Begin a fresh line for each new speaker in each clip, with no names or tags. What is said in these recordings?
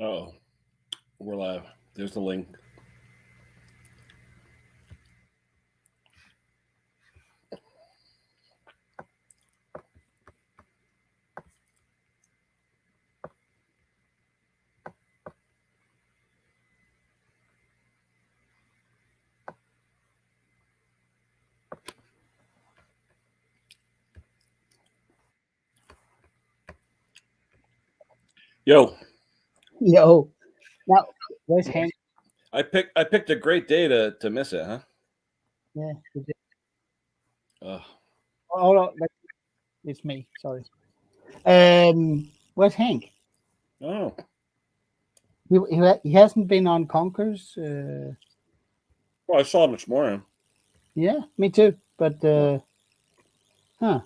Oh, we're live. There's the link. Yo,
Yo, now where's Hank?
I picked a great day to miss it, huh?
Yeah,
Oh,
hold on, it's me. Sorry. Where's Hank?
oh,
He hasn't been on Conkers.
well, I saw him this morning.
Yeah, me too. But huh,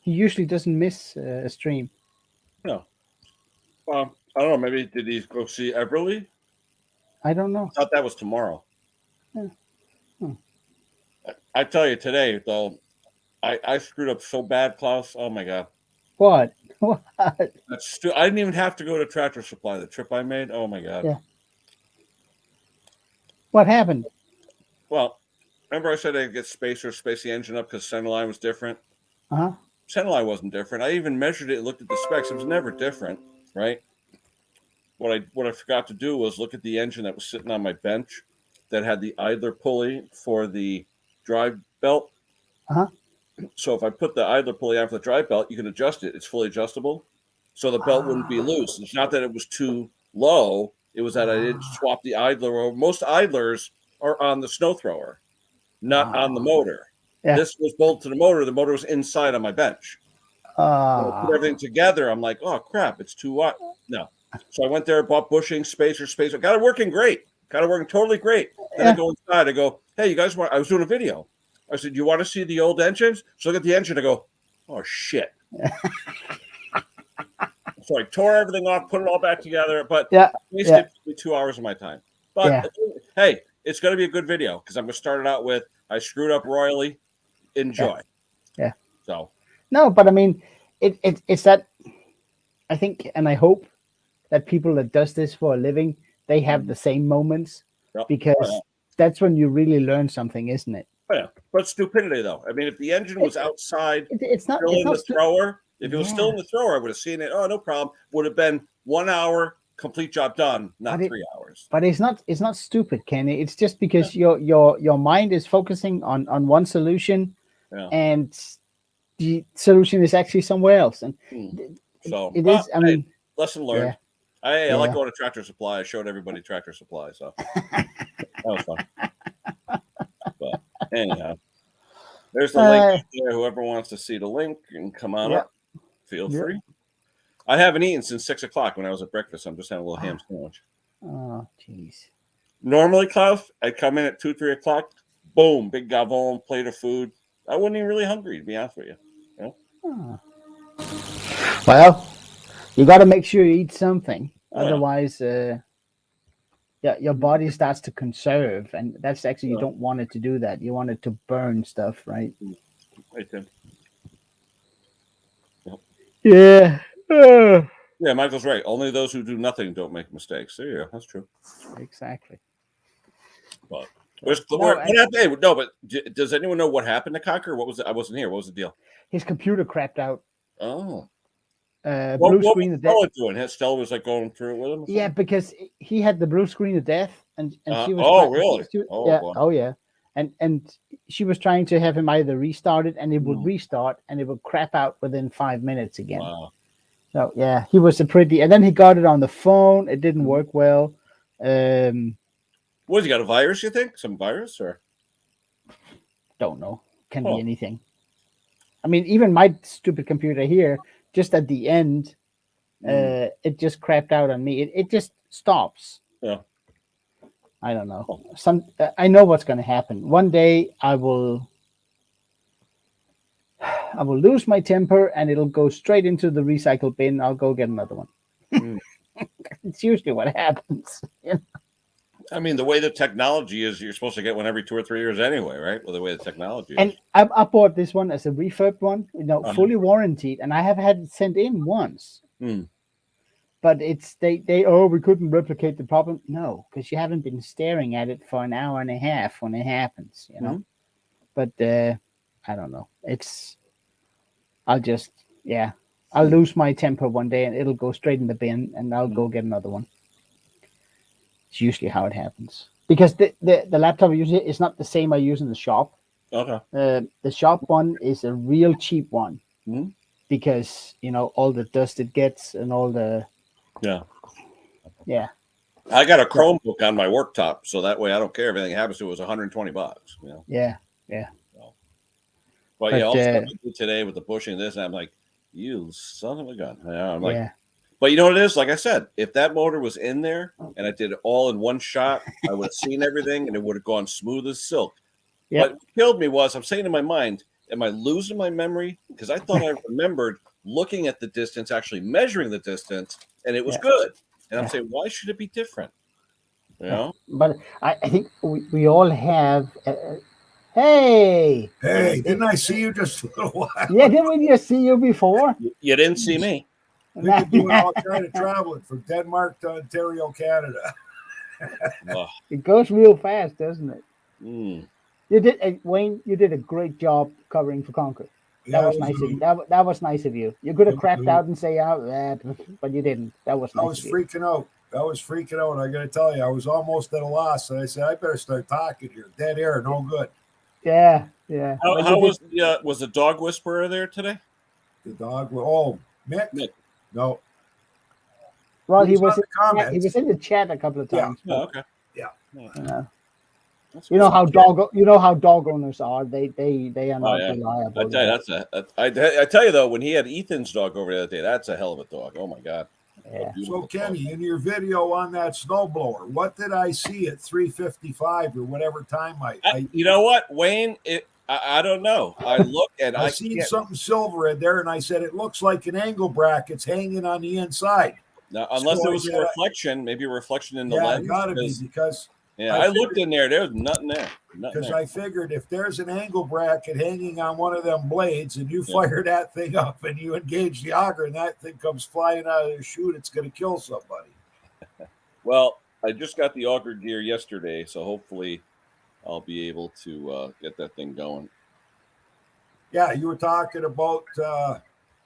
he usually doesn't miss a stream.
No, I don't know. Maybe did he go see Everly?
I don't know.
I thought that was tomorrow.
Yeah. Hmm.
I tell you today though, I screwed up so bad, Klaus. Oh my god,
What? What?
I didn't even have to go to Tractor Supply. The trip I made. Oh my god.
Yeah. What happened?
Well, remember I said I'd get space the engine up because centerline was different.
Uh huh.
Centerline wasn't different. I even measured it and looked at the specs. It was never different, right? What I forgot to do was look at the engine that was sitting on my bench that had the idler pulley for the drive belt.
Uh huh.
So if I put the idler pulley on for the drive belt, you can adjust it. It's fully adjustable, so the belt wouldn't be loose. It's not that it was too low; it was that I didn't swap the idler over. Most idlers are on the snow thrower, not on the motor.
Yeah.
This was bolted to the motor. The motor was inside on my bench. When I put everything together, I'm like, oh crap, it's too what? No. So I went there, bought bushing, spacer. Got it working great. Got it working totally great. Then I
Yeah.
go inside. I go, hey, you guys want? I was doing a video. I said, you want to see the old engines? So look at the engine. I go, oh shit. So I tore everything off, put it all back together, but
Yeah.
wasted 2 hours of my time. But
Yeah.
hey, it's going to be a good video because I'm going to start it out with I screwed up royally. Enjoy.
Yeah.
So
No, but I mean, it's that I think, and I hope that people that does this for a living, they have the same moments
yep.
because that's when you really learn something, isn't it?
Oh, yeah, but stupidity though. I mean, if the engine was outside,
It's not.
still
It's
in
not.
the thrower, if it was still
Yeah,
in the thrower, I would have seen it. Oh, no problem. Would have been 1 hour, complete job done,
but
not 3 hours.
but it's not. It's not stupid, Kenny. It's just because your mind is focusing on one solution,
Yeah.
and the solution is actually somewhere else, and
So
it is. I
hey,
mean,
lesson learned.
yeah,
I like
yeah.
going to Tractor Supply. I showed everybody Tractor Supply, so that was fun. But anyhow, there's the link
Uh,
there. Whoever wants to see the link and come on
yeah,
up, feel
yeah.
free. I haven't eaten since 6 o'clock when I was at breakfast. I'm just having a little ham sandwich.
Oh, jeez.
Normally, Klaus, I'd come in at 2, 3 o'clock. Boom, big gavon, plate of food. I wasn't even really hungry, to be honest with you. You know?
Oh. Well, you got to make sure you eat something, otherwise, yeah, your body starts to conserve, and that's actually you don't want it to do that. You want it to burn stuff, right?
Right then.
Yeah.
Yeah, Michael's right. Only those who do nothing don't make mistakes. There you go. That's true.
Exactly.
But what happened? Hey, no, but does anyone know what happened to Conker? What was it? I wasn't here. What was the deal?
His computer crapped out.
Oh.
Blue screen
was
of death.
Stella doing? Stella was like going through it with him?
Yeah, because he had the blue screen of death, and she was.
Really?
Yeah.
Boy.
Oh, yeah. And she was trying to have him either restart it, and it would restart, and it would crap out within 5 minutes again.
Wow.
So yeah, he was and then he got it on the phone. It didn't work well.
What, you got a virus, you think? Some virus or?
Don't know. Can be anything. I mean, even my stupid computer here, just at the end, it just crapped out on me. It just stops.
Yeah.
I don't know. I know what's going to happen. One day I will lose my temper and it'll go straight into the recycle bin. I'll go get another one. It's usually what happens. You know?
I mean, the way the technology is, you're supposed to get one every 2 or 3 years anyway, right? Well, the way the technology is.
And I bought this one as a refurb one, fully warranted, and I have had it sent in once. but it's they we couldn't replicate the problem. No, because you haven't been staring at it for an hour and a half when it happens, you know. But I don't know. I'll just I'll lose my temper one day and it'll go straight in the bin and I'll go get another one. It's usually how it happens. Because the laptop I use is not the same I use in the shop.
Okay.
The shop one is a real cheap one.
Mhm.
Because all the dust it gets and all the
I got a Chromebook on my worktop, so that way I don't care if anything happens to it. It was $120.
Yeah.
But all the stuff I did today with the bushing this, and I'm like, you son of a gun. I'm like, but you know what it is? Like I said, if that motor was in there and I did it all in one shot, I would have seen everything and it would have gone smooth as silk. But what killed me was I'm saying in my mind, am I losing my memory? Because I thought I remembered looking at the distance, actually measuring the distance, and it was good. And I'm saying, why should it be different? You know?
But I think we all have. Hey,
didn't I see you just a little while?
Yeah, didn't we just see you before?
You didn't see me.
We've been doing all kind of traveling from Denmark to Ontario, Canada.
It goes real fast, doesn't it?
Mm.
You did, Wayne. You did a great job covering for Conkers. That was nice of you. That was nice of you. You could have crapped out and say but you didn't. That was nice.
I was freaking out. I got to tell you, I was almost at a loss. And I said, I better start talking here. Dead air, no good.
Yeah.
How was the dog whisperer there today?
The dog. Oh, Mick. No.
Well, he was in the chat a couple of times.
Yeah. Okay.
Yeah.
You know how dog owners are. They are not reliable.
I tell you, I tell you though, when he had Ethan's dog over the other day, that's a hell of a dog. Oh my God.
Yeah.
So Kenny, in your video on that snowblower, what did I see at 3:55 or whatever time
you know what, Wayne? I don't know. I look and
I seen something silver in there, and I said it looks like an angle bracket's hanging on the inside.
Now, unless it was a reflection, maybe a reflection in the lens.
Yeah, gotta be because.
Yeah, I looked in there. There was nothing there.
Because I figured if there's an angle bracket hanging on one of them blades and you fire that thing up and you engage the auger and that thing comes flying out of the chute, it's going to kill somebody.
Well, I just got the auger gear yesterday, so hopefully I'll be able to get that thing going.
Yeah, you were talking about,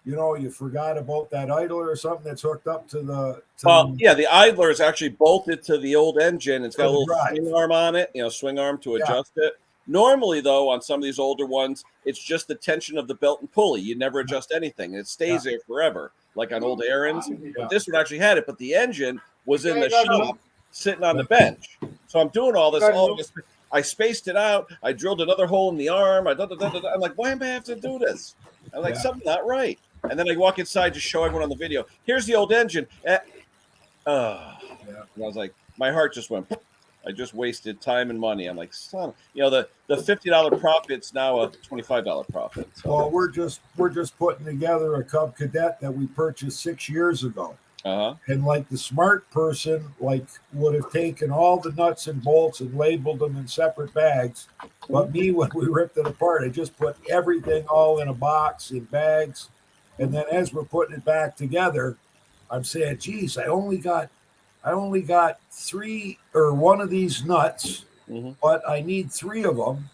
you forgot about that idler or something that's hooked up to the.
The idler is actually bolted to the old engine. It's got a little swing arm on it, swing arm to adjust it. Normally, though, on some of these older ones, it's just the tension of the belt and pulley. You never adjust anything. It stays there forever, like on old Aaron's. But this one actually had it, but the engine was in the shop sitting on the bench. So I'm doing all this. I spaced it out. I drilled another hole in the arm. I'm like, why am I have to do this? I'm like, something's not right. And then I walk inside to show everyone on the video. Here's the old engine. And I was like, my heart just went. I just wasted time and money. I'm like, son, the $50 profit's now a $25 profit. So.
Well, we're just putting together a Cub Cadet that we purchased 6 years ago. And like the smart person, would have taken all the nuts and bolts and labeled them in separate bags. But me, when we ripped it apart, I just put everything all in a box in bags. And then as we're putting it back together, I'm saying, geez, I only got three or one of these nuts, but I need three of them.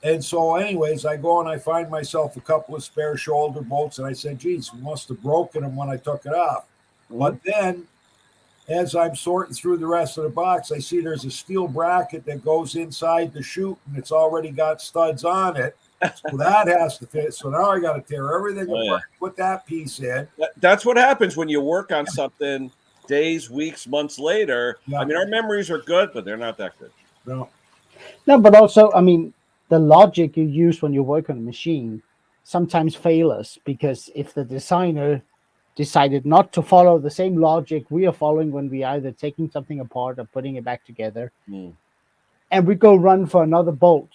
And so anyways, I go and I find myself a couple of spare shoulder bolts. And I said, geez, we must have broken them when I took it off. But then as I'm sorting through the rest of the box, I see there's a steel bracket that goes inside the chute and it's already got studs on it. So that has to fit. So now I got to tear everything apart, put that piece in.
That's what happens when you work on something days, weeks, months later. Yeah. I mean, our memories are good, but they're not that good.
No,
but also, I mean, the logic you use when you work on a machine sometimes fail us because if the designer decided not to follow the same logic we are following when we either taking something apart or putting it back together, and we go run for another bolt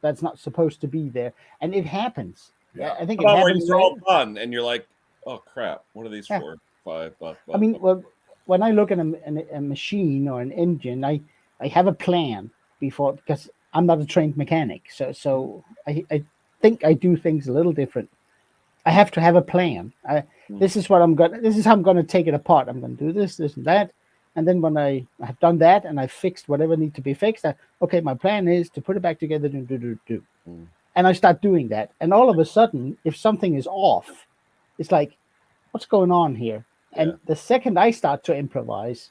that's not supposed to be there, and it happens. Yeah, I think it happens.
You're all done, and you're like, "Oh crap! What are these for?" $5.
I mean, well, when I look at a machine or an engine, I have a plan before because I'm not a trained mechanic, so I think I do things a little different. I have to have a plan. This is what I'm gonna. This is how I'm gonna take it apart. I'm gonna do this, this, and that, and then when I have done that and I fixed whatever needs to be fixed, okay, my plan is to put it back together. And I start doing that, and all of a sudden, if something is off, it's like, what's going on here? And the second I start to improvise,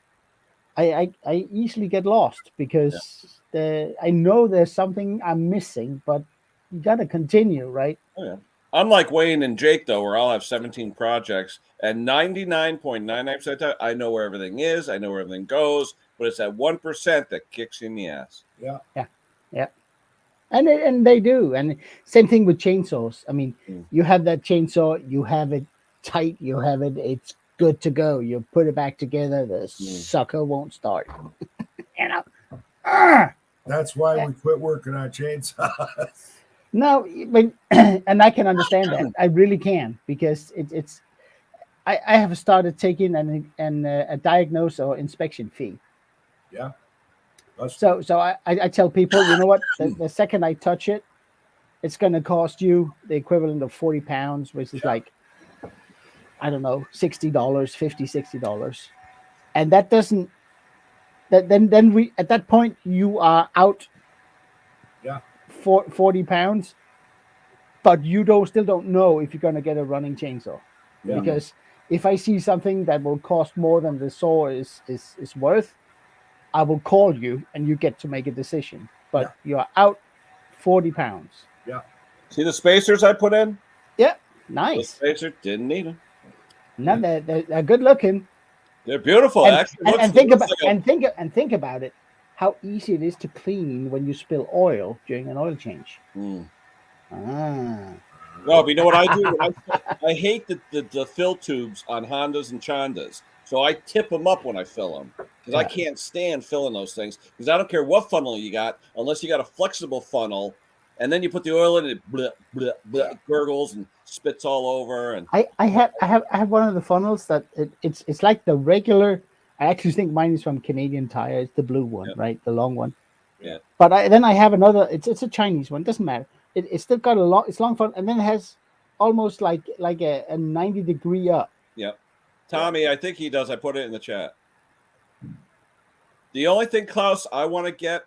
I easily get lost because I know there's something I'm missing, but you got to continue, right?
Oh, yeah. Unlike Wayne and Jake, though, where I'll have 17 projects, and 99.99% of the time, I know where everything is, I know where everything goes, but it's that 1% that kicks you in the ass.
Yeah.
And they do. And same thing with chainsaws. I mean, you have that chainsaw, you have it tight, you have it, it's good to go. You put it back together, the sucker won't start. You know?
That's why we quit working on chainsaws.
No, but and I can understand that. I really can, because it's. I have started taking a diagnose or inspection fee.
Yeah.
So I tell people, you know what? The second I touch it, it's going to cost you the equivalent of 40 pounds, which is like, I don't know, $60, $50, $60, and that doesn't. Then we at that point you are out.
Yeah.
40 pounds, but you still don't know if you're going to get a running chainsaw, because if I see something that will cost more than the saw is worth, I will call you and you get to make a decision. But you're out 40 pounds.
Yeah.
See the spacers I put in?
Yeah, nice.
The spacer didn't need them.
No, they're good looking.
They're beautiful.
And think about it. How easy it is to clean when you spill oil during an oil change.
No, but you know what I do? I hate the fill tubes on Hondas and Chondas, so I tip them up when I fill them, because I can't stand filling those things, because I don't care what funnel you got, unless you got a flexible funnel, and then you put the oil in, it it gurgles and spits all over. And
I have one of the funnels that it's like the regular. I actually think mine is from Canadian Tire. It's the blue one, right? The long one.
Yeah.
But then I have another. It's a Chinese one. Doesn't matter. It's still got it's long front, and then it has almost like a 90-degree up.
Yep. Tommy, I think he does. I put it in the chat. The only thing, Klaus, I want to get,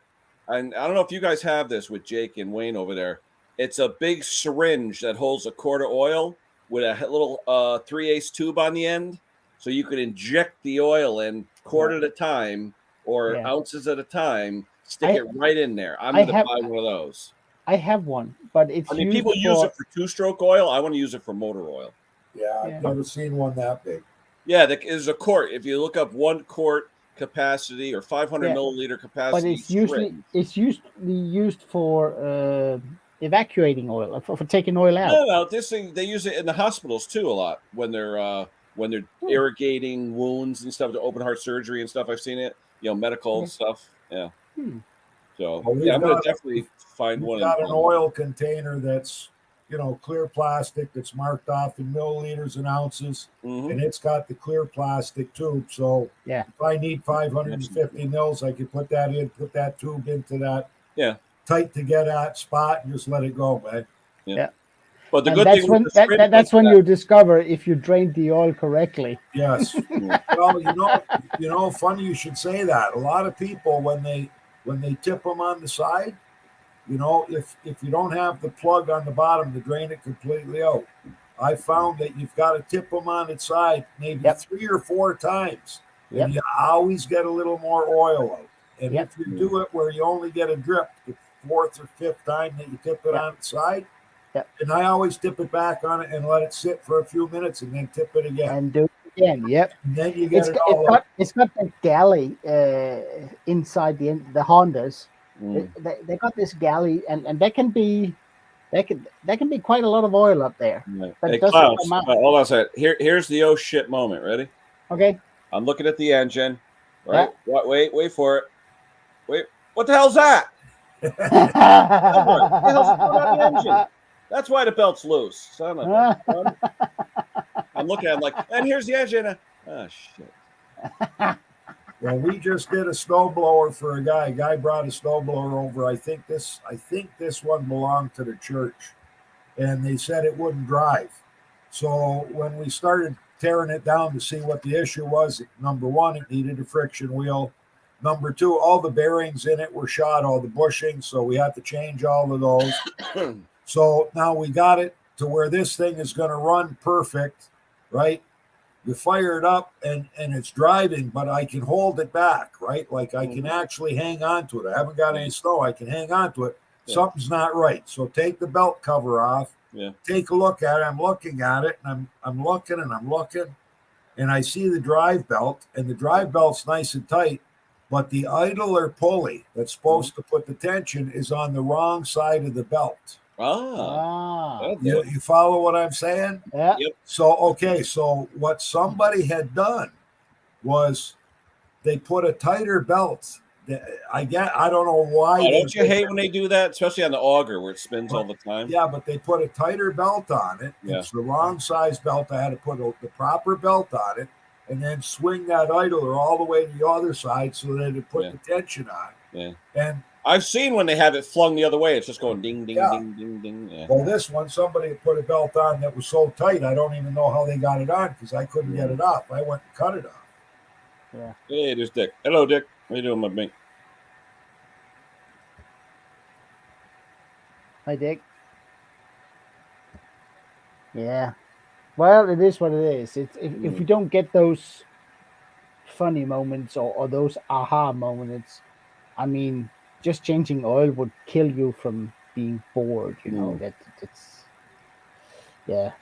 and I don't know if you guys have this with Jake and Wayne over there. It's a big syringe that holds a quart of oil with a little 3/8 tube on the end. So you could inject the oil in quart at a time or ounces at a time, stick it right in there. I'm going to buy one of those.
I have one, but it's.
I mean, people use it for 2-stroke oil. I want to use it for motor oil.
Yeah, I've never seen one that big.
Yeah, there's a quart. If you look up 1 quart capacity or 500 milliliter capacity,
but it's usually used for evacuating oil, for taking oil out.
No, this thing, they use it in the hospitals too a lot when they're irrigating wounds and stuff, to open heart surgery and stuff. I've seen it, medical stuff. Yeah. So I'm going to definitely find one.
We've got an oil container that's, clear plastic that's marked off in milliliters and ounces, and it's got the clear plastic tube. So if I need 550 mils, I can put that tube into that tight to get at spot and just let it go, man.
Yeah. But the good
that's
thing
that's when you discover if you drained the oil correctly.
Yes. Well, funny you should say that. A lot of people, when they tip them on the side, if you don't have the plug on the bottom to drain it completely out, I found that you've got to tip them on its side maybe 3 or 4 times, and you always get a little more oil out. And if you do it where you only get a drip the 4th or 5th time that you tip it on its side, and I always tip it back on it and let it sit for a few minutes and then tip it again.
And do it again,
And then you get
it's got the galley inside the Hondas. They got this galley, and that can be quite a lot of oil up there. But
hey, Klaus, hold on a second. Here's the oh shit moment. Ready?
Okay.
I'm looking at the engine. Right? Wait for it. Wait. What the hell's that? What the hell's going on the engine? That's why the belt's loose. Son of a gun. I'm looking at it like, and here's the engine. Oh shit.
Well, we just did a snowblower for a guy. A guy brought a snowblower over. I think this one belonged to the church, and they said it wouldn't drive. So when we started tearing it down to see what the issue was, number one, it needed a friction wheel. Number two, all the bearings in it were shot, all the bushings, so we had to change all of those. So now we got it to where this thing is going to run perfect, right? You fire it up and it's driving, but I can hold it back, right? Like I can actually hang on to it. I haven't got any snow. I can hang on to it. Yeah. Something's not right. So take the belt cover off.
Yeah.
Take a look at it. I'm looking at it, and I'm looking, and I see the drive belt, and the drive belt's nice and tight, but the idler pulley that's supposed to put the tension is on the wrong side of the belt. You follow what I'm saying?
Yeah.
Yep.
So what somebody had done was they put a tighter belt. I don't know why.
Oh, don't you hate when they do that, especially on the auger where it spins all the time?
Yeah, but they put a tighter belt on it.
Yeah.
It's the wrong size belt. I had to put the proper belt on it and then swing that idler all the way to the other side so that it put the tension on.
Yeah.
And
I've seen when they have it flung the other way, it's just going ding, ding, ding, ding, ding. Yeah.
Well, this one, somebody put a belt on that was so tight, I don't even know how they got it on because I couldn't get it off. I went and cut it off.
Yeah.
Hey, there's Dick. Hello, Dick. How you doing, my mate?
Hi, Dick. Yeah. Well, it is what it is. It's if you don't get those funny moments or those aha moments, I mean, just changing oil would kill you from being bored. You know yeah.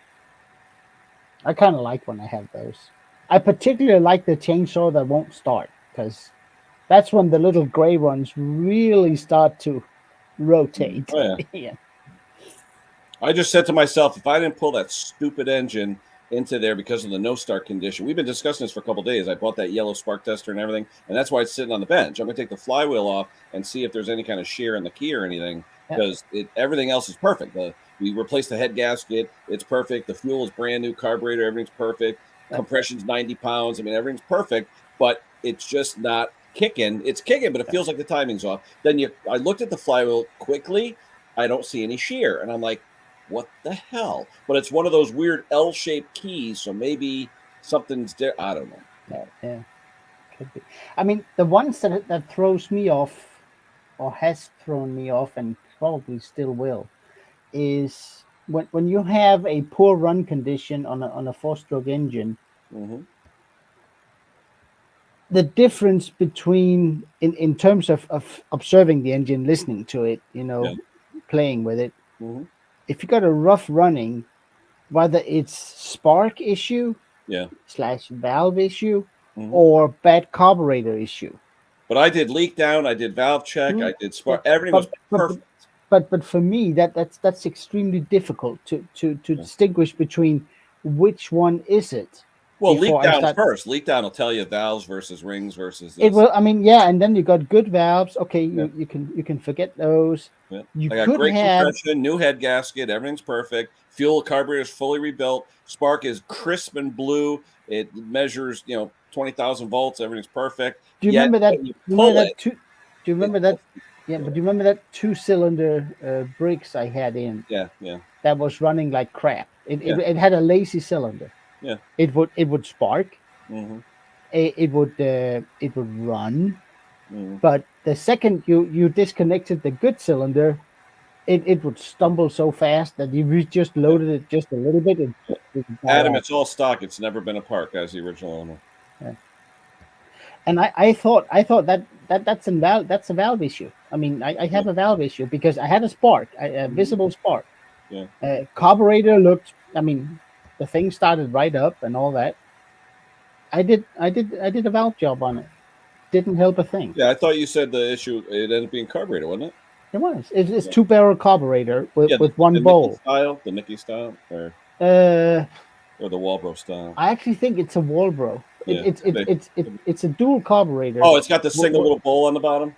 I kind of like when I have those. I particularly like the chainsaw that won't start because that's when the little gray ones really start to rotate.
Oh, yeah.
Yeah.
I just said to myself, if I didn't pull that stupid engine into there because of the no start condition, we've been discussing this for a couple of days. I bought that yellow spark tester and everything, and that's why it's sitting on the bench. I'm going to take the flywheel off and see if there's any kind of shear in the key or anything because everything else is perfect. We replaced the head gasket. It's perfect. The fuel is brand new. Carburetor, everything's perfect. Compression's 90 pounds. I mean, everything's perfect, but it's just not kicking. It's kicking, but it feels like the timing's off. Then I looked at the flywheel quickly. I don't see any shear, and I'm like, what the hell? But it's one of those weird L-shaped keys, so maybe something's there. I don't know.
Yeah, could be. I mean, the ones that throws me off, or has thrown me off, and probably still will, is when you have a poor run condition on a 4-stroke engine.
Mm-hmm.
The difference between in terms of observing the engine, listening to it, playing with it.
Mm-hmm.
If you got a rough running, whether it's spark issue, / valve issue, or bad carburetor issue.
But I did leak down, I did valve check, I did spark. Everything was perfect.
But for me, that's extremely difficult to distinguish between which one is it.
Well, leak down first. Leak down will tell you valves versus rings versus this.
It will. I mean, and then you got good valves. Okay, you can forget those.
Yeah.
You
I got
could
great
have
compression, new head gasket, everything's perfect. Fuel carburetor is fully rebuilt. Spark is crisp and blue. It measures 20,000 volts. Everything's perfect.
Do you remember that?
Do you
remember that? Yeah, but do you remember that 2-cylinder brakes I had in?
Yeah.
That was running like crap. It had a lazy cylinder.
Yeah.
It would spark.
Mm-hmm.
It would run.
Mm-hmm.
But the second you disconnected the good cylinder, it would stumble so fast that you just loaded it just a little bit.
Adam, it's all stock. It's never been apart, as the original owner.
Yeah. And I thought that's a valve issue. I mean, I have a valve issue because I had a spark, a visible spark.
Yeah.
Carburetor looked. I mean, the thing started right up and all that. I did a valve job on it. Didn't help a thing.
Yeah, I thought you said the issue it ended up being carburetor, wasn't it?
It was. It's 2-barrel carburetor with one bowl.
The Nicky style, or
the
Walbro style.
I actually think it's a Walbro. It's a dual carburetor.
Oh, it's got the single little bowl on the bottom.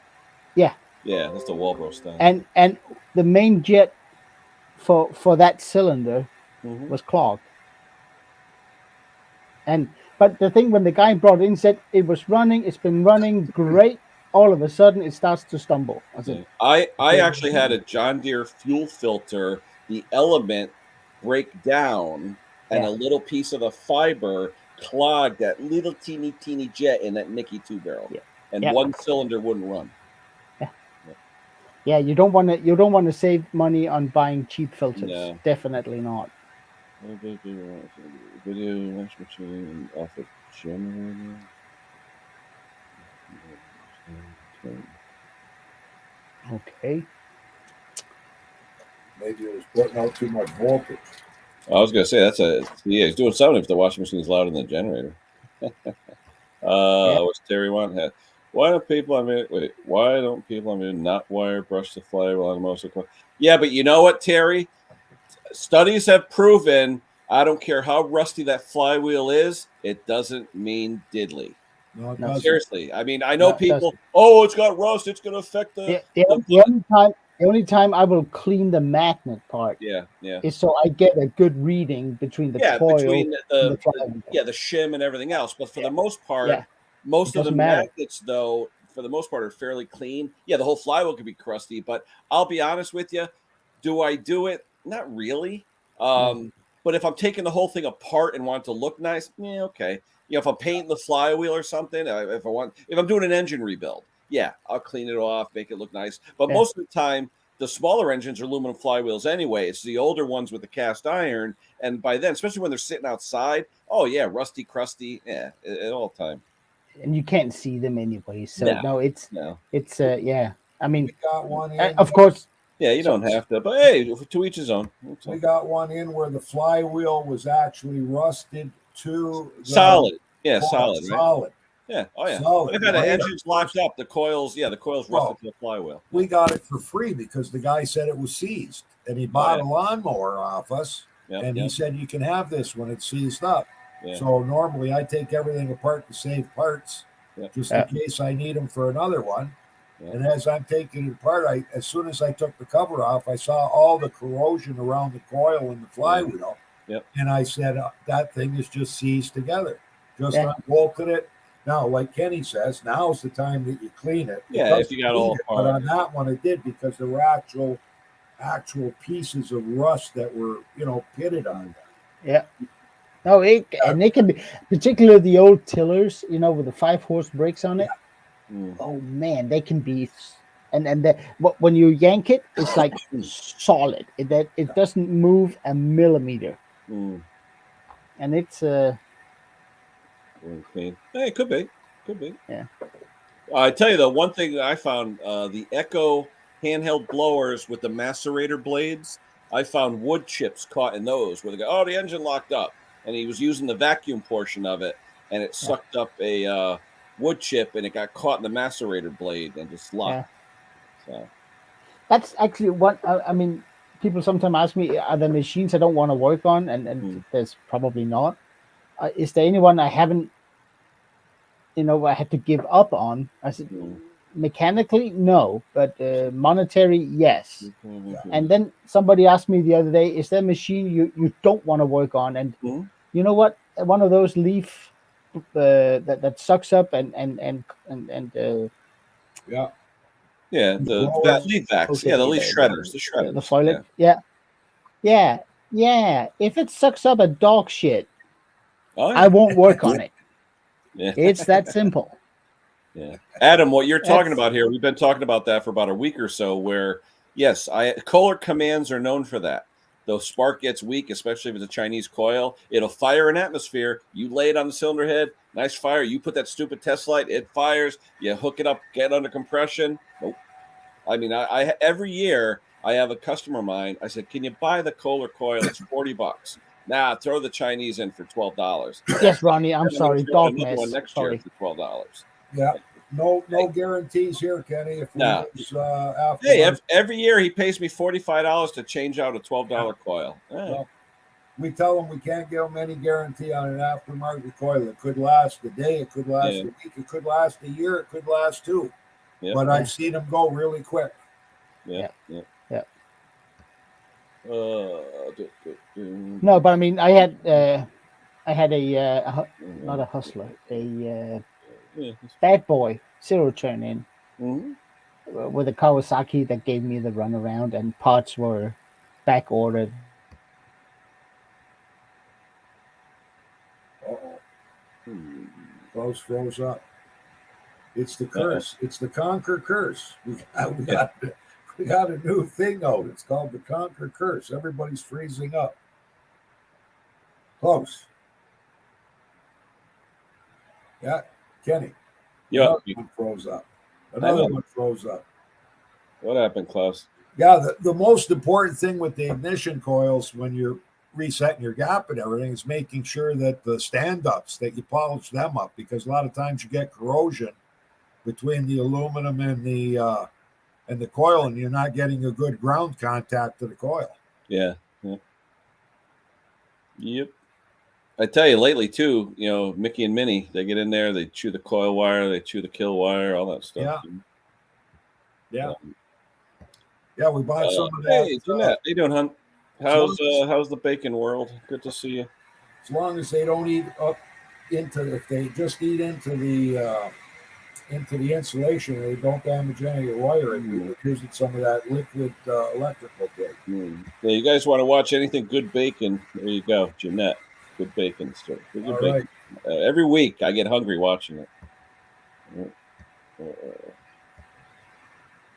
Yeah.
Yeah, that's the Walbro style.
And the main jet for that cylinder was clogged. But the thing when the guy brought in said it was running, it's been running great. All of a sudden, it starts to stumble.
I actually had a John Deere fuel filter, the element break down and a little piece of the fiber clogged that little teeny jet in that Nicky 2 barrel, and one cylinder wouldn't run.
Yeah, you don't want to save money on buying cheap filters.
No.
Definitely not.
Video machine off a generator.
Okay.
Maybe it was putting out too much voltage.
I was gonna say he's doing something if the washing machine is louder than the generator. What's Terry want? Why don't people not wire brush the flywheel on the motorcycle? Yeah, but you know what, Terry? Studies have proven I don't care how rusty that flywheel is, it doesn't mean diddly.
No,
seriously. I mean, I know people.
Doesn't.
Oh, it's got rust. It's going to affect the
only time I will clean the magnet part. Is so I get a good reading between the coil
between
and the flywheel.
the shim and everything else. But for the most part, most of the magnets, though, for the most part, are fairly clean. Yeah, the whole flywheel could be crusty, but I'll be honest with you. Do I do it? Not really. But if I'm taking the whole thing apart and want it to look nice, okay. If I'm painting the flywheel or something, if I'm doing an engine rebuild, I'll clean it off, make it look nice. But most of the time, the smaller engines are aluminum flywheels anyway. It's the older ones with the cast iron. And by then, especially when they're sitting outside, rusty, crusty, at all time.
And you can't see them anyway. So it's I mean,
we got one in,
of course.
Yeah, you don't have to. But hey, to each his own.
We got one in where the flywheel was actually rusted to
solid. Yeah, solid.
Solid.
Yeah. Oh, yeah.
Solid.
If the engine's locked up, the coil's rusted to the flywheel.
We got it for free because the guy said it was seized, and he bought a lawnmower off us, and he said you can have this when it's seized up. Yeah. So normally I take everything apart to save parts, just in case I need them for another one. Yeah. And as I'm taking it apart, as soon as I took the cover off, I saw all the corrosion around the coil and the flywheel. And I said, that thing is just seized together. Just unbolted it. Now, like Kenny says, now's the time that you clean it.
If you got all
but on that one, it did because there were actual pieces of rust that were, pitted on
there. Yeah. No, and they can be, particularly the old tillers, with the 5-horse brakes on it. Oh man, they can be, and when you yank it, it's like solid. It doesn't move a millimeter, and it's
clean. Hey, it could be.
Yeah.
I tell you though, one thing that I found, the Echo handheld blowers with the macerator blades, I found wood chips caught in those where they go, the engine locked up, and he was using the vacuum portion of it, and it sucked up a wood chip, and it got caught in the macerator blade and just locked. So
that's actually what I mean. People sometimes ask me, are there machines I don't want to work on? And there's probably not. Is there anyone I haven't, I had to give up on? I said, mechanically, no, but monetary, yes. And then somebody asked me the other day, is there a machine you don't want to work on? And you know what? One of those leaf that sucks up and
the leaf vacs, the leaf shredders,
the foliage, yeah. If it sucks up a dog shit, I won't work on it. It's that simple.
Yeah, Adam, what you're talking about here, we've been talking about that for about a week or so. Where Kohler commands are known for that. The spark gets weak, especially if it's a Chinese coil. It'll fire an atmosphere. You lay it on the cylinder head, nice fire. You put that stupid test light, it fires. You hook it up, get under compression. Nope. I mean, I every year I have a customer of mine. I said, "Can you buy the Kohler coil? It's $40. Nah, throw the Chinese in for $12."
Yes, Ronnie, I'm sorry. Dog mess.
One next year for $12.
Yeah. No guarantees here, Kenny. If we
every year he pays me $45 to change out a $12 coil.
Well, we tell him we can't give him any guarantee on an aftermarket coil. It could last a day, it could last a week, it could last a year, it could last 2. But I've seen them go really quick.
Yeah.
No,
but I mean, I had a not a hustler, a bad boy zero turn in with a Kawasaki that gave me the runaround, and parts were back ordered.
Close froze up. It's the curse. It's the Conker curse. We got a new thing out. It's called the Conker curse. Everybody's freezing up. Close. Yeah, Kenny.
Yeah.
Another one froze up. Another one froze up.
What happened, Klaus?
Yeah, the most important thing with the ignition coils when you're resetting your gap and everything is making sure that the stand-ups, that you polish them up, because a lot of times you get corrosion between the aluminum and the coil, and you're not getting a good ground contact to the coil.
Yeah. Yep. I tell you, lately too, Mickey and Minnie, they get in there, they chew the coil wire, they chew the kill wire, all that stuff.
Yeah. Yeah, we bought some of that.
Hey, Jeanette, how you doing, hon? How's the bacon world? Good to see you.
As long as they don't eat up if they just eat into the insulation, they don't damage any of your wiring. You're using some of that liquid electrical tape.
Yeah, you guys want to watch anything good bacon? There you go, Jeanette. Good bacon stuff. Good bacon. Right. Every week I get hungry watching it.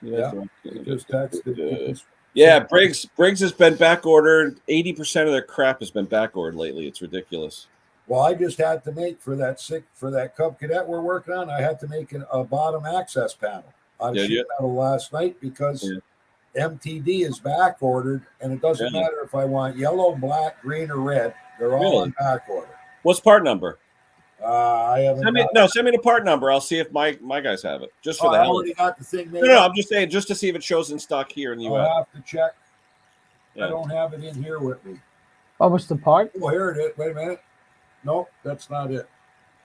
Just texted.
Yeah, Briggs has been back ordered. 80% of their crap has been back ordered lately. It's ridiculous.
Well, I just had to make for that Cub Cadet we're working on. I had to make a bottom access panel out of sheet metal last night because MTD is back ordered, and it doesn't matter if I want yellow, black, green, or red. They're all on back order.
What's part number?
I haven't.
Send me the part number. I'll see if my guys have it. Just for the hell.
I already got the thing made.
No, I'm just saying, just to see if it shows in stock here in the U.S.
I'll have to check. I don't have it in here with me.
What was the part?
Oh, here it is. Wait a minute. Nope, that's not it.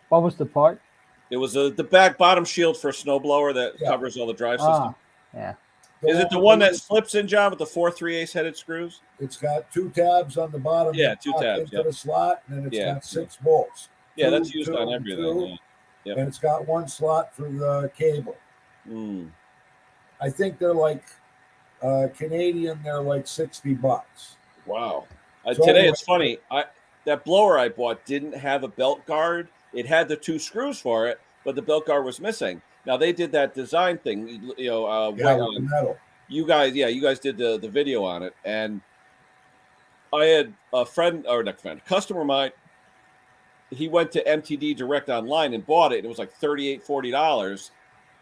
What was the part?
It was the back bottom shield for a snowblower that covers all the drive system.
Yeah.
Is it the one that slips in, John, with the 4 3/8 headed screws?
It's got 2 tabs on the bottom.
Yeah, 2 tabs
into the slot, and then it's got 6 bolts.
Yeah, that's used on everything.
And it's got 1 slot for the cable. I think they're like Canadian. They're like $60.
Wow. Today it's funny. That blower I bought didn't have a belt guard. It had the 2 screws for it, but the belt guard was missing. Now they did that design thing,
with metal.
You guys did the video on it, and I had a customer of mine. He went to MTD Direct online and bought it. And it was like $38, $40.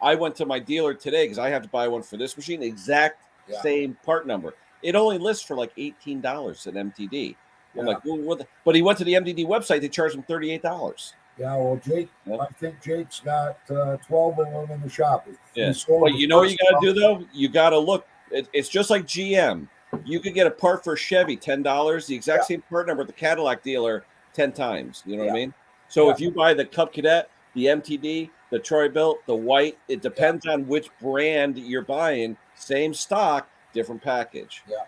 I went to my dealer today because I have to buy one for this machine, exact same part number. It only lists for like $18 at MTD. I'm like, well, but he went to the MTD website. They charged him $38.
Yeah, well, Jake, I think Jake's got 12 of them in the shop.
But you know what you got to do, though? You got to look. It's just like GM. You could get a part for a Chevy, $10, the exact same part number at the Cadillac dealer 10 times. You know what I mean? So if you buy the Cub Cadet, the MTD, the Troy Built, the white, it depends on which brand you're buying. Same stock, different package.
Yeah.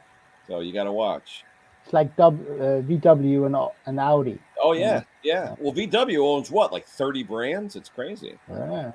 So you got to watch.
It's like VW and Audi.
Oh, yeah. Well, VW owns what, like 30 brands? It's crazy.
Yeah.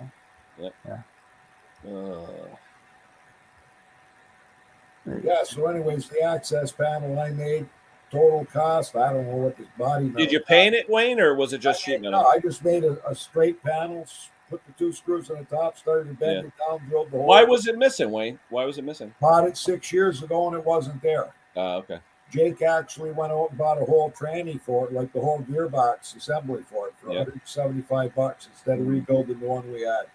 So anyways, the access panel I made, total cost, I don't know what the body.
Did you paint it, Wayne, or was it just sheet metal?
No, I just made a straight panel, put the 2 screws on the top, started to bend it down, drilled the hole.
Why was it missing, Wayne? Why was it missing?
Bought it 6 years ago and it wasn't there.
Okay.
Jake actually went out and bought a whole tranny for it, like the whole gearbox assembly for it, for $175 instead of rebuilding the one we had.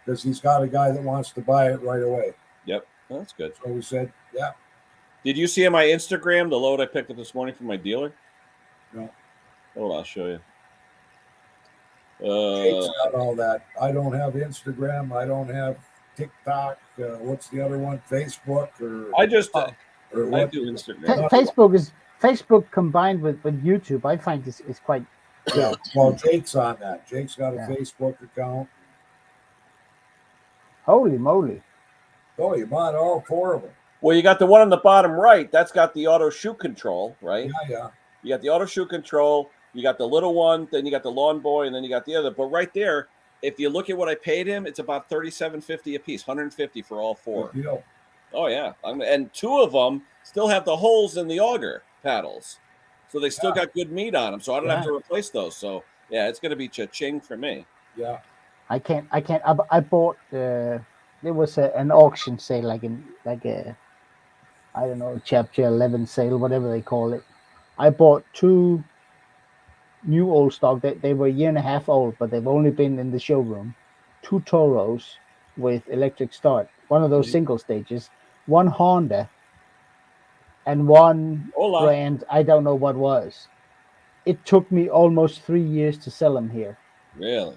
Because he's got a guy that wants to buy it right away.
Yep, that's good.
So we said,
Did you see on my Instagram the load I picked up this morning from my dealer?
No.
Hold on, I'll show you.
Jake's got all that. I don't have Instagram. I don't have TikTok. What's the other one? Facebook or
I just
or
I do Instagram.
Facebook combined with YouTube. I find this is quite.
Well, Jake's on that. Jake's got a Facebook account.
Holy moly!
Oh, you bought all 4 of them.
Well, you got the one on the bottom right. That's got the auto shoe control, right?
Yeah.
You got the auto shoe control. You got the little one. Then you got the lawn boy, and then you got the other. But right there, if you look at what I paid him, it's about $37.50 a piece, $150 for all 4.
Good deal.
Oh yeah, and 2 of them still have the holes in the auger paddles, so they still got good meat on them. So I don't have to replace those. So Yeah, it's going to be cha-ching for me.
Yeah.
I can't. I bought. There was an auction sale, like a I don't know, Chapter 11 sale, whatever they call it. I bought two new old stock. They were a year and a half old, but they've only been in the showroom. Two Toros with electric start. One of those single stages. One Honda. And one
Hola.
brand I don't know what was. It took me almost 3 years to sell them here.
Really?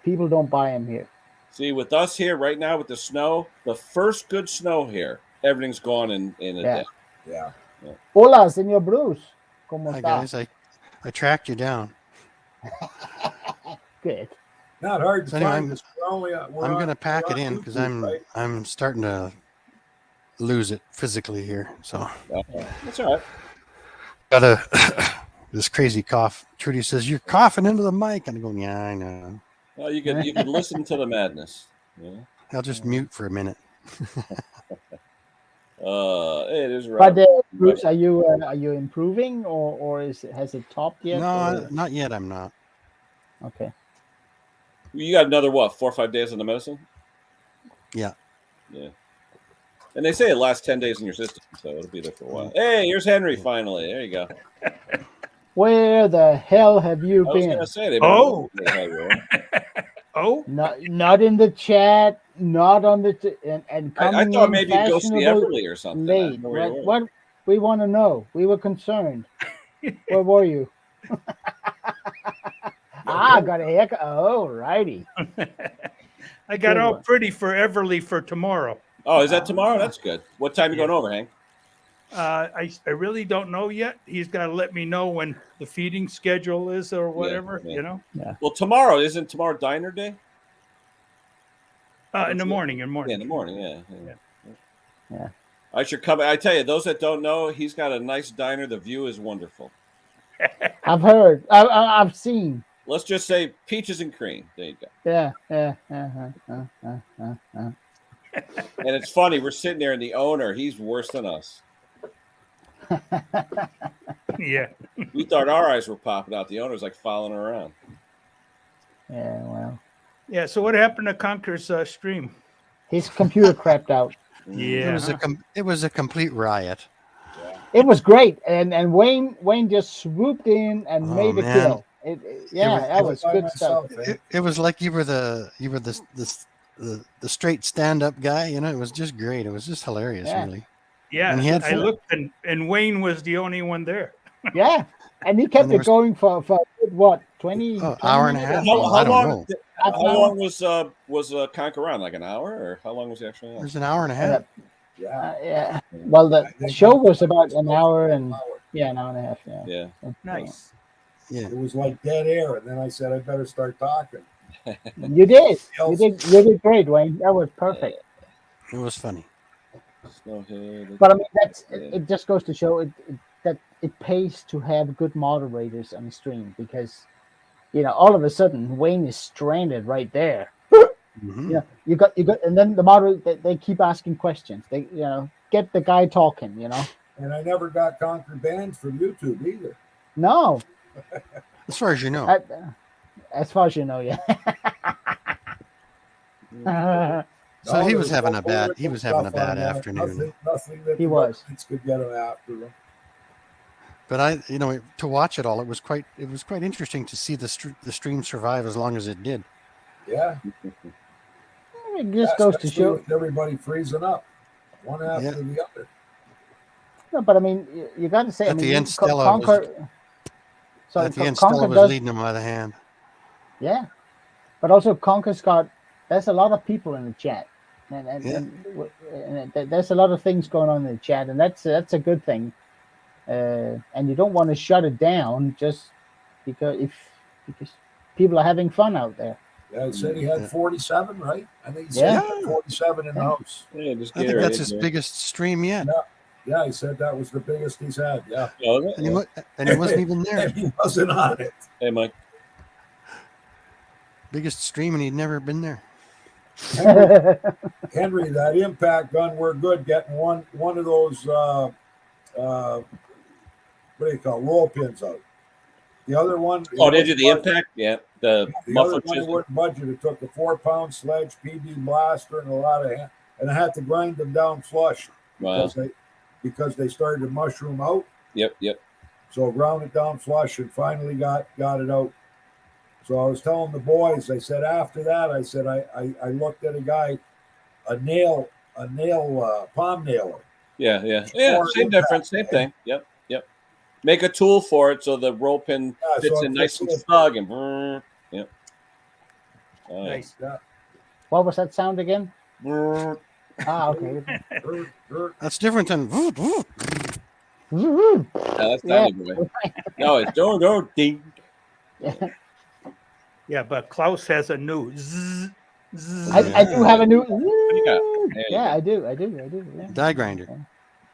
People don't buy them here.
See, with us here right now with the snow, the first good snow here, everything's gone in a day.
Yeah.
Hola, señor Bruce. ¿Cómo
Hi
está?
guys, I tracked you down.
Good.
Not hard to
So anyway,
find.
I'm going to pack it in because I'm starting to lose it physically here. So
That's all right.
got a this crazy cough. Trudy says you're coughing into the mic, and I go, yeah, I know.
Well, you could listen to the madness. Yeah.
I'll just mute for a minute.
It is right.
But Bruce, are you improving or has it topped yet?
No, not yet. I'm not.
Okay.
You got another 4 or 5 days on the medicine?
Yeah.
Yeah. And they say it lasts 10 days in your system, so it'll be there for a while. Hey, here's Henry finally. There you go.
Where the hell have you
I was
been?
gonna say
Not in the chat, not on the and coming
I thought
in
maybe you'd go see
fashionable
Everly or something.
late. What we want to know? We were concerned. Where were you? Got a haircut. Oh, righty.
I got all pretty for Everly for tomorrow.
Oh, is that tomorrow? That's good. What time are you going over, Hank?
I really don't know yet. He's got to let me know when the feeding schedule is or whatever,
Yeah.
you know.
Yeah.
Well, tomorrow isn't tomorrow diner day?
In the morning.
Yeah, in the morning.
Yeah.
I should come. I tell you, those that don't know, he's got a nice diner. The view is wonderful.
I've heard. I've seen.
Let's just say peaches and cream. There you go.
Yeah.
And it's funny. We're sitting there, and the owner, he's worse than us.
Yeah.
We thought our eyes were popping out. The owner's like following around.
Yeah. Well.
Yeah. So what happened to Conkers stream?
His computer crapped out.
Yeah.
It was a complete riot.
It was great, and Wayne just swooped in and made a kill. That was good stuff.
It was like you were the straight stand up guy. You know, it was just great. It was just hilarious, really.
Yeah.
And he had
I looked, and Wayne was the only one there.
Yeah, and he kept it going for what 20
hour and a half.
How long was Conk around? Like an hour, or how long was he actually on?
It was an hour and a half.
Yeah. Well, the show was about an hour and an hour and a half.
Yeah.
Nice.
Yeah.
It was like dead air, and then I said I better start talking.
You did. You did great, Wayne. That was perfect.
It was funny.
But I mean, it just goes to show that it pays to have good moderators on the stream, because all of a sudden Wayne is stranded right there.
Mm-hmm.
Yeah, you got, and then the moderator they keep asking questions. They get the guy talking.
And I never got Conquer banned from YouTube either.
No,
as far as you know.
As far as you know, yeah.
So he was having a bad afternoon.
Nothing that
he was.
Could get him after him.
But to watch it all, it was quite interesting to see the stream survive as long as it did.
Yeah.
It just goes to show
everybody freezing up, one after the other.
No, but I mean, you got to say,
at the end, Stella was leading him by the hand.
Yeah, but also Conker's there's a lot of people in the chat, and there's a lot of things going on in the chat, and that's a good thing. And you don't want to shut it down just because people are having fun out there.
Yeah, he said he had 47, right? I think he said he had 47 in the house.
Yeah, I think that's his biggest stream yet.
Yeah, he said that was the biggest he's had. Yeah.
And he wasn't even there.
And he wasn't on it.
Hey, Mike.
Biggest stream, and he'd never been there.
Henry, that impact gun, we're good getting one of those, what do you call roll pins out. The other one.
Oh, they did the impact? Yeah. The
The
muffler
other one
chisel.
wouldn't budget. It took a 4-pound sledge, PB blaster, and a lot of and I had to grind them down flush
Wow.
because they started to mushroom out.
Yep.
So I ground it down flush and finally got it out. So I was telling the boys, I said after that, I said I looked at a guy, a nail palm nailer.
Yeah. Same difference, same thing. Yep. Make a tool for it so the roll pin fits in nice and snug and yep.
Nice.
Yeah.
What was that sound again? Okay.
That's different than.
That's sounded good. No, it's don't ding.
Yeah, but Klaus has a new zzz, zzz.
I do have a new.
Yeah,
I do. Yeah.
Die grinder.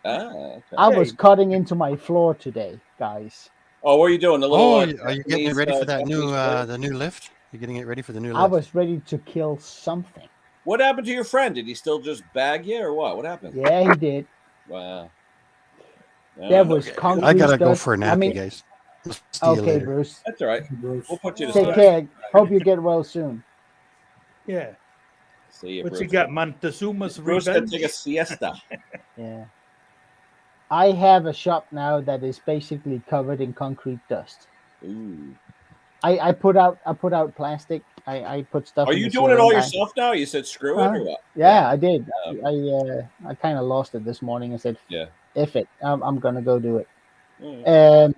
Okay.
I was cutting into my floor today, guys.
Oh, what are you doing? The little.
Are you getting it ready for that new the new lift? You're getting it ready for the new lift.
I was ready to kill something.
What happened to your friend? Did he still just bag you, or what? What happened?
Yeah, he did.
Wow.
There was concrete.
I gotta go
dust.
for a nap, you guys.
Okay, Bruce.
That's all right. We'll put you to
Take
sleep.
care. Hope you get well soon.
Yeah.
See you,
What's
Bruce.
he got? Montezuma's
Bruce can
revenge?
take a siesta.
Yeah. I have a shop now that is basically covered in concrete dust.
Ooh.
I put out plastic. I put stuff.
Are
in
you
the
doing it
ceiling.
all yourself now? You said screw it or what?
Yeah, I did. I kind of lost it this morning. I said,
Yeah.
"If it, I'm gonna go do it."
Mm.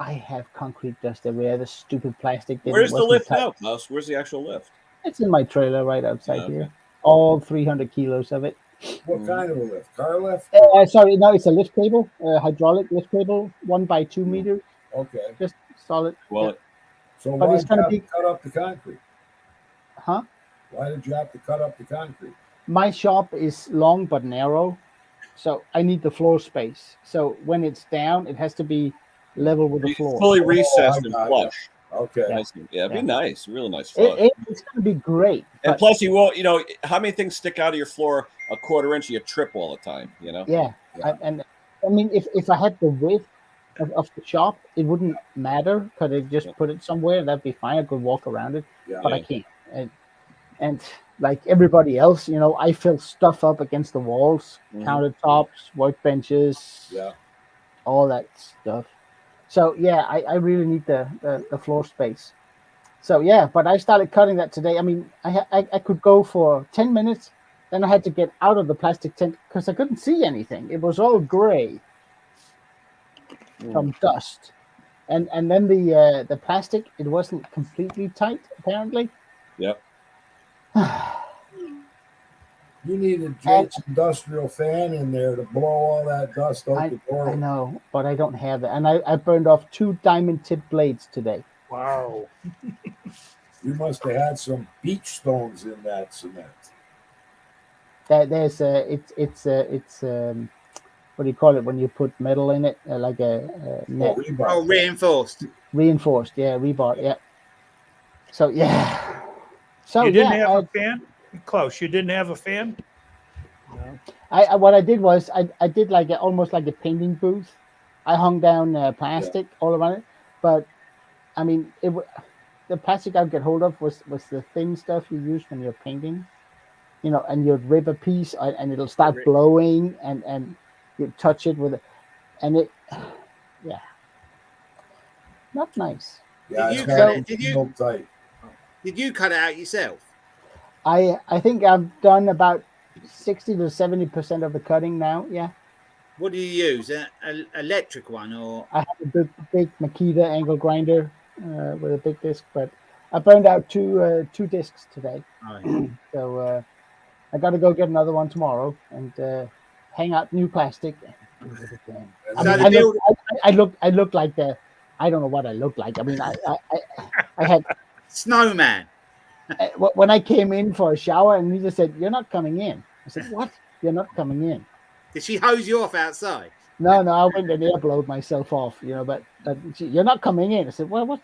I have concrete dust everywhere. The stupid plastic.
Where's the
wasn't
lift
tight.
now, Klaus? Where's the actual lift?
It's in my trailer right outside
Okay.
here. All 300 kilos of it.
What kind of a lift? Car lift?
Sorry, no, it's a lift cable, hydraulic lift cable, 1 by 2 meters,
Okay.
just solid.
Well,
So
But
why
it's
did you
gonna
have
be-
to cut up the concrete?
Huh?
Why did you have to cut up the concrete?
My shop is long but narrow, so I need the floor space. So when it's down, it has to be level with the floor.
fully recessed and
got it.
flush.
Okay.
Yeah, it'd be
Yeah.
nice, really nice flush.
It's going to be great.
And
but-
plus, you won't. You know how many things stick out of your floor a quarter inch? You trip all the time. You know.
Yeah, and I mean, if I had the width of the shop, it wouldn't matter. Could I just put it somewhere? That'd be fine. I could walk around it,
Yeah.
but I can't. And like everybody else, I fill stuff up against the walls, countertops, workbenches, all that stuff. So yeah, I really need the floor space. So yeah, but I started cutting that today. I mean, I could go for 10 minutes, then I had to get out of the plastic tent because I couldn't see anything. It was all gray from dust, and then the plastic, it wasn't completely tight apparently.
Yep.
You needed Jake's industrial fan in there to blow all that dust out the door.
I know, but I don't have it, and I burned off 2 diamond tip blades today.
Wow.
You must have had some beach stones in that cement.
There's it's what do you call it when you put metal in it, like a net.
Oh, reinforced.
Reinforced, yeah, rebar, yeah. So yeah, so
You didn't
yeah,
have a fan? Klaus, you didn't have a fan? No.
I what I did was I did like almost like a painting booth. I hung down plastic all around it, but I mean the plastic I could get hold of was the thin stuff you use when you're painting, and you'd rip a piece and it'll start blowing and you touch it with it, and it, yeah, not nice.
Yeah,
Did you
it's
cut
got
it? Did you-
real tight.
Did you cut it out yourself?
I think I've done about 60 to 70% of the cutting now. Yeah,
What do you use? An electric one or?
I have a big Makita angle grinder with a big disc, but I burned out two discs today.
Oh,
So I got to go get another one tomorrow and hang out new plastic. I
So
mean,
the build-
I look like I don't know what I look like. I mean, I had
Snowman.
when I came in for a shower and he just said, "You're not coming in." I said, "What? You're not coming in?"
Did she hose you off outside?
No, I went and air blowed myself off, but you're not coming in. I said, "Well, what?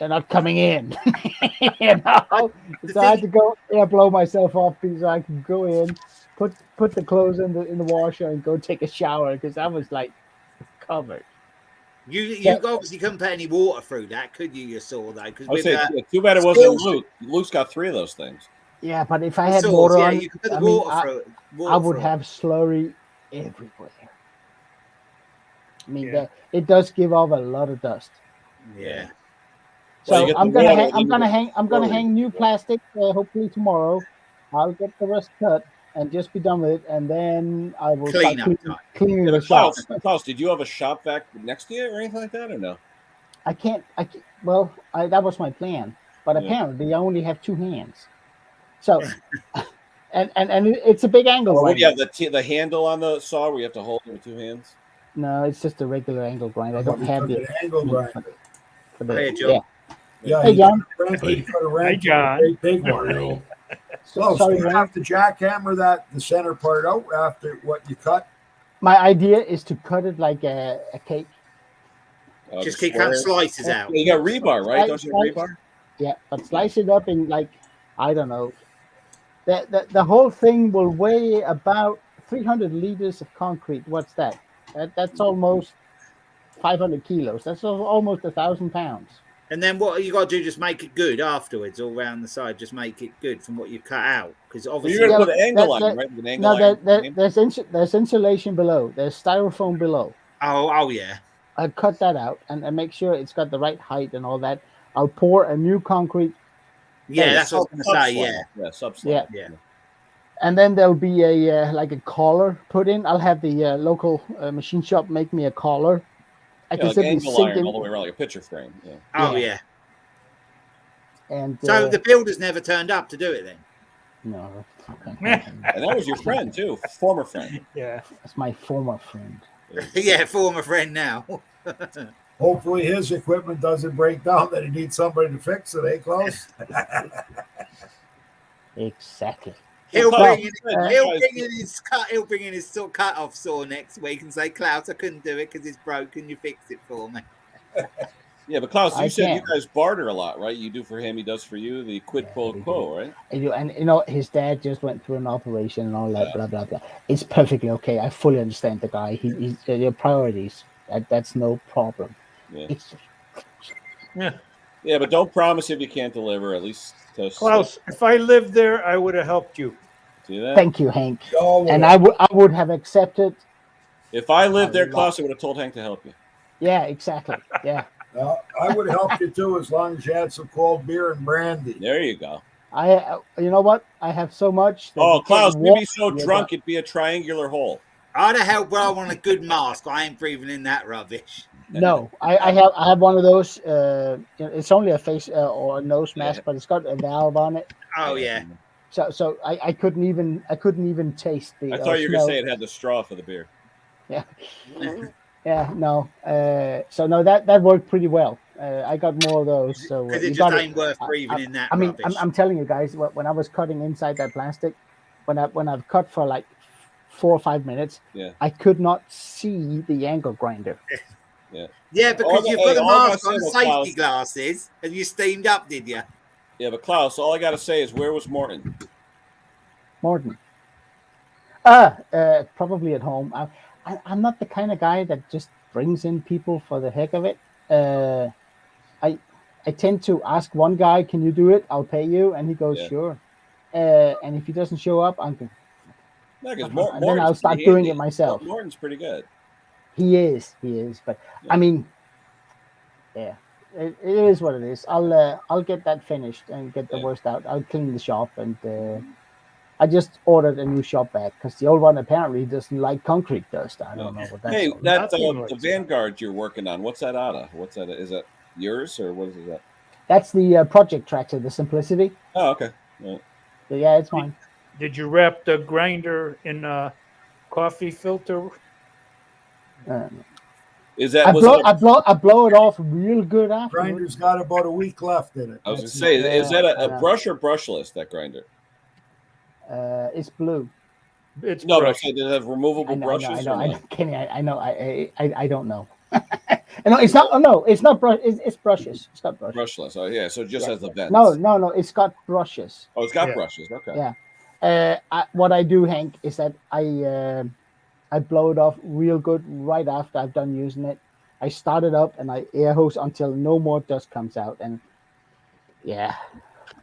You're not coming in." So I had to go air blow myself off because I could go in, put the clothes in the washer and go take a shower because I was like covered.
You obviously couldn't put any water through that, could you? Your saw though, because
I would
with
say too bad it wasn't
skills-
Luke. Luke's got 3 of those things.
Yeah, but if I
the
had
saws,
water on,
you could put the
I mean,
water through it.
I would have slurry everywhere. I mean,
Yeah.
it does give off a lot of dust.
Yeah.
So
Well, you get
I'm
the
gonna
water,
hang, I'm
then
gonna
you
hang
get
I'm gonna
slurry.
hang new plastic hopefully tomorrow. I'll get the rest cut and just be done with it, and then I will
Clean
start
up time.
cleaning
Yeah,
the
but
shop.
Klaus, did you have a shop vac next to you or anything like that, or no?
I can't. Well, that was my plan, but
Yeah.
apparently I only have 2 hands. So, and it's a big angle.
Or would you
grinder.
have the handle on the saw where you have to hold it with 2 hands?
No, it's just a regular angle grinder. I don't have
Took
the
an angle grinder.
for the
Hey, John.
yeah.
Yeah,
Hey,
he
John.
frankly could have ran to
John.
a great big one. So
Sorry,
you
Wayne.
have to jackhammer the center part out after what you cut.
My idea is to cut it like a cake.
Just
The
keep cutting
squares.
slices out.
Yeah, you got rebar, right? Don't you have
Slice-
rebar?
Yeah, but slice it up in like, I don't know. The whole thing will weigh about 300 liters of concrete. What's that? That's almost 500 kilos. That's almost 1,000 pounds.
And then what you got to do? Just make it good afterwards, all round the side. Just make it good from what you cut out, because
Well,
obviously
you're gonna put
Yeah,
an angle
that-
on, right? With an angle
No,
iron.
there's insulation below. There's styrofoam below.
oh yeah,
I'll cut that out and make sure it's got the right height and all that. I'll pour a new concrete,
yeah. That's what I was going to say. Yeah,
Yeah, subslab.
Yeah.
Yeah.
and then there'll be a like a collar put in. I'll have the local machine shop make me a collar. I
Yeah,
can
like
simply
angle
sink
iron
in.
all the way around, like a picture frame. Yeah.
oh
Yeah.
yeah.
And
So the builders never turned up to do it then.
no,
And that was your friend too, former friend.
Yeah.
that's my former friend.
Yeah, former friend now.
Hopefully his equipment doesn't break down that he needs somebody to fix it, eh, Klaus?
Exactly.
He'll
Well,
bring in,
Klaus,
he'll bring in his cut off saw next week and say, Klaus, I couldn't do it because it's broken. You fix it for me.
Yeah, but Klaus, you
I
said you
can't.
guys barter a lot, right? You do for him, he does for you. The quid pro
we
quo, right?
I do, and his dad just went through an operation and all that, blah blah blah. It's perfectly okay. I fully understand the guy. He's your priorities. That's no problem.
Yeah.
It's
Yeah, but don't promise if you can't deliver. At least
Klaus, if I lived there, I would have helped you.
See that?
thank you, Hank.
Y'all
And
would-
I would have accepted.
If I lived there,
I
Klaus, I would have told Hank to help you.
Yeah, exactly. Yeah,
I would help you too as long as you had some cold beer and brandy.
There you go.
you know what? I have so much. That
Oh,
you can't
Klaus,
walk
you'd be so
without-
drunk it'd be a triangular hole.
I'd have helped, but I want a good mask. I ain't breathing in that rubbish.
No, I have one of those. It's only a face or a nose mask, but it's got a valve on it.
Oh yeah.
So I couldn't even taste the.
I thought you were gonna
smell.
say it had the straw for the beer.
Yeah. Yeah, no. So no, that worked pretty well. I got more of those. So
Because
you
it just
got
ain't worth breathing in that
I mean,
rubbish.
I'm telling you guys, when I was cutting inside that plastic, when I've cut for like 4 or 5 minutes,
Yeah.
I could not see the angle grinder.
Yeah, because
All
you've
the-
got a
all I
mask
gotta
on,
say,
safety
Klaus-
glasses, and you steamed up, did you?
Yeah, but Klaus, all I gotta say is where was Morton?
Morton. Probably at home. I'm not the kind of guy that just brings in people for the heck of it. I tend to ask one guy, "Can you do it? I'll pay you," and he goes,
Yeah.
"Sure." And if he doesn't show up, I'm going.
No, because
And then I'll start doing it myself.
Morton's pretty good.
He is, but
Yeah.
I mean, yeah, it is what it is. I'll get that finished and get the
Yeah.
worst out. I'll clean the shop, and I just ordered a new shop vac because the old one apparently doesn't like concrete dust. I don't know what that's.
Hey,
all
that
Nothing
the
like
Vanguard you're working on, what's that out of? What's that? Is that yours or what is that?
That's the project tractor, the Simplicity.
Oh, okay. Yeah.
So, yeah, it's mine.
Did you wrap the grinder in a coffee filter?
Is that
I
was
blow,
it
I blow, I blow it off real good afterwards.
Grinder's got about a week left in it.
I was gonna
That's
say,
it.
is that
I
a
know.
brush or brushless, that grinder?
It's blue.
It's
No, but I'm
brushed.
saying, does it have removable brushes or
I know,
not?
Kenny, I know. I don't know. No, it's not. Oh, no, it's not brush. It's brushes. It's got brushes.
Brushless. Oh, yeah. So it just
Yeah.
has the vents.
No. It's got brushes.
Oh, it's got
Yeah.
brushes. Okay.
Yeah. What I do, Hank, is that I blow it off real good right after I've done using it, I start it up and I air hose until no more dust comes out. And yeah,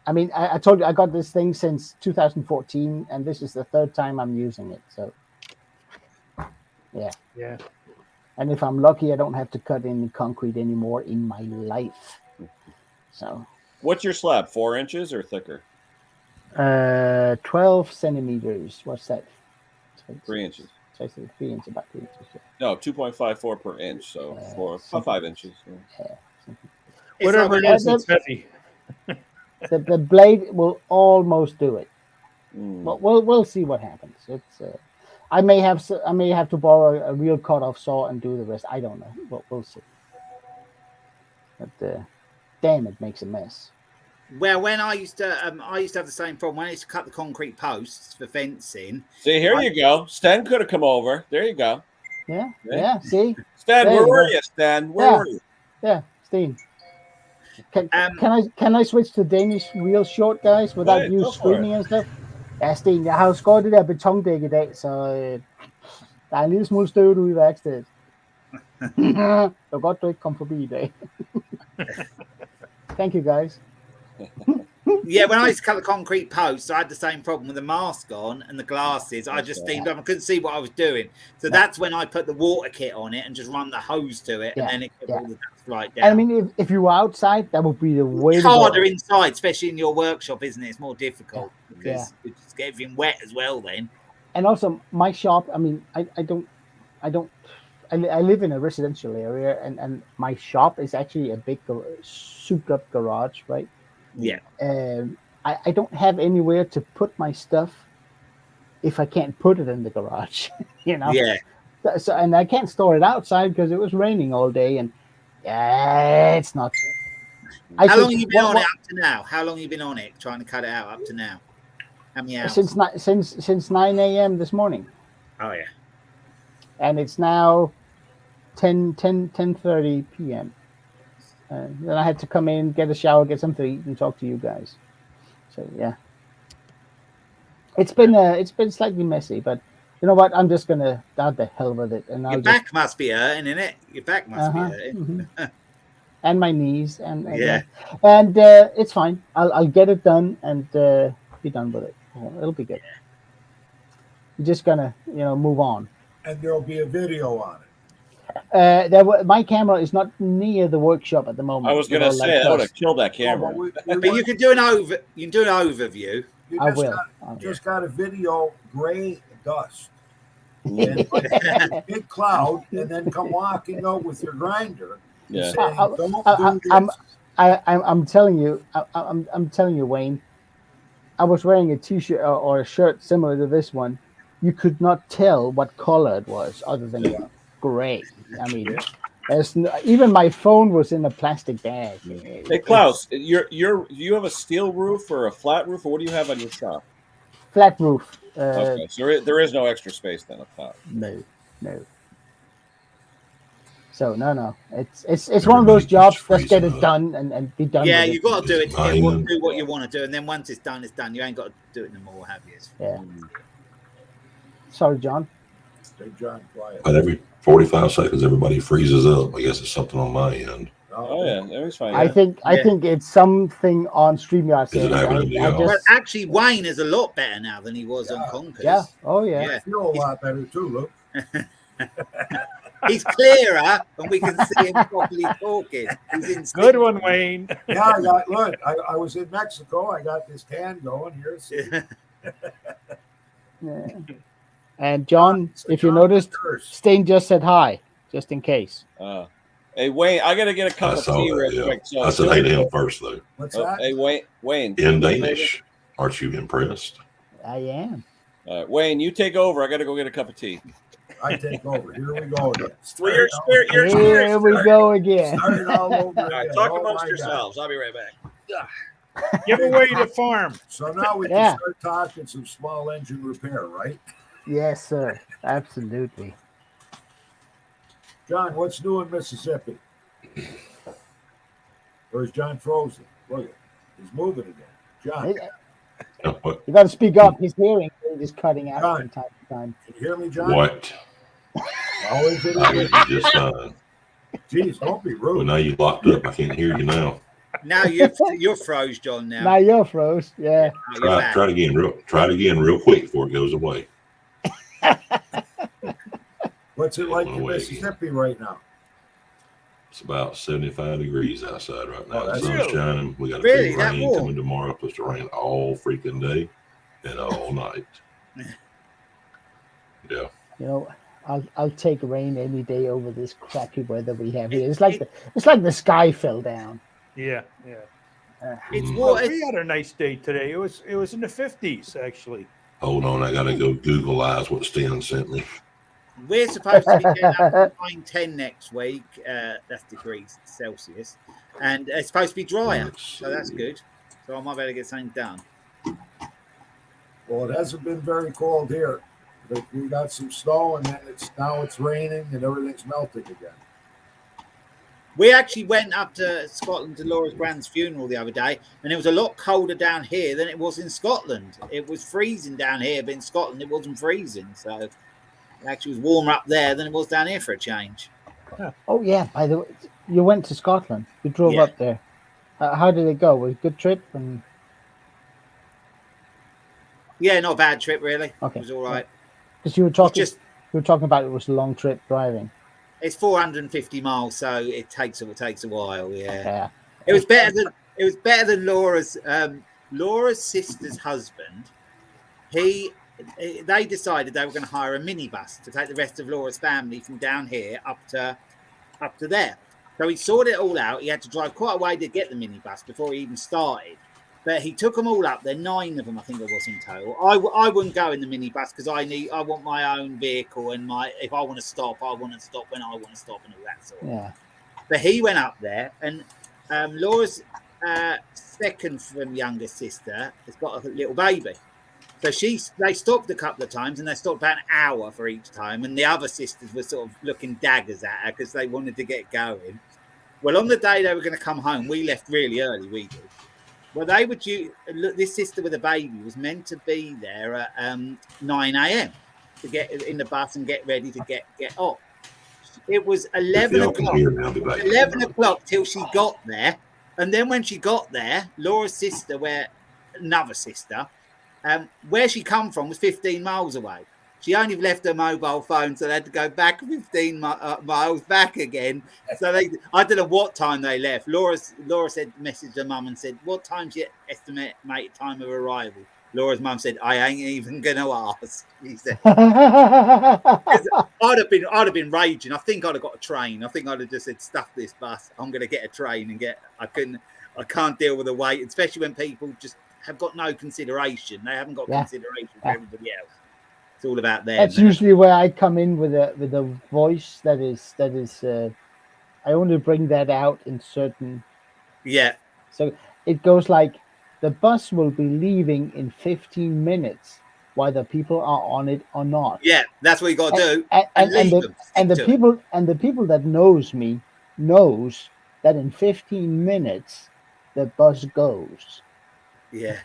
I mean, I told you I got this thing since 2014, and this is the third time I'm using it. So yeah.
Yeah.
And if I'm lucky, I don't have to cut any concrete anymore in my life. So
What's your slab? 4 inches or thicker?
12 centimeters. What's that?
3 inches.
So I say 3 inches, about 3 inches. Yeah.
No, 2.54 per inch. So about 5 inches. Yeah.
It's
Whatever
like-
it is, it's heavy.
The blade will almost do it.
Mm.
But we'll see what happens. It's I may have to borrow a real cut-off saw and do the rest. I don't know. But we'll see. But damn, it makes a mess.
Well, when I used to have the same problem. When I used to cut the concrete posts for fencing.
See, here you go. Stan could have come over. There you go.
Yeah,
Yeah.
yeah. See,
Stan,
There
where
you
were
go.
you, Stan? Where
Yeah.
were you?
yeah, Steen. Can I switch to Danish real short, guys, without
Right,
you
go for
screaming and stuff? Ja, Sten, jeg har jo skåret det der betondæk i dag, så der er en lille smule støvet ude i værkstedet. Det var godt, du ikke kom forbi i dag. Thank you, guys.
Yeah, when I used to cut the concrete posts, I had the same problem with the mask on and the glasses. I just steamed up. I couldn't see what I was doing. So that's when I put the water kit on it and just run the hose to it, and then it kept all the dust right down.
And I mean, if you were outside, that would be the way
It's
to go.
harder inside, especially in your workshop, isn't it? It's more difficult because you just get everything wet as well then.
And also, my shop, I mean, I live in a residential area, and my shop is actually a big souped-up garage, right?
Yeah.
I don't have anywhere to put my stuff if I can't put it in the garage, you know?
Yeah.
So, and I can't store it outside because it was raining all day, and it's not good.
How long have you been on it up to now? How long have you been on it, trying to cut it out up to now? How many hours?
Since 9 a.m. this morning.
Oh, yeah.
And it's now 10:30 p.m. Then I had to come in, get a shower, get something to eat, and talk to you guys. So yeah, it's been slightly messy, but you know what? I'm just gonna out the hell with it, and
Your back must be hurting, isn't it? Your back must be hurting.
Mm-hmm. And my knees, and
Yeah.
it's fine. I'll get it done and be done with it. It'll be good. You're just gonna move on.
And there'll be a video on it.
My camera is not near the workshop at the moment.
I was going to say, I would have killed that camera.
But you could do an overview.
You
I
just
will.
just got a video gray dust. And like big cloud, and then come walking out with your grinder.
Yeah.
Saying, "Don't do this."
I'm telling you, I'm telling you, Wayne. I was wearing a t-shirt or a shirt similar to this one. You could not tell what color it was, other than gray. I mean, even my phone was in a plastic bag.
Hey Klaus, you have a steel roof or a flat roof, or what do you have on your shop?
Flat roof.
Okay, so there is no extra space then up top.
No. So no. It's one of those jobs. Let's get it done and be done.
Yeah,
with
you've got to do it.
Amen.
Do what you want to do, and then once it's done, it's done. You ain't got to do it no more, have you?
Yeah. Sorry, John.
Hey, John, quiet.
But every 45 seconds, everybody freezes up. I guess it's something on my end.
Oh yeah, everything's fine.
I think it's something on StreamYard.
Is it happening to y'all?
Well, actually, Wayne is a lot better now than he was on Conkers.
Yeah. Oh yeah.
I feel a lot better too, Luke.
He's clearer, and we can see him properly talking. He's in sync.
Good one, Wayne.
Yeah, I was in Mexico. I got this can going here. So
Yeah. And John, if you
John
noticed,
first.
Stain just said hi, just in case.
Hey Wayne, I gotta get a cup
I
of
saw
tea
that.
real
Yeah.
quick. So
I said hey to him first, though.
What's that?
hey Wayne.
In Danish. Aren't you impressed?
I am.
Wayne, you take over. I gotta go get a cup of tea.
I take over. Here we go again.
Your spirit.
Here we go again.
Started all over
All right,
again.
talk
Oh,
amongst
my
yourselves. I'll be right back.
Give away the farm.
God. So now we
Yeah.
can start talking some small engine repair, right?
Yes, sir. Absolutely.
John, what's new in Mississippi? Or is John frozen? Look, he's moving again. John,
What?
You got to speak up. His hearing is cutting out
John.
from time to time.
can you hear me, John?
What?
Always in
I heard you just fine.
Geez, don't be
Well,
rude.
now you locked up. I can't hear you now.
Now you're froze, John.
Now
Now
you're froze. Yeah.
Oh, you're back.
Try it again real quick before it goes away.
What's it like
Went
in
away
Mississippi right now?
It's about 75 degrees outside right now.
Oh,
The
that's
sun's
really-
shining. We got a
Really?
big
That
rain
warm?
coming tomorrow. Supposed to rain all freaking day and all night. Yeah.
You know, I'll take rain any day over this crappy weather we have here. It's like the sky fell down.
Yeah.
It's
Mm.
Well,
what
we had a nice day today. It was in the 50s actually.
Hold on, I gotta go Googleize what Stan sent me.
we're supposed to be getting up to 9-10 next week. That's degrees Celsius, and it's supposed to be drier, so that's good. So I might be able to get something done.
Well, it hasn't been very cold here. But we got some snow, and then now it's raining, and everything's melting again.
We actually went up to Scotland to Laura's grand's funeral the other day, and it was a lot colder down here than it was in Scotland. It was freezing down here, but in Scotland it wasn't freezing. So it actually was warmer up there than it was down here for a change.
Oh yeah. By the way, you went to Scotland. You drove
Yeah.
up there. How did it go? Was it a good trip? And
Yeah, not a bad trip really.
Okay.
It was all right.
because you
Just
were talking about it was a long trip driving.
it's 450 miles, so it takes a while. Yeah.
Yeah.
It was better than Laura's sister's husband. They decided they were going to hire a minibus to take the rest of Laura's family from down here up to there. So he sorted it all out. He had to drive quite a way to get the minibus before he even started. But he took them all up there, 9 of them, I think it was in total. I wouldn't go in the minibus because I want my own vehicle, and if I want to stop, I want to stop when I want to stop and all that sort of.
Yeah.
But he went up there, and Laura's second from youngest sister has got a little baby. So they stopped a couple of times, and they stopped about an hour for each time. And the other sisters were sort of looking daggers at her because they wanted to get going. Well, on the day they were going to come home, we left really early. We did. Well, they were due. Look, this sister with a baby was meant to be there at 9 a.m. to get in the bus and get ready to get off. It was 11 o'clock. 11 o'clock till she got there, and then when she got there, Laura's sister, another sister, where she come from was 15 miles away. She only left her mobile phone, so they had to go back 15 miles back again. So I don't know what time they left. Laura messaged her mum and said, "What time's your estimated time of arrival?" Laura's mum said, "I ain't even gonna ask." He said, "I'd have been raging. I think I'd have got a train. I think I'd have just said, stuff this bus. I'm gonna get a train and get. I can't deal with the wait, especially when people just have got no consideration. They haven't got consideration for everybody else. It's all about them."
That's usually where I come in with a voice that is. I only bring that out in certain.
Yeah.
So it goes like, the bus will be leaving in 15 minutes, whether people are on it or not.
Yeah, that's what you got to do.
And the people that knows me knows that in 15 minutes the bus goes.
Yeah.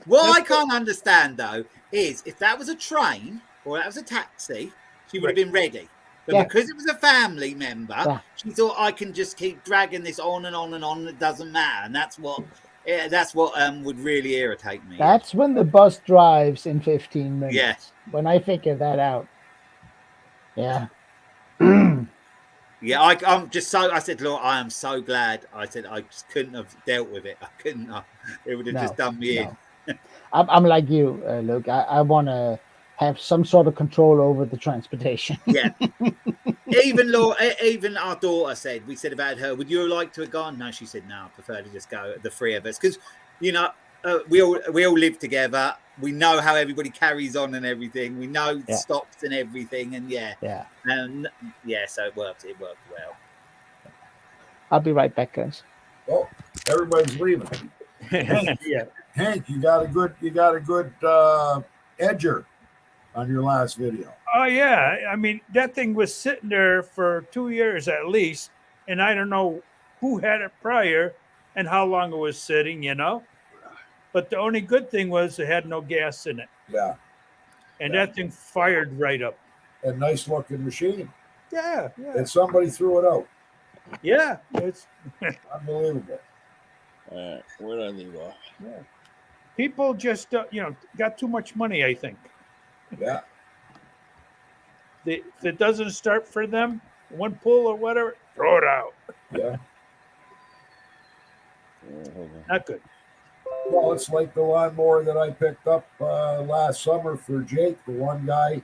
What I can't understand though is if that was a train or that was a taxi, she would have been ready. But because it was a family member, she thought, I can just keep dragging this on and on and on. It doesn't matter, and that's what would really irritate me.
That's when the bus drives in 15 minutes.
Yeah.
When I figured that out. Yeah.
Yeah, I'm just so. I said, "Lord, I am so glad." I said, "I just couldn't have dealt with it. I couldn't. It would have just done me in."
I'm like you, Luke. I want to have some sort of control over the transportation.
Yeah. Even our daughter said, we said about her, would you like to have gone? No, she said, no, I prefer to just go, the three of us. Because, we all live together. We know how everybody carries on and everything. We know stops and everything. And so it worked well.
I'll be right back, guys.
Oh, everybody's leaving. Hank, you got a good edger on your last video.
Oh yeah, I mean that thing was sitting there for 2 years at least, and I don't know who had it prior and how long it was sitting, But the only good thing was it had no gas in it.
Yeah.
And that thing fired right up.
A nice looking machine.
Yeah.
and somebody threw it out.
Yeah. It's
Unbelievable.
All right, where did I leave off?
people just got too much money. I think
Yeah.
if it doesn't start for them, one pull or whatever, throw it out.
Yeah.
Hold on.
Not good.
Well, it's like the lawnmower that I picked up last summer for Jake. The one guy,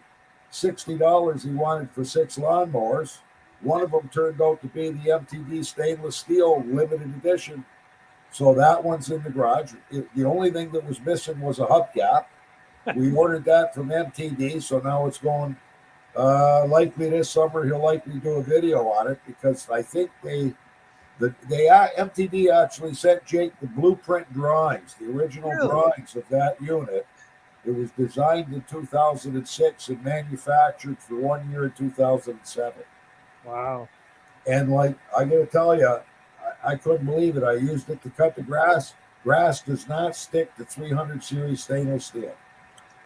$60 he wanted for 6 lawnmowers. One of them turned out to be the MTD stainless steel limited edition. So that one's in the garage. The only thing that was missing was a hubcap. We ordered that from MTD, so now it's going. Likely this summer he'll likely do a video on it because I think MTD actually sent Jake the blueprint drawings, the original drawings of that unit. It was designed in 2006 and manufactured for 1 year in 2007.
Wow.
And like I got to tell you, I couldn't believe it. I used it to cut the grass. Grass does not stick to 300 series stainless steel.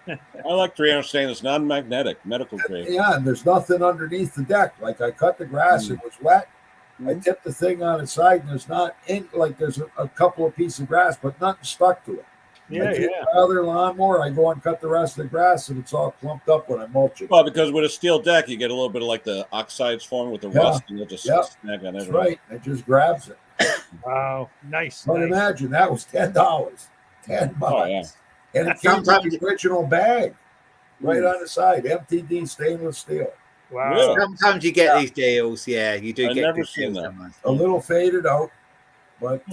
I like 300 stainless, non-magnetic, medical grade.
Yeah, and there's nothing underneath the deck. Like I cut the grass, it was wet. I tipped the thing on its side, and there's not ink. Like there's a couple of pieces of grass, but nothing stuck to it. I take my other lawnmower, I go and cut the rest of the grass, and it's all clumped up when I mulch it.
Well, because with a steel deck, you get a little bit of like the oxides forming with the rust, and you'll just snag on everything.
That's right. It just grabs it.
Wow, nice.
But imagine that was $10, $10.
Oh, yeah.
And it came with the original bag right on the side, MTD stainless steel.
Wow.
Really?
Sometimes you get these deals. Yeah, you do
I've
get
never
good
seen
deals
that.
sometimes.
A little faded out, but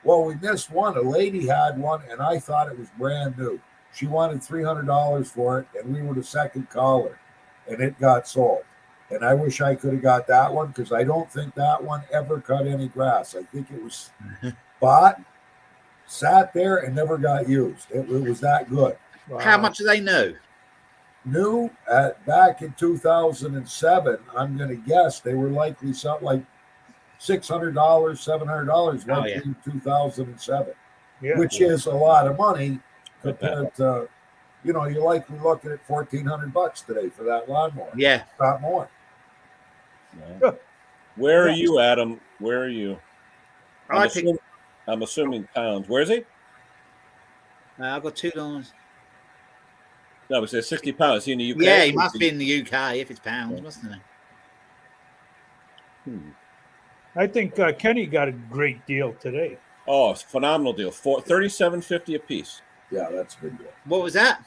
well, we missed one. A lady had one, and I thought it was brand new. She wanted $300 for it, and we were the second caller, and it got sold. And I wish I could have got that one because I don't think that one ever cut any grass. I think it was bought, sat there, and never got used. It was that good.
Wow.
How much do they know?
New back in 2007, I'm going to guess they were likely something like $600, $700 likely in 2007, which is a lot of money compared to, you're likely looking at $1,400 today for that lawnmower.
Yeah,
not more.
Yeah. Where are you, Adam? Where are you? I'm assuming pounds. Where is he?
I've got 2 lawns.
No, we said 60 pounds. Is he in the UK?
Yeah, he must be in the UK if it's pounds, mustn't he?
I think Kenny got a great deal today.
Oh, it's a phenomenal deal. $37.50 a piece.
Yeah, that's a good deal.
What was that?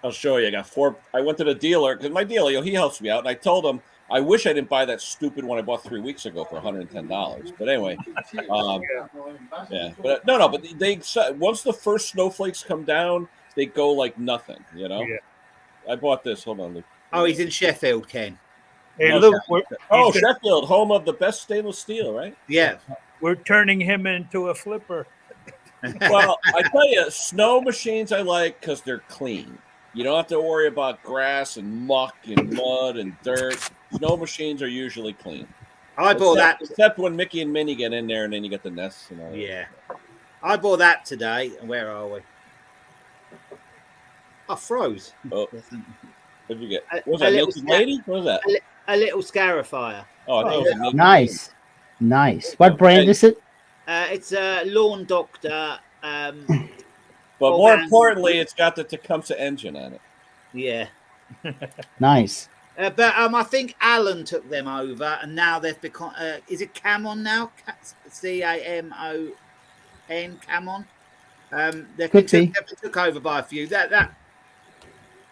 I'll show you. I got 4. I went to the dealer because my dealer, he helps me out, and I told him I wish I didn't buy that stupid one I bought 3 weeks ago for $110. But anyway, yeah. But no. But they once the first snowflakes come down, they go like nothing. Yeah. I bought this. Hold on, Luke.
Oh, he's in Sheffield, Ken.
Hey,
No,
Luke.
Sheffield, home of the best stainless steel, right?
Yeah.
We're turning him into a flipper.
Well, I tell you, snow machines I like because they're clean. You don't have to worry about grass and muck and mud and dirt. Snow machines are usually clean.
I bought that.
Except when Mickey and Minnie get in there and then you get the nests and all that.
Yeah. I bought that today. And where are we? I froze.
Oh, what did you get?
A
What was that,
little
Naked Lady? What was that?
A little Scarifier.
Oh, I think it was a Naked
Nice. Nice. What brand is it?
It's a Lawn Doctor.
But more importantly, it's got the Tecumseh engine on it.
Yeah.
Nice.
But I think Alan took them over, and now they've become. Is it Camon now? CAMON. Camon. They've been took over by a few.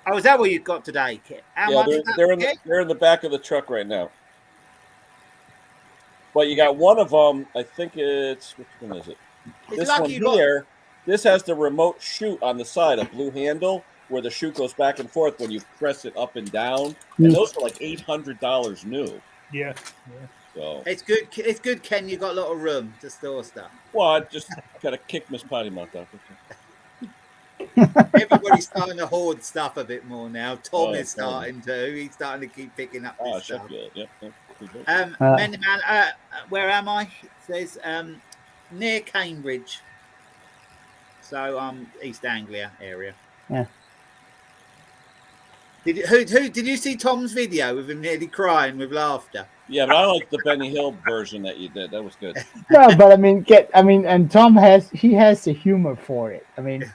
Oh, is that what you've got today, Kit?
They're in the back of the truck right now. But you got one of them. I think it's which one is it? This one here. This has the remote chute on the side, a blue handle where the chute goes back and forth when you press it up and down. And those are like $800 new.
Yeah.
So
it's good. It's good, Ken. You got a lot of room to store stuff.
Well, I just got to kick Miss Potty Mouth out.
Everybody's starting to hoard stuff a bit more now. Tom is starting to. He's starting to keep picking up this stuff.
Yep.
Man, where am I? It says near Cambridge. So East Anglia area.
Yeah.
Did you see Tom's video with him nearly crying with laughter?
Yeah, but I like the Benny Hill version that you did. That was good.
No, but I mean, and Tom has the humor for it. I mean,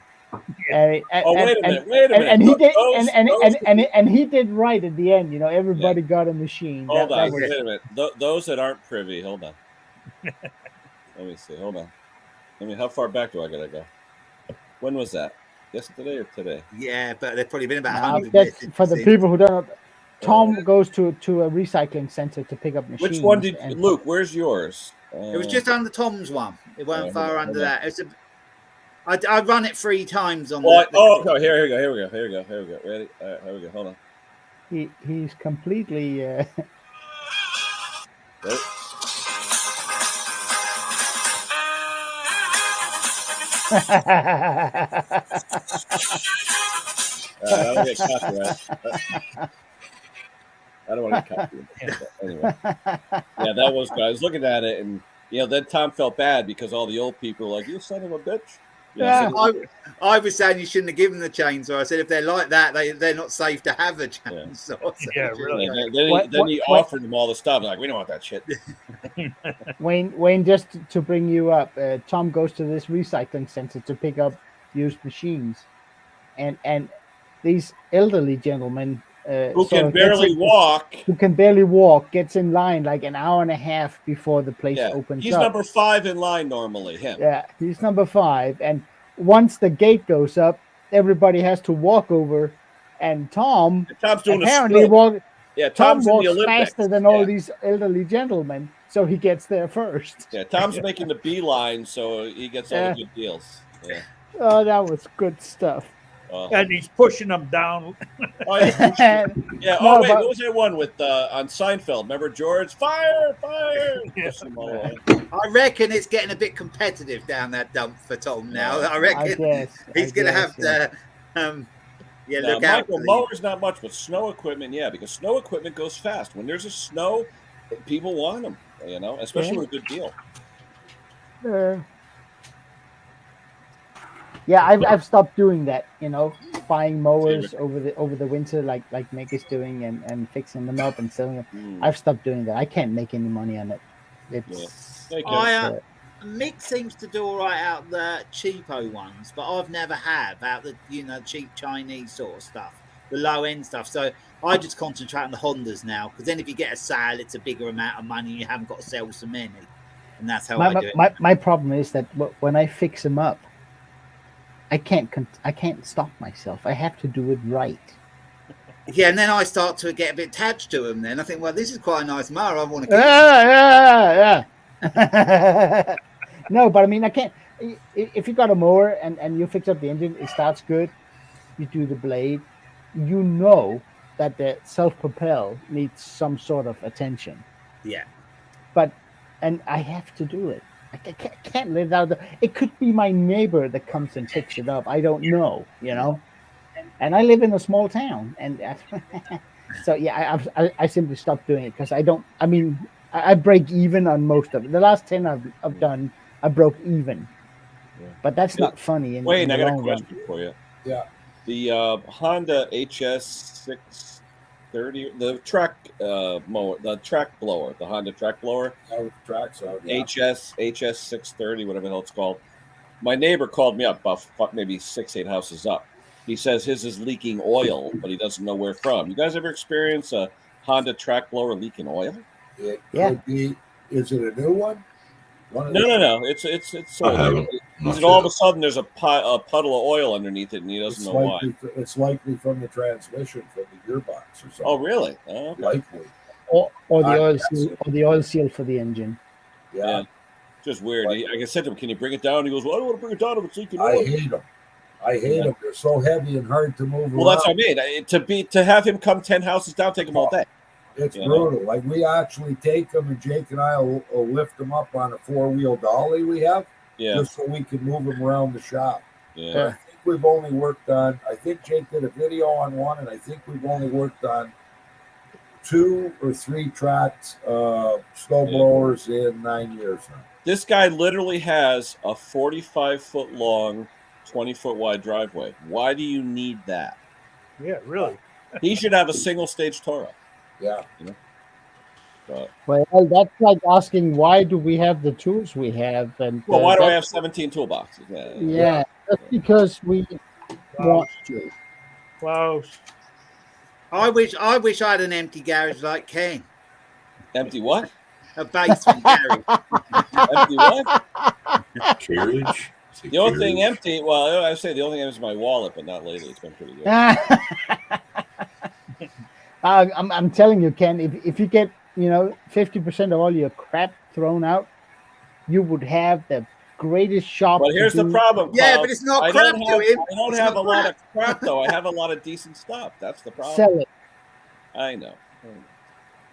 Wait a minute.
and he did,
Those-
and he did right at the end. You know, everybody got a machine.
Hold on,
was-
wait a minute. Those that aren't privy, hold on. Let me see. Hold on. How far back do I gotta go? When was that? Yesterday or today?
Yeah, but they've probably been about
Now,
100
that's
minutes
for the
since.
people who don't know. Tom goes to a recycling center to pick up machines.
Which one did Luke? Where's yours?
It was just under Tom's one. It wasn't far under
hold on.
that. I run it 3 times on
Well,
the
okay. Here we go. Ready? All right, here we go. Hold on.
He's completely.
Right. I don't get copyright. I don't want to get copyright. Anyway, yeah, that was good. I was looking at it, and then Tom felt bad because all the old people were like, "You son of a bitch."
Yeah.
I was saying you shouldn't have given the chainsaw. I said if they're like that, they're not safe to have a chainsaw.
Yeah, really.
Then he offered them all the stuff. Like, we don't want that shit.
Wayne, just to bring you up, Tom goes to this recycling center to pick up used machines, and these elderly gentlemen
who can barely walk
gets in line like an hour and a half before the place opens
he's
up.
number 5 in line normally. Him.
Yeah, he's number 5, and once the gate goes up, everybody has to walk over, and Tom's doing apparently walks faster than all these elderly gentlemen, so he gets there first.
Yeah, Tom's making the beeline, so he gets all the good deals. Yeah.
Oh, that was good stuff.
And he's pushing them down.
Oh, yeah.
No,
what was that one with on Seinfeld? Remember George? Fire!
Yes.
I reckon it's getting a bit competitive down that dump for Tom now. I reckon he's going to have to look out.
Michael, mowers not much, but snow equipment, because snow equipment goes fast. When there's a snow, people want them, especially with a good deal.
Yeah, I've stopped doing that, buying mowers over the winter like Mick is doing and fixing them up and selling them. I've stopped doing that. I can't make any money on it.
Mick seems to do all right out the cheapo ones, but I've never have out the cheap Chinese sort of stuff, the low end stuff. So I just concentrate on the Hondas now, because then if you get a sale, it's a bigger amount of money. You haven't got to sell so many, and that's how I do it.
My problem is that when I fix them up, I can't stop myself. I have to do it right.
Yeah, and then I start to get a bit attached to them. Then I think, well, this is quite a nice mower. I want to keep.
Yeah. No, but I mean, I can't. If you got a mower and you fix up the engine, it starts good. You do the blade. You know that the self-propel needs some sort of attention.
Yeah.
And I have to do it. I can't live out there. It could be my neighbor that comes and picks it up. I don't know, And I live in a small town, and so I simply stopped doing it because I don't. I mean, I break even on most of it. The last 10 I've done, I broke even. Yeah. But that's not funny.
Wait, I got a question for you.
Yeah.
The Honda HS630, the track mower, the track blower, the Honda track blower, HS630, whatever the hell it's called. My neighbor called me up about maybe 6-8 houses up. He says his is leaking oil, but he doesn't know where from. You guys ever experience a Honda track blower leaking oil?
It could be. Is it a new one?
No. It's old. All of a sudden there's a puddle of oil underneath it, and he doesn't know why.
It's likely from the transmission, from the gearbox or something.
Oh, really? Oh, okay.
Likely.
Or the oil seal for the engine.
Yeah.
Just weird. I said to him, "Can you bring it down?" He goes, "Well, I don't want to bring it down if it's leaking oil."
I hate them. They're so heavy and hard to move.
Well, that's what I mean. To have him come 10 houses down, take him all day.
It's brutal. Like, we actually take them, and Jake and I will lift them up on a 4-wheel dolly we have, just so we can move them around the shop.
Yeah.
But I think we've only worked on. I think Jake did a video on one, and I think we've only worked on 2 or 3 tracked snow blowers in 9 years now.
This guy literally has a 45-foot long, 20-foot wide driveway. Why do you need that?
Yeah, really.
He should have a single stage Toro.
Yeah.
But,
Well, that's like asking why do we have the tools we have, and
well, why do I
that's-
have 17 toolboxes?
Yeah, that's because we want to.
Klaus.
I wish I had an empty garage like Ken.
Empty what?
A basement garage.
Empty what?
Carriage. Say
The only thing
carriage.
empty, well, I say the only thing empty is my wallet, but not lately. It's been pretty good.
I'm telling you, Ken, if you get 50% of all your crap thrown out, you would have the greatest shop.
But here's the
to do-
problem.
Yeah,
Klaus.
but it's not
I
crap
don't
to
have,
him.
I don't
It's
have a
not
lot of crap, though. I have a lot of decent stuff. That's the problem.
Sell it.
I know.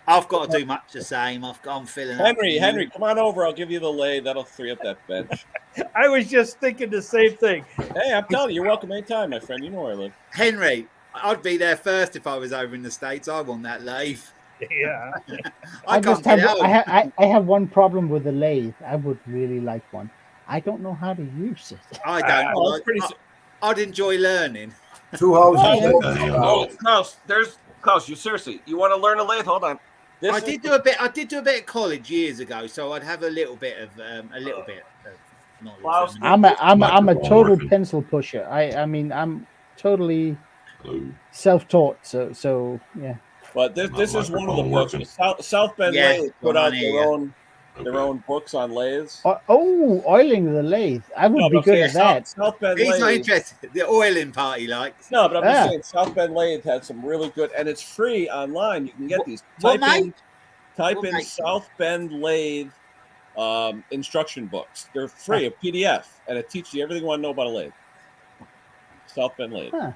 I've got to do much the same. I'm feeling
Henry, come on over. I'll give you the lay. That'll free up that bench.
I was just thinking the same thing.
Hey, I'm telling you, you're welcome anytime, my friend. You know where I live.
Henry, I'd be there first if I was over in the States. I want that lathe.
Yeah.
I can't
just
get
have
out.
I have one problem with the lathe. I would really like one. I don't know how to use it.
I don't.
Oh, it's pretty.
I'd enjoy learning.
2 houses.
Oh, Klaus, you seriously, you want to learn a lathe? Hold on.
I did do a bit at college years ago, so I'd have a little bit of knowledge.
Klaus,
I'm a
Microphone
total
working.
pencil pusher. I mean I'm totally
Hello.
self-taught. So yeah.
But this is one of the
Microphone
books.
working.
South Bend
Yes,
Lathe put
go
out
on
their
here.
own
Okay.
their own books on lathes.
Oiling the lathe. I would
No,
be
but
good
okay,
at that.
South Bend
He's not
Lathe.
interested. The oiling part he likes.
No, but I'm
Yeah.
just saying South Bend Lathe had some really good, and it's free online. You can get these.
What
Type
What
in
make?
South Bend Lathe instruction books. They're free, a PDF, and it teaches you everything you want to know about a lathe. South Bend Lathe.
Huh.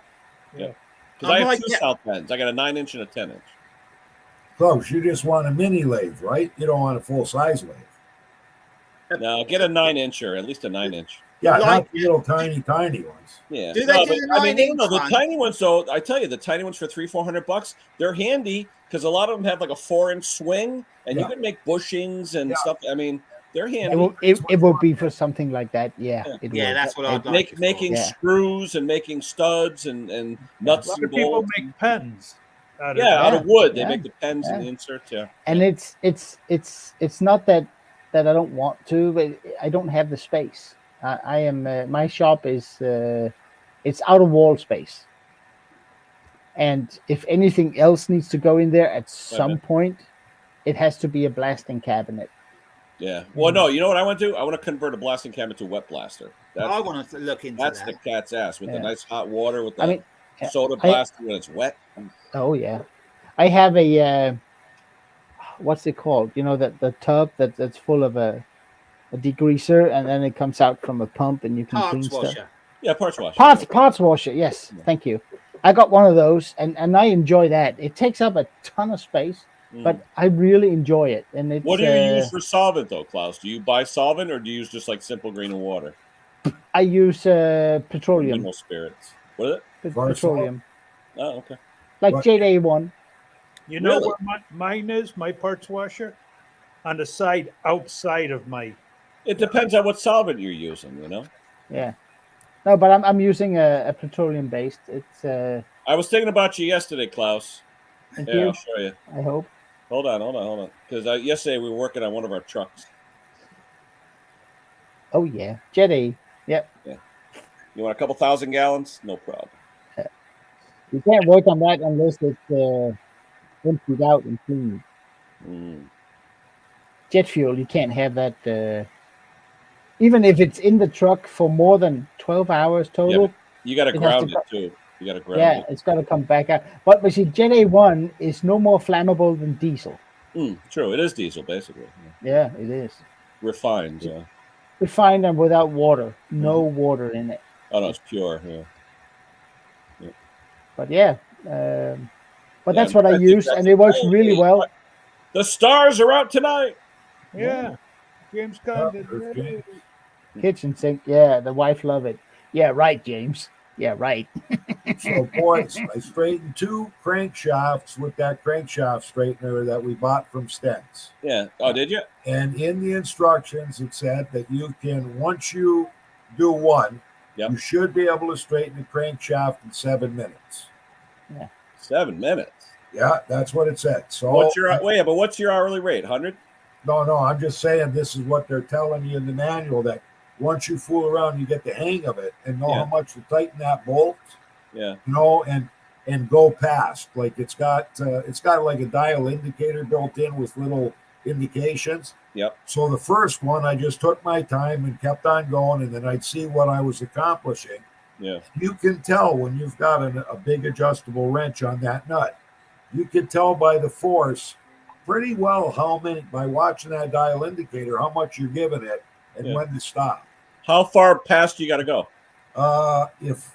Yeah.
I
Because I have
might
two
get-
South Bends. I got a 9-inch and a 10-inch.
Close. You just want a mini lathe, right? You don't want a full size lathe.
Now get a 9-inch or at least a 9-inch.
Yeah,
Like-
not the little tiny ones.
Yeah.
Do they do the
I mean,
9-inch
no, the
one?
tiny ones though. I tell you, the tiny ones for $300-400, they're handy because a lot of them have like a 4-inch swing, and you
Yeah.
can make bushings and
Yeah.
stuff. I mean, they're
It
handy.
will be for something like that. Yeah.
Yeah.
It
Yeah,
will.
that's what I'd like.
Making
Yeah.
screws and making studs and
A
nuts
lot
and
of people
bolts.
make pens. Out of
Yeah, out of
Yeah.
wood. They
Yeah.
make the pens and
Yeah.
the inserts. Yeah.
And it's not that I don't want to, but I don't have the space. I am my shop is it's out of wall space, and if anything else needs to go in there at some point, it has to be a blasting cabinet.
Yeah. Well, no, you know what I want to do? I want to convert a blasting cabinet to a wet blaster.
I
That's,
want to look into
that's
that.
the cat's ass with the
Yeah.
nice hot water with the
I mean,
soda
I-
blaster when it's wet.
Oh yeah, I have a what's it called? You know that the tub that's full of a degreaser, and then it comes out from a pump, and you can clean
Parts
stuff.
washer.
Yeah, parts washer.
Parts washer. Yes, thank you. I got one of those, and I enjoy that. It takes up a ton of space,
Mm.
but I really enjoy it. And it's
What do you use for solvent though, Klaus? Do you buy solvent or do you use just like simple green and water?
I use petroleum.
Mineral spirits. What is it?
Petroleum,
Oh, okay.
like
What?
JDA1.
You know
Really?
where mine is? My parts washer on the side outside of my.
It depends on what solvent you're using, you know.
Yeah. No, but I'm using a petroleum based. It's
I was thinking about you yesterday, Klaus.
thank
Yeah,
you.
I'll show you.
I hope.
Hold on. Because yesterday we were working on one of our trucks.
Oh yeah, Jet A. Yep.
You want a couple thousand gallons? No problem.
You can't work on that unless it's emptied out and cleaned.
Mm.
Jet fuel, you can't have that. Even if it's in the truck for more than 12 hours total,
You got to
It has
ground
to
it too. You got to ground
yeah,
it.
it's got to come back out. But see, Gen A1 is no more flammable than diesel.
True, it is diesel basically.
Yeah, it is.
Refined. Yeah.
Refined and without water. No water in it.
Oh no, it's pure. Yeah.
But yeah, but that's
Yeah,
what I
think
use,
that's
and it works
great.
really well.
The stars are out tonight.
Yeah. James Condon.
okay.
Kitchen sink. Yeah, the wife love it. Yeah, right, James. Yeah, right.
So, boys, I straightened 2 crankshafts with that crankshaft straightener that we bought from Stents.
Yeah. Oh, did you?
And in the instructions, it said that you can, once you do one,
Yep.
you should be able to straighten the crankshaft in 7 minutes.
Yeah.
7 minutes.
Yeah, that's what it said. So
What's your hourly rate? 100?
No, I'm just saying this is what they're telling you in the manual, that once you fool around, you get the hang of it and know how much to tighten that bolt.
Yeah.
And go past. Like it's got like a dial indicator built in with little indications.
Yep.
So the first one, I just took my time and kept on going, and then I'd see what I was accomplishing.
Yeah.
You can tell when you've got a big adjustable wrench on that nut. You can tell by the force pretty well by watching that dial indicator, how much you're giving it and when to stop.
How far past you got to go?
If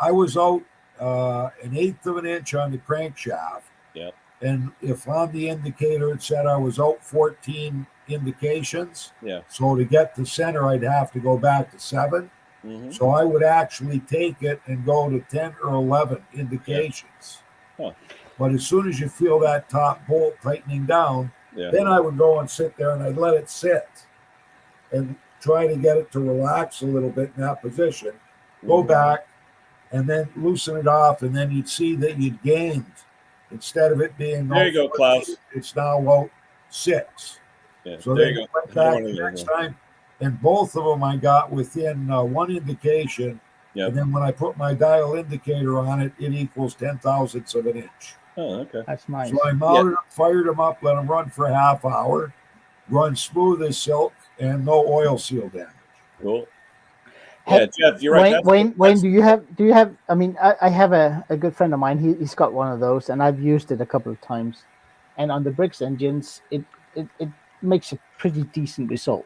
I was out 1/8 of an inch on the crankshaft, and if on the indicator it said I was out 14 indications, so to get to center, I'd have to go back to 7.
Mm-hmm.
So I would actually take it and go to 10 or 11 indications.
Huh.
But as soon as you feel that top bolt tightening down, then I would go and sit there and I'd let it sit and try to get it to relax a little bit in that position. Go back and then loosen it off, and then you'd see that you'd gained. Instead of it being
there you go, Klaus.
It's now out 6.
Yeah,
so
there
then
you go.
Went back the next time, and both of them I got within 1 indication.
Yep.
And then when I put my dial indicator on it, it equals 0.010 of an inch.
Oh, okay.
That's nice.
So I mounted them, fired them up, let them run for a half hour, run smooth as silk, and no oil seal damage.
Cool. Yeah, Jeff, you're right.
Wayne, do you have? I mean, I have a good friend of mine. He's got one of those, and I've used it a couple of times. And on the Bricks engines, it makes a pretty decent result.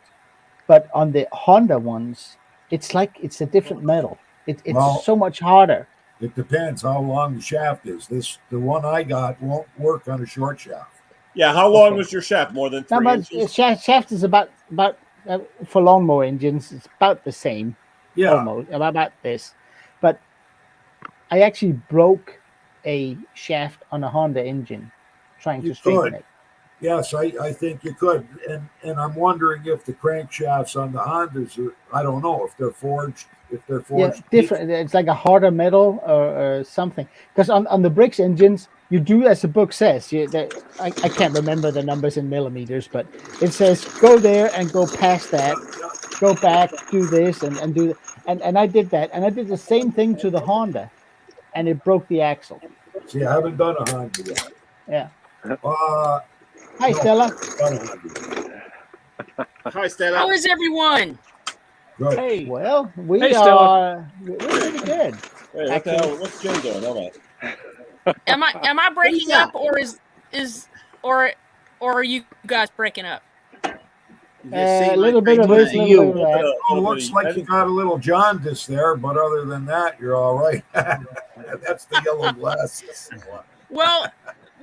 But on the Honda ones, it's like it's a different metal. It's so much harder.
It depends how long the shaft is. The one I got won't work on a short shaft.
Yeah, how long was your shaft? More than 3 inches?
Shaft is about for lawnmower engines, it's about the same.
Yeah,
almost about this. But I actually broke a shaft on a Honda engine trying to straighten it.
Yes, I think you could. And I'm wondering if the crankshafts on the Hondas are, I don't know, if they're forged.
Yeah, different. It's like a harder metal or something. Because on the Bricks engines, you do as the book says. I can't remember the numbers in millimeters, but it says go there and go past that, go back, do this and do that. And I did that, and I did the same thing to the Honda, and it broke the axle.
See, I haven't done a Honda yet.
Yeah.
Hi,
Stella.
Hi, Stella.
How is everyone?
Good.
Hey, well, we're pretty good.
Hey, what the hell? What's Jim doing? Hold on.
Am I breaking up, or or are you guys breaking up?
A little bit of this, little bit of that.
It looks like you got a little jaundice there, but other than that, you're all right. That's the yellow glasses.
Well,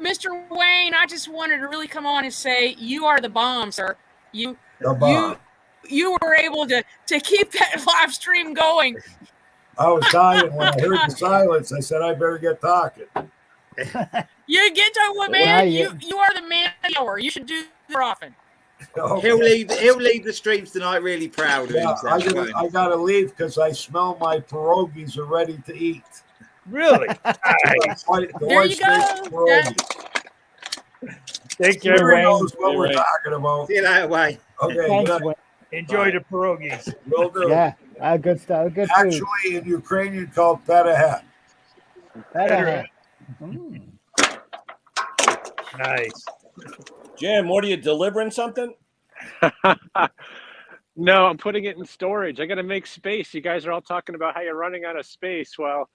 Mr. Wayne, I just wanted to really come on and say you are the bomb, sir. You were able to keep that live stream going.
I was dying when I heard the silence. I said, I better get talking.
You get to it, man. You are the man of the hour. You should do this more often.
Okay.
He'll leave the streams tonight really proud of himself.
I gotta leave because I smell my pierogies are ready to eat.
Really?
There you go.
Take care,
Who
Wayne.
knows what we're talking about?
See you later, Wayne.
Okay,
Thanks,
good.
Wayne.
Enjoy the pierogies.
Will do.
Yeah, good stuff. Good food.
Actually, in Ukrainian called petahet.
Better.
Nice.
Jim, what are you delivering something?
No, I'm putting it in storage. I got to make space. You guys are all talking about how you're running out of space. Well,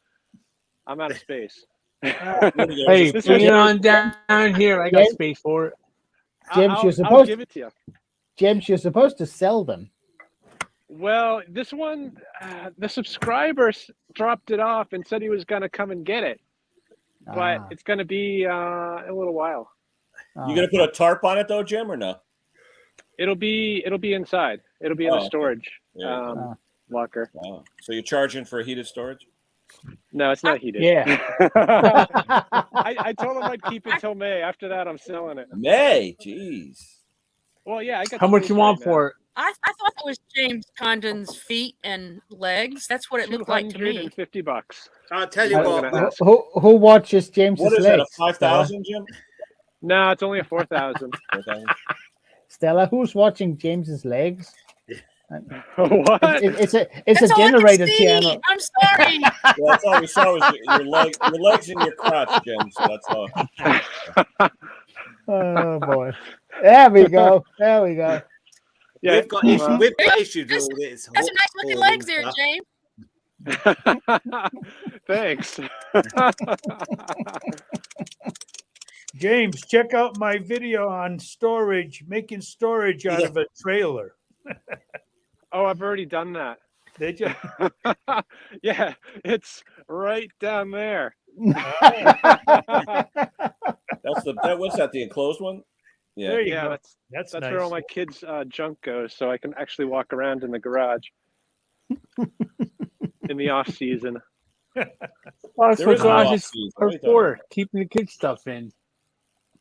I'm out of space.
Hey, bring it on down here. I got space for it.
James,
I'll give it to you.
James, you're supposed to sell them.
Well, this one, the subscriber dropped it off and said he was going to come and get it, but it's going to be a little while.
You gonna put a tarp on it though, Jim, or no?
It'll be inside. It'll be in the storage locker.
Wow. So you're charging for heated storage?
No, it's not heated.
Yeah.
I told him I'd keep it till May. After that, I'm selling it.
May, jeez.
Well, yeah. I got
How much you want for it?
I thought that was James Condon's feet and legs. That's what it looked like to me.
$250.
I'll tell you what.
Who watches James's
What is
legs?
that? A 5,000, Jim?
No, it's only a 4,000.
Stella, who's watching James's legs?
What?
It's a
That's all I can
generator
see.
channel.
I'm sorry.
Yeah, that's all we saw was your legs and your crotch, Jim. So that's all.
Oh boy! There we go. There we go.
Yeah, we've got issues with all this.
That's some nice looking legs there, James.
Thanks.
James, check out my video on storage, making storage out of a trailer.
Oh, I've already done that.
Did you?
Yeah, it's right down there.
What's that? The enclosed one? Yeah.
There you go.
That's
nice.
where all my kids' junk goes, so I can actually walk around in the garage in the off season.
Well, that's
There
what
is no
garages
off-season.
are
What are you talking
for, keeping the kids' stuff in.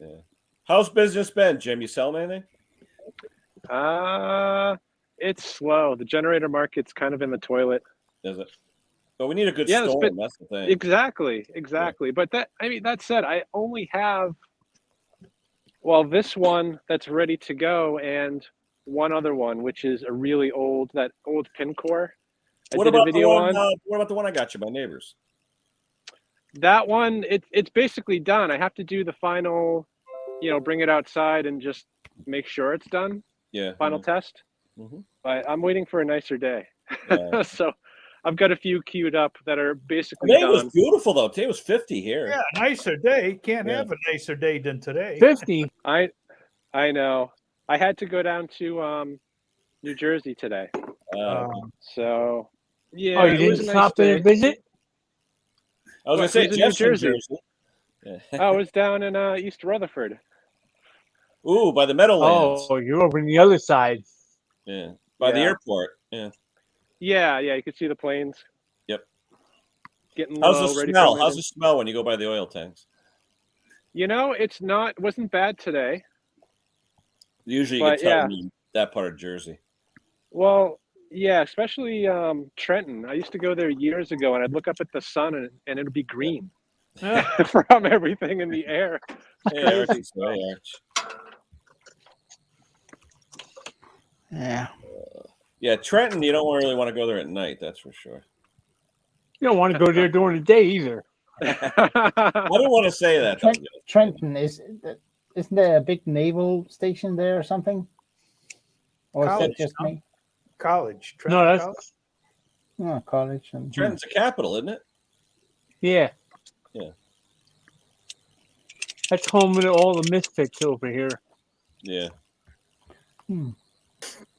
Yeah. How's business been, Jim? You selling anything?
It's slow. The generator market's kind of in the toilet.
Is it? But we need a good
Yeah,
storm. That's the thing.
Exactly. Yeah. But that said, I only have this one that's ready to go and one other one, which is a really old pin core.
What about the one I got you, my neighbors?
That one, it's basically done. I have to do the final, bring it outside and just make sure it's done.
Yeah.
Final test.
Mm-hmm.
But I'm waiting for a nicer day.
Yeah.
So I've got a few queued up that are basically
Today
done.
was beautiful, though. Today was 50 here.
Yeah, nicer day. Can't have a nicer day than today.
50.
I know. I had to go down to New Jersey today. So, yeah.
Oh, you didn't stop in and visit?
I was going to say, Jeff's in Jersey.
Yeah. I was down in East Rutherford.
Ooh, by the Meadowlands.
Oh, you're over on the other side.
Yeah, by the airport. Yeah.
Yeah, you could see the planes.
Yep.
Getting
How's
low,
the
ready
smell?
for
How's the smell when you go by the oil tanks?
Wasn't bad today.
Usually you can tell in that part of Jersey.
Well, yeah, especially Trenton. I used to go there years ago, and I'd look up at the sun, and it'd be green from everything in the air.
Yeah, yeah, Trenton, you don't really want to go there at night, that's for sure.
You don't want to go there during the day either.
I don't want to say that.
Trenton, isn't there a big naval station there or something? Or
College,
is that just me?
College.
No, that's
college?
Oh, college.
Trenton's a capital, isn't it?
Yeah.
Yeah.
That's home to all the misfits over here.
Yeah.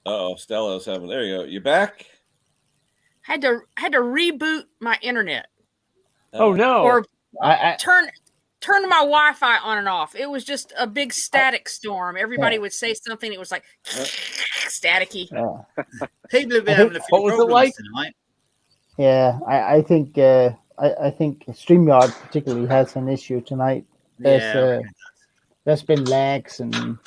Uh-oh, Stella's having. There you go. You back?
Had to reboot my internet.
Oh no!
Or turn my Wi-Fi on and off. It was just a big static storm. Everybody would say something. It was like staticky.
People have been having a few problems tonight.
Yeah, I think StreamYard particularly has an issue tonight. There's been lags and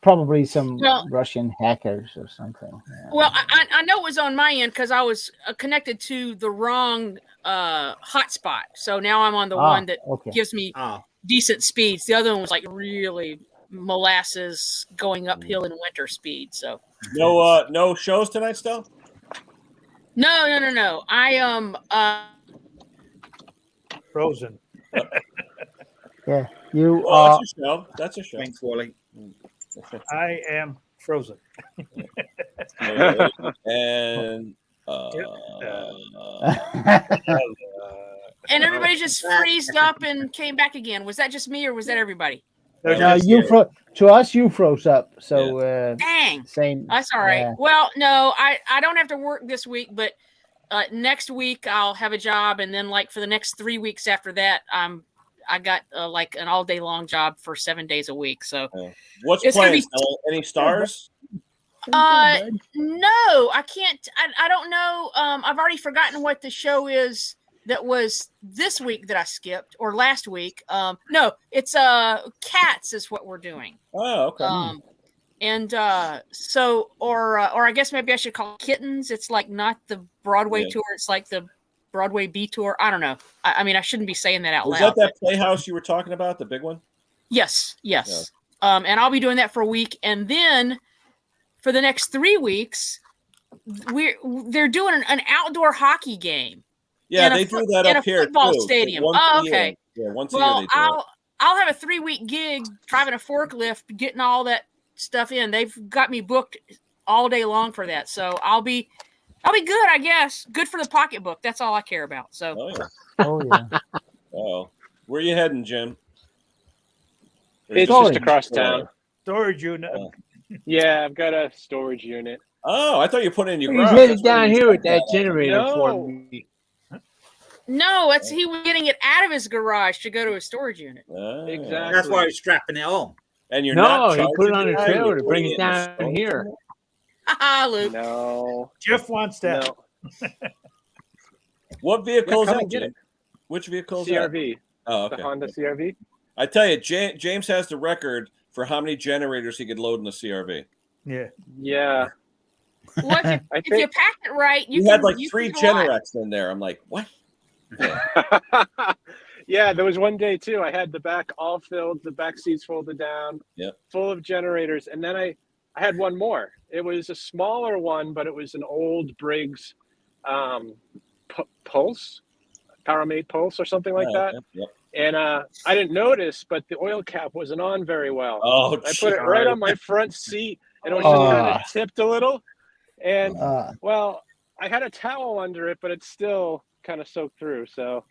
probably some Russian hackers or something. Yeah.
Well, I know it was on my end because I was connected to the wrong hotspot. So now I'm on the one that gives me decent speeds. The other one was like really molasses going uphill in winter speed. So
no shows tonight, Stella?
No. I am
frozen.
Yeah, you
are. That's a show. That's a show.
Thanks, Wally.
I am frozen.
And
and everybody just freezed up and came back again. Was that just me or was that everybody?
To us you froze up. So
dang.
Same.
That's all right. Well, no, I don't have to work this week, but next week I'll have a job, and then like for the next 3 weeks after that, I got like an all day long job for 7 days a week. So
what's planned? Any stars?
No, I can't. I don't know. I've already forgotten what the show is that was this week that I skipped or last week. No, it's Cats is what we're doing.
Oh, okay.
And so, or I guess maybe I should call it Kittens. It's like not the Broadway tour. It's like the Broadway B tour. I don't know. I mean, I shouldn't be saying that out loud.
Is that Playhouse you were talking about, the big one?
Yes. Yeah. And I'll be doing that for a week, and then for the next 3 weeks, they're doing an outdoor hockey game.
Yeah, they do that up here
football
too.
stadium. Okay.
Yeah, once a year they do it.
I'll have a 3-week gig driving a forklift, getting all that stuff in. They've got me booked all day long for that, so I'll be good, I guess. Good for the pocketbook. That's all I care about. So.
Oh yeah.
Oh, where are you heading, Jim?
It's just across town.
Storage unit.
Yeah, I've got a storage unit.
Oh, I thought you put it in your
He's
garage.
headed down here with that generator for me.
No, he was getting it out of his garage to go to a storage unit.
Exactly.
That's why he's strapping it on.
And you're
No,
not
he put it on a
charging
trailer to
it,
bring
you're
it
putting
down
in the
here.
Haha, Luke.
No.
Jeff wants that.
No.
What vehicle is
come
that,
and get
Jim?
it.
Which vehicle is that?
CRV.
Oh, okay.
The Honda CRV.
I tell you, James has the record for how many generators he could load in the CRV.
Yeah.
Yeah.
Well, if you pack it right,
you had like 3 Generex in there. I'm like, what?
Yeah, there was one day too. I had the back all filled, the back seats folded down, full of generators, and then I had one more. It was a smaller one, but it was an old Briggs Pulse, Powermate Pulse, or something like that.
Yep.
And I didn't notice, but the oil cap wasn't on very well.
Oh,
I put it right on my front seat, and it was just kind of tipped a little. And well, I had a towel under it, but it's still kind of soaked through. So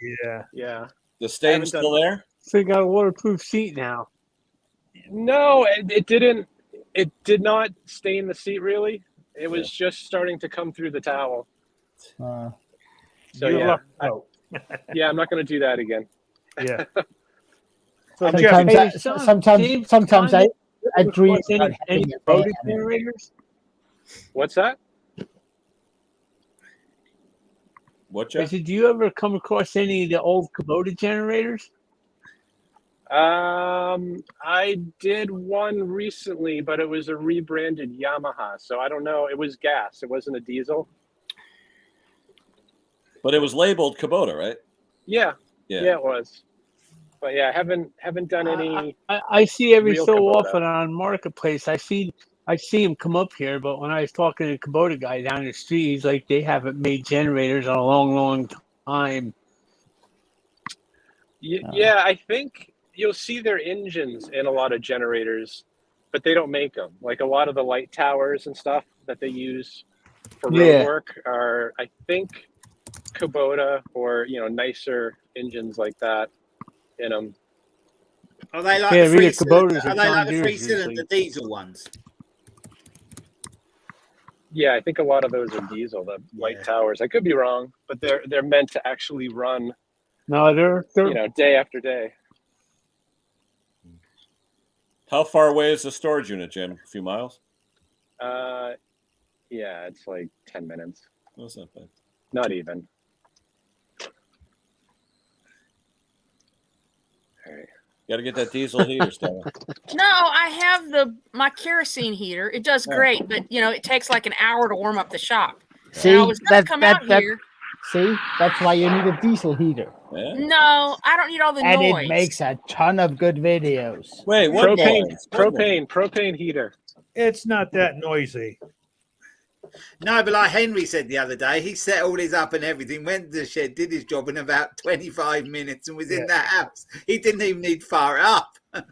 yeah.
The stain's still there?
So you got a waterproof seat now.
No, it didn't. It did not stain the seat really. It was just starting to come through the towel. So yeah, I'm not going to do that again.
Yeah.
Sometimes I dream about
any
having a
Kubota
van.
generators.
What's that?
What, Jeff?
Did you ever come across any of the old Kubota generators?
I did one recently, but it was a rebranded Yamaha, so I don't know. It was gas. It wasn't a diesel.
But it was labeled Kubota, right?
Yeah, it was. But yeah, I haven't done any.
I see every so
Kubota.
often on Marketplace. I see him come up here, but when I was talking to the Kubota guy down the street, he's like, they haven't made generators in a long, long time.
Yeah, I think you'll see their engines in a lot of generators, but they don't make them. Like a lot of the light towers and stuff that they use for road work are, I think, Kubota or nicer engines like that in them.
Are they like
Yeah,
the
really,
three-cylinder?
Kubotas
Are
are
they
John
like the
Deere's
3-cylinder
usually.
diesel ones?
Yeah, I think a lot of those are diesel, the light towers. I could be wrong, but they're meant to actually run.
No, they're
day after day.
How far away is the storage unit, Jim? A few miles?
Yeah, it's like 10 minutes.
That's not bad.
Not even. All right.
Got to get that diesel heater stuff.
No, I have my kerosene heater. It does great, but it takes like an hour to warm up the shop.
See,
and I was gonna come out here.
See, that's why you need a diesel heater.
Yeah.
No, I don't need all the
And
noise.
it makes a ton of good videos.
Wait, what?
Propane heater.
It's not that noisy.
No, but like Henry said the other day, he set all his up and everything, went to the shed, did his job in about 25 minutes and was in the house. He didn't even need to fire it up.
Well,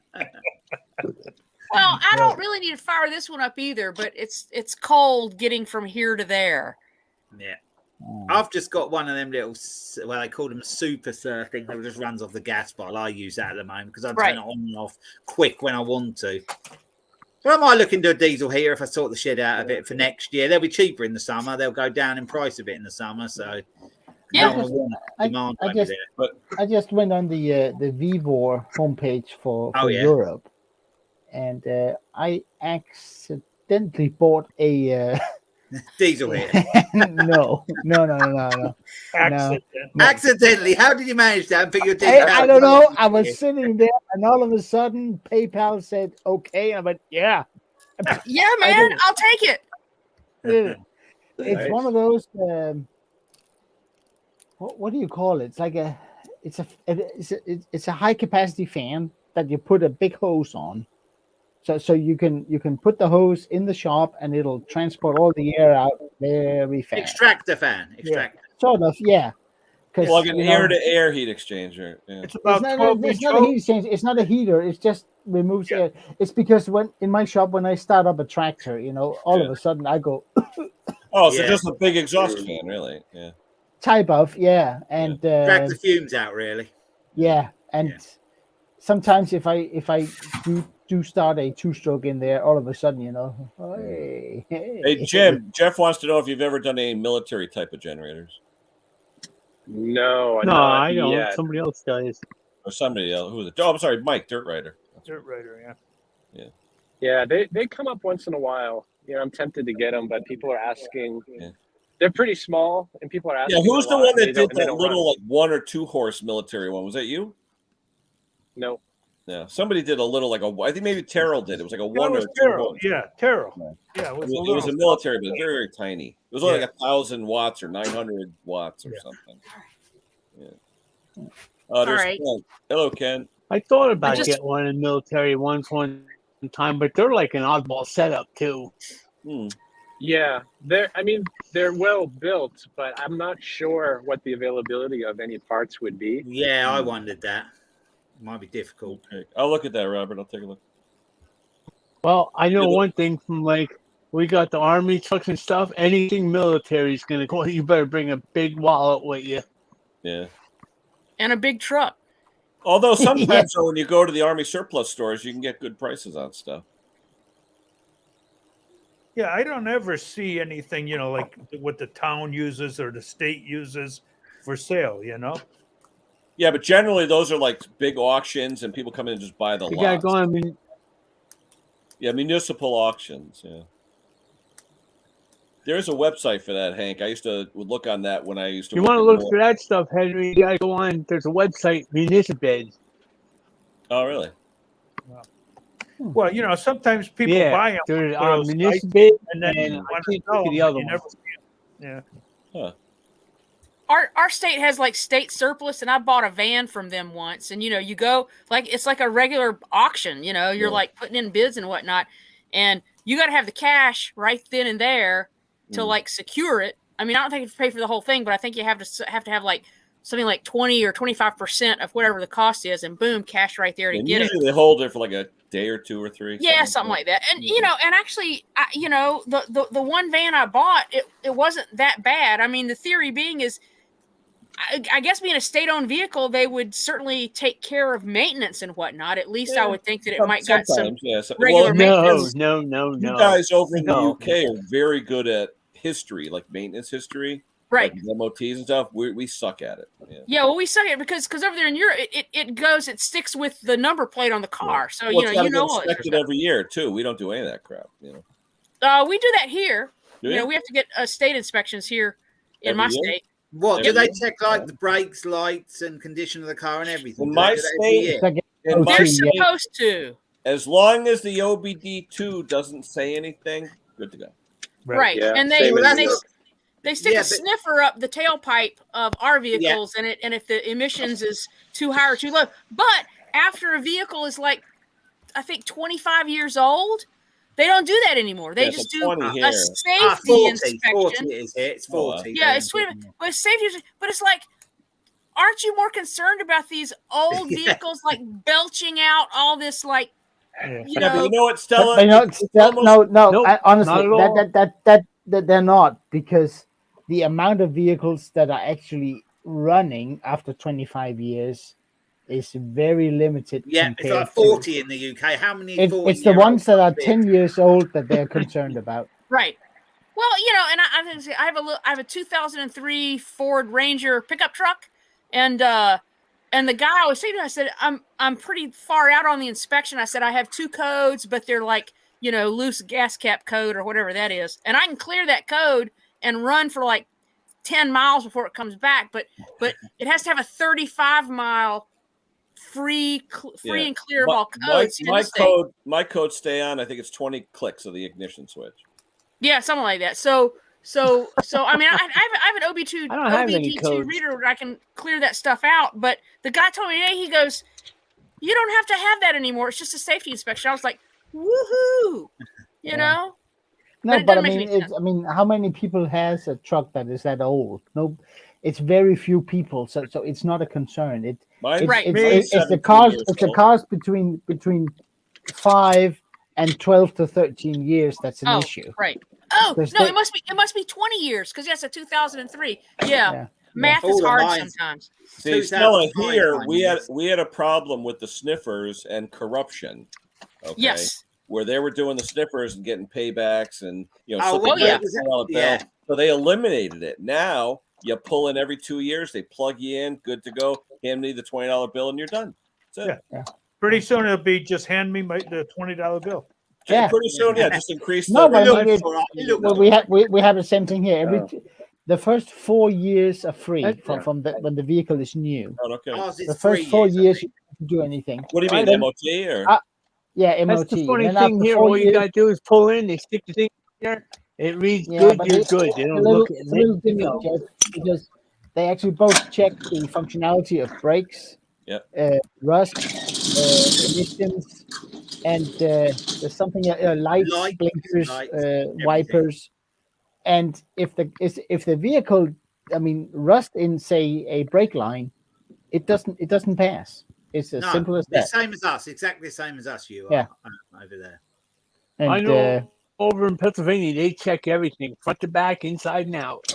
I don't really need to fire this one up either, but it's cold getting from here to there.
Yeah. I've just got one of them little, they call them a super thing that just runs off the gas bottle. I use that at the moment because I turn it on and off quick when I want to. But I might look into a diesel heater if I sort the shit out of it for next year. They'll be cheaper in the summer. They'll go down in price a bit in the summer. So
I just went on the Vivor homepage for Europe, and I accidentally bought a
diesel heater.
No.
Accidentally? How did you manage that and put your diesel?
I don't know. I was sitting there, and all of a sudden, PayPal said, "Okay," and I went, "Yeah,"
Yeah, man, I'll take it.
It's one of those. What do you call it? It's a high capacity fan that you put a big hose on. So you can put the hose in the shop and it'll transport all the air out very fast.
Extractor fan. Extractor.
Yeah. Sort of, yeah.
Like an air-to-air heat exchanger. Yeah.
It's about
it's not a heat exchange. It's not a heater. It just removes air. It's because in my shop, when I start up a tractor, all of a sudden I go.
So just a big exhaust fan, really. Yeah.
Type of, yeah. And
drag the fumes out, really.
Yeah. And sometimes if I do start a two-stroke in there, all of a sudden,
Hey, Jim, Jeff wants to know if you've ever done any military type of generators.
No,
I don't.
Yet.
Somebody else does.
Or somebody else. Who was it? Oh, I'm sorry, Mike, Dirt Rider.
Dirt Rider, yeah.
Yeah, they come up once in a while. I'm tempted to get them, but people are asking.
Yeah.
They're pretty small, and people are asking.
Yeah, who's the one that did that little like 1 or 2 horse military one? Was that you?
No.
Yeah, somebody did a little I think maybe Terrell did. It was like a 1 or 2 horse.
Yeah, Terrell. Yeah,
it was a military, but very, very tiny. It was only like 1,000 watts or 900 watts or something. Yeah. There's
right.
Ken. Hello, Ken.
I thought about getting one in the military one time, but they're like an oddball setup too.
Yeah, they're well built, but I'm not sure what the availability of any parts would be.
Yeah, I wondered that. Might be difficult.
Okay. I'll look at that, Robert. I'll take a look.
Well, I know one thing from we got the army trucks and stuff. Anything military is going to go. You better bring a big wallet with you.
Yeah.
And a big truck.
Although sometimes when you go to the army surplus stores, you can get good prices on stuff.
Yeah, I don't ever see anything, like what the town uses or the state uses for sale,
Yeah, but generally those are like big auctions and people come in and just buy the lots.
Yeah, go on.
Yeah, municipal auctions, yeah. There is a website for that, Hank. I used to look on that when I used to.
You want to look for that stuff, Henry? You gotta go on. There's a website, Municiped.
Oh, really?
Well, sometimes people buy them.
There's Municiped,
and then
I can't think of the other one.
Yeah.
Huh.
Our state has like state surplus, and I bought a van from them once. And you go it's like a regular auction. You're like putting in bids and whatnot, and you got to have the cash right then and there to secure it. I mean, I don't think you have to pay for the whole thing, but I think you have to have like something like 20 or 25% of whatever the cost is, and boom, cash right there to get it.
Usually they hold it for like a day or 2 or 3.
Yeah, something like that. And and actually, the one van I bought, it wasn't that bad. I mean, the theory being is, I guess being a state-owned vehicle, they would certainly take care of maintenance and whatnot. At least I would think that it might got some regular maintenance.
No.
You guys over in the UK are very good at history, like maintenance history,
right?
Like MOTs and stuff. We suck at it.
Yeah, well, we suck at it because over there in Europe, it sticks with the number plate on the car. So
you know what? Inspected every year too. We don't do any of that crap.
We do that here. We have to get state inspections here in my state.
What do they check, like the brakes, lights, and condition of the car and everything?
In my state,
they're supposed to.
As long as the OBD2 doesn't say anything, good to go.
Right, yeah. And they stick a sniffer up the tailpipe of our vehicles, and if the emissions is too high or too low. But after a vehicle is like, I think 25 years old, they don't do that anymore. They just do a safety inspection.
40 is it? It's 40.
Yeah, it's sweet, but it's safety. But it's like, aren't you more concerned about these old vehicles like belching out all this like?
But you know what, Stella?
Honestly, that they're not, because the amount of vehicles that are actually running after 25 years is very limited.
Yeah, it's like 40 in the UK. How many?
It's the ones that are 10 years old that they're concerned about.
Right. Well, and I have a 2003 Ford Ranger pickup truck, and the guy I was saying to, I said, I'm pretty far out on the inspection. I said I have 2 codes, but they're like loose gas cap code or whatever that is, and I can clear that code and run for like 10 miles before it comes back, but it has to have a 35-mile free and clear of all codes.
My code stay on. I think it's 20 clicks of the ignition switch.
Yeah, something like that. So I mean, I have an OBD2 reader where I can clear that stuff out. But the guy told me today, he goes, "You don't have to have that anymore. It's just a safety inspection." I was like, "Woohoo!" You know.
No, but I mean, how many people has a truck that is that old? No, it's very few people. So it's not a concern. It's the cars. It's the cars between 5 and 12 to 13 years. That's an issue.
Right. Oh no, it must be 20 years because that's a 2003. Yeah. Math is hard sometimes.
See, Stella, here we had a problem with the sniffers and corruption. Okay?
Yes.
Where they were doing the sniffers and getting paybacks and so they eliminated it. Now you pull in every 2 years, they plug you in, good to go. Hand me the $20 bill and you're done. That's it.
Yeah. Pretty soon it'll be just hand me the $20 bill.
Yeah, pretty soon, just increase.
We have the same thing here. The first 4 years are free from when the vehicle is new.
Oh, okay.
The first 4 years you don't do anything.
What do you mean, MOT or?
Yeah, MOT.
That's the funny thing here. All you gotta do is pull in. They stick the thing there. It reads good. You're good. They don't look at it.
Little different because they actually both check the functionality of brakes, rust, emissions, and there's something lights, blinkers, wipers. And if the vehicle, I mean, rust in say a brake line, it doesn't pass. It's as simple as that.
Same as us, exactly the same as us. You are over there.
And,
I know over in Pennsylvania they check everything, front to back, inside and out.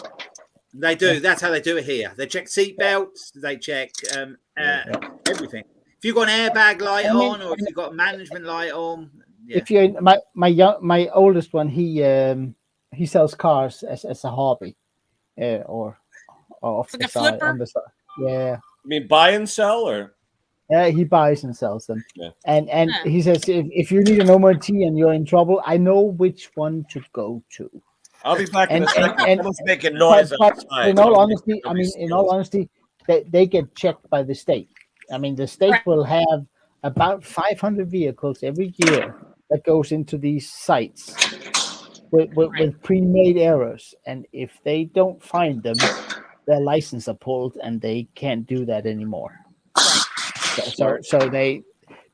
They do. That's how they do it here. They check seat belts. They check everything. If you've got an airbag light on, or if you've got a management light on. Yeah.
If you're my oldest one, he sells cars as a hobby, or off
like the flipper.
On the side. Yeah.
You mean buy and sell or?
He buys and sells them, and he says if you need an MOT and you're in trouble, I know which one to go to.
I'll be back in a second. Someone's making noise outside.
In all honesty, they get checked by the state. I mean, the state will have about 500 vehicles every year that goes into these sites with pre-made errors, and if they don't find them, their license are pulled, and they can't do that anymore. So they,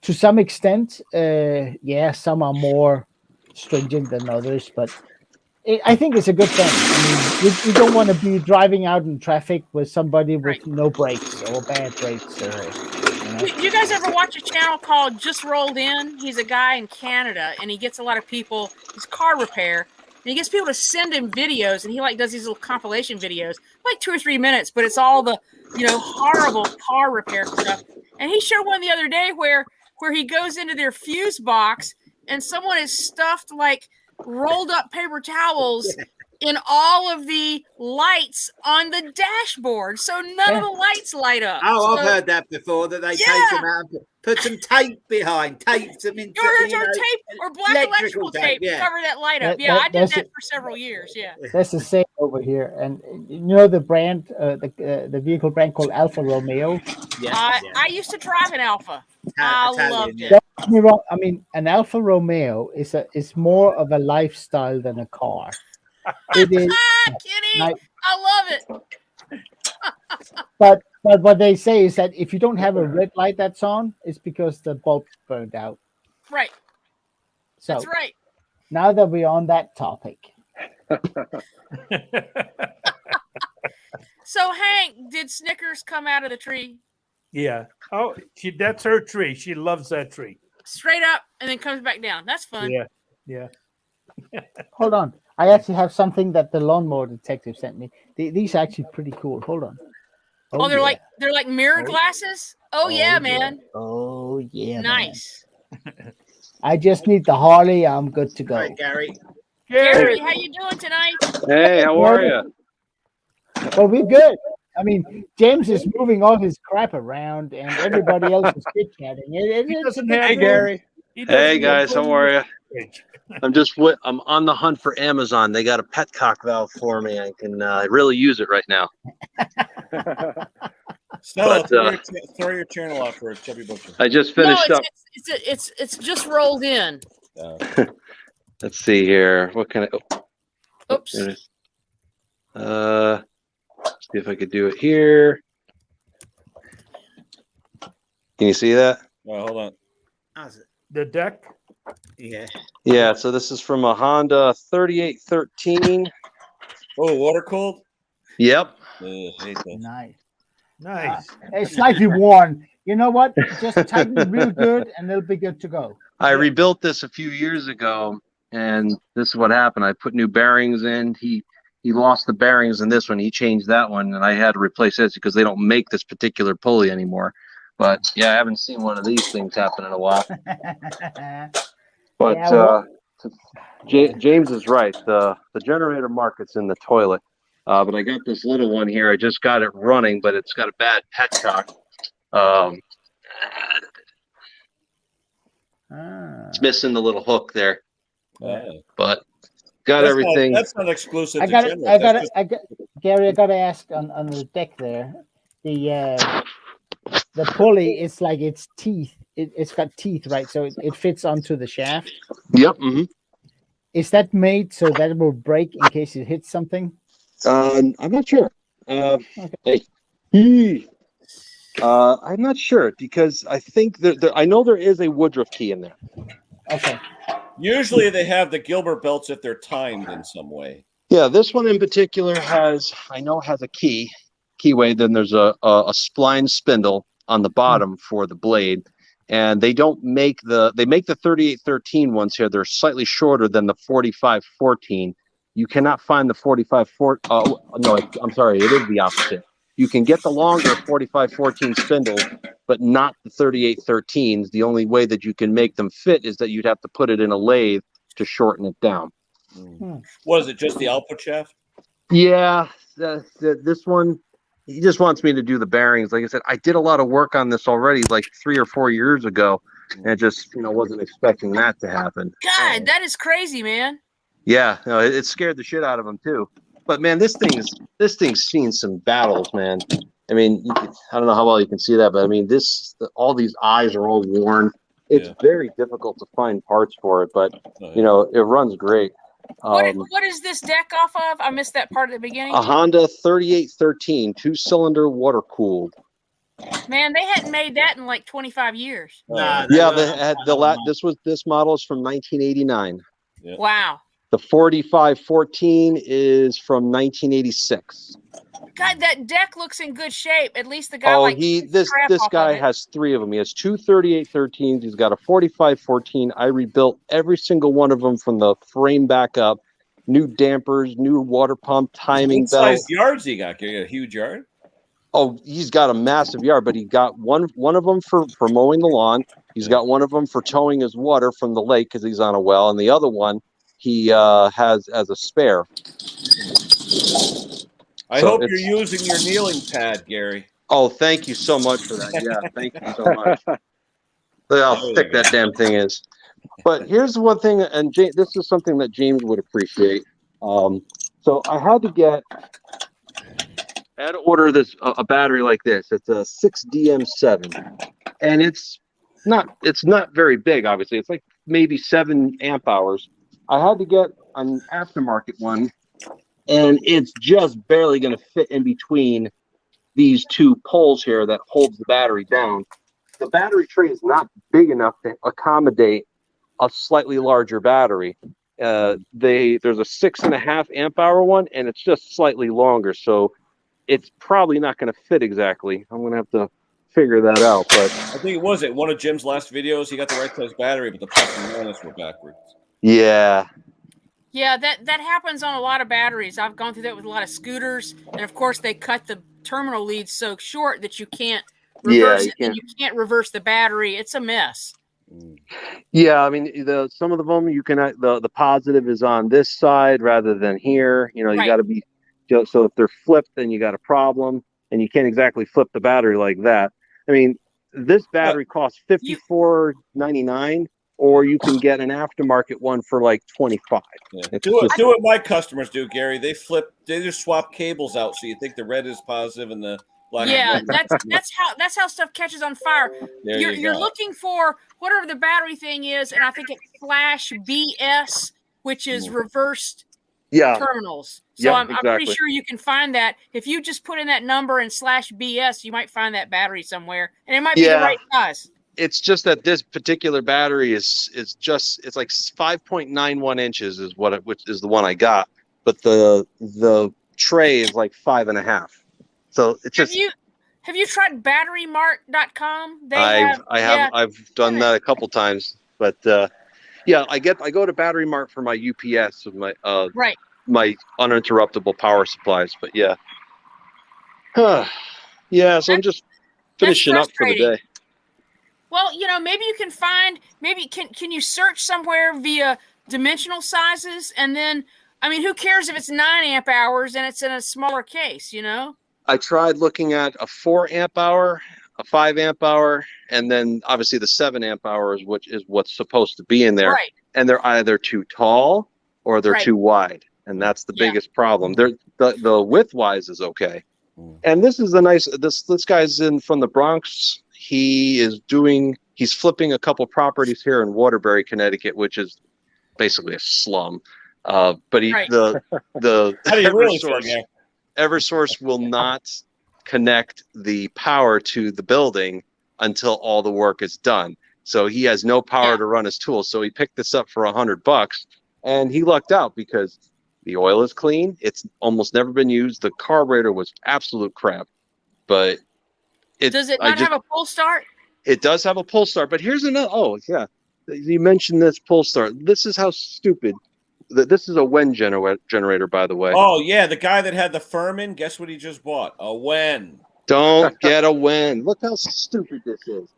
to some extent, some are more stringent than others, but I think it's a good thing. I mean, you don't want to be driving out in traffic with somebody with no brakes or bad brakes.
You guys ever watch a channel called Just Rolled In? He's a guy in Canada, and he gets a lot of people. He's car repair, and he gets people to send him videos, and he does these little compilation videos, like 2 or 3 minutes, but it's all the horrible car repair stuff. And he showed one the other day where he goes into their fuse box and someone has stuffed like rolled up paper towels in all of the lights on the dashboard, so none of the lights light up.
Oh, I've heard that before. That they take them out and put some tape behind, tape them into
tape or black electrical tape to cover that light up. I did that for several years. Yeah,
that's the same over here. And you know the brand, the vehicle brand called Alfa Romeo.
I used to drive an Alfa. I loved it.
Don't get me wrong. I mean, an Alfa Romeo is more of a lifestyle than a car. It is.
Kitty, I love it.
But what they say is that if you don't have a red light that's on, it's because the bulb burned out.
Right.
So
that's right.
Now that we're on that topic.
So Hank, did Snickers come out of the tree?
Yeah. Oh, that's her tree. She loves that tree.
Straight up and then comes back down. That's fun.
Yeah.
Hold on. I actually have something that the lawnmower detective sent me. These are actually pretty cool. Hold on.
They're like mirror glasses. Oh yeah, man.
Oh yeah.
Nice.
I just need the Harley. I'm good to go.
All right, Gary.
Gary, how you doing tonight?
Hey, how are you?
Well, we're good. I mean, James is moving all his crap around, and everybody else is chit chatting.
Hey, Gary.
Hey guys, how are you? I'm on the hunt for Amazon. They got a petcock valve for me. I can really use it right now.
Stella, throw your channel out for a chubby butcher.
I just finished up.
It's just rolled in.
Let's see here. What can I?
Oops.
See if I could do it here. Can you see that?
Oh, hold on.
The deck.
Yeah.
Yeah. So this is from a Honda 3813.
Oh, water cooled.
Yep.
Nice.
Nice.
It's slightly worn. You know what? Just tighten it real good, and it'll be good to go.
I rebuilt this a few years ago, and this is what happened. I put new bearings in. He lost the bearings in this one. He changed that one, and I had to replace this because they don't make this particular pulley anymore. But yeah, I haven't seen one of these things happen in a while. But James is right. The generator market's in the toilet. But I got this little one here. I just got it running, but it's got a bad petcock. It's missing the little hook there. But got everything.
That's not exclusive.
Gary, I gotta ask on the deck there. The pulley is like its teeth. It's got teeth, right? So it fits onto the shaft.
Yep. Mm-hmm.
Is that made so that it will break in case it hits something?
I'm not sure.
Okay.
I'm not sure because I think I know there is a Woodruff key in there.
Okay.
Usually they have the Gilbert belts if they're timed in some way.
Yeah, this one in particular has a keyway. Then there's a spline spindle on the bottom for the blade, and they make the 3813 ones here. They're slightly shorter than the 4514. You cannot find the 4514. No, I'm sorry, it is the opposite. You can get the longer 4514 spindle, but not the 3813s. The only way that you can make them fit is that you'd have to put it in a lathe to shorten it down.
What is it? Just the output shaft?
Yeah, this one, he just wants me to do the bearings. Like I said, I did a lot of work on this already, like 3 or 4 years ago, and I just wasn't expecting that to happen.
God, that is crazy, man.
Yeah, no, it scared the shit out of him too. But man, this thing's seen some battles, man. I mean, I don't know how well you can see that, but I mean, all these eyes are all worn. It's very difficult to find parts for it, but it runs great.
What is this deck off of? I missed that part at the beginning.
A Honda 3813, 2-cylinder, water cooled.
Man, they hadn't made that in like 25 years.
This model is from 1989.
Yeah.
Wow.
The 4514 is from 1986.
God, that deck looks in good shape. At least the guy
this guy has 3 of them. He has 2 3813s. He's got a 4514. I rebuilt every single one of them from the frame back up. New dampers, new water pump, timing belt.
What size yards he got? You got a huge yard?
Oh, he's got a massive yard, but he got one of them for mowing the lawn. He's got one of them for towing his water from the lake because he's on a well, and the other one he has as a spare.
I hope you're using your kneeling pad, Gary.
Oh, thank you so much for that. Yeah, thank you so much. Look how thick that damn thing is. But here's one thing, and this is something that James would appreciate. So I had to order a battery like this. It's a 6DM7, and it's not very big. Obviously, it's like maybe 7 amp hours. I had to get an aftermarket one, and it's just barely going to fit in between these 2 poles here that holds the battery down. The battery tray is not big enough to accommodate a slightly larger battery. There's a 6.5 amp hour one, and it's just slightly longer, so it's probably not going to fit exactly. I'm going to have to figure that out. But
I think it was one of Jim's last videos. He got the right size battery, but the plus and minus were backwards.
Yeah.
Yeah, that happens on a lot of batteries. I've gone through that with a lot of scooters, and of course they cut the terminal leads so short that you can't reverse it, and you can't reverse the battery. It's a mess.
Yeah, I mean, some of them you can the positive is on this side rather than here. You got to be so if they're flipped, then you got a problem, and you can't exactly flip the battery like that. I mean, this battery costs $54.99. Or you can get an aftermarket one for like $25.
Yeah. Do what my customers do, Gary. They just swap cables out, so you think the red is positive and the
Yeah, that's how stuff catches on fire. You're looking for whatever the battery thing is, and I think it's slash BS, which is reversed terminals. So I'm pretty sure you can find that if you just put in that number and slash BS, you might find that battery somewhere, and it might be the right size.
It's just that this particular battery is like 5.91 inches which is the one I got, but the tray is like 5.5. So it's just.
Have you tried batterymart.com?
I've done that a couple times, but I go to Battery Mart for my UPS with my uninterruptible power supplies. But so I'm just finishing up for the day.
Well, maybe you can find, can you search somewhere via dimensional sizes, and then who cares if it's 9 amp hours and it's in a smaller case,
I tried looking at a 4 amp hour, a 5 amp hour, and then obviously the 7 amp hours, which is what's supposed to be in there. Right. And they're either too tall or they're too wide. And that's the biggest problem. The width wise is okay. And this is this guy's from the Bronx. He's flipping a couple properties here in Waterbury, Connecticut, which is basically a slum. But the
how do you really feel,
Eversource will not connect the power to the building until all the work is done. So he has no power to run his tools. So he picked this up for $100, and he lucked out because the oil is clean. It's almost never been used. The carburetor was absolute crap, but
does it not have a pull start?
It does have a pull start, but here's another. Oh yeah, you mentioned this pull start. This is how stupid. This is a Wen generator, by the way.
Oh, yeah. The guy that had the Furman, guess what he just bought? A Wen.
Don't get a Wen. Look how stupid this is.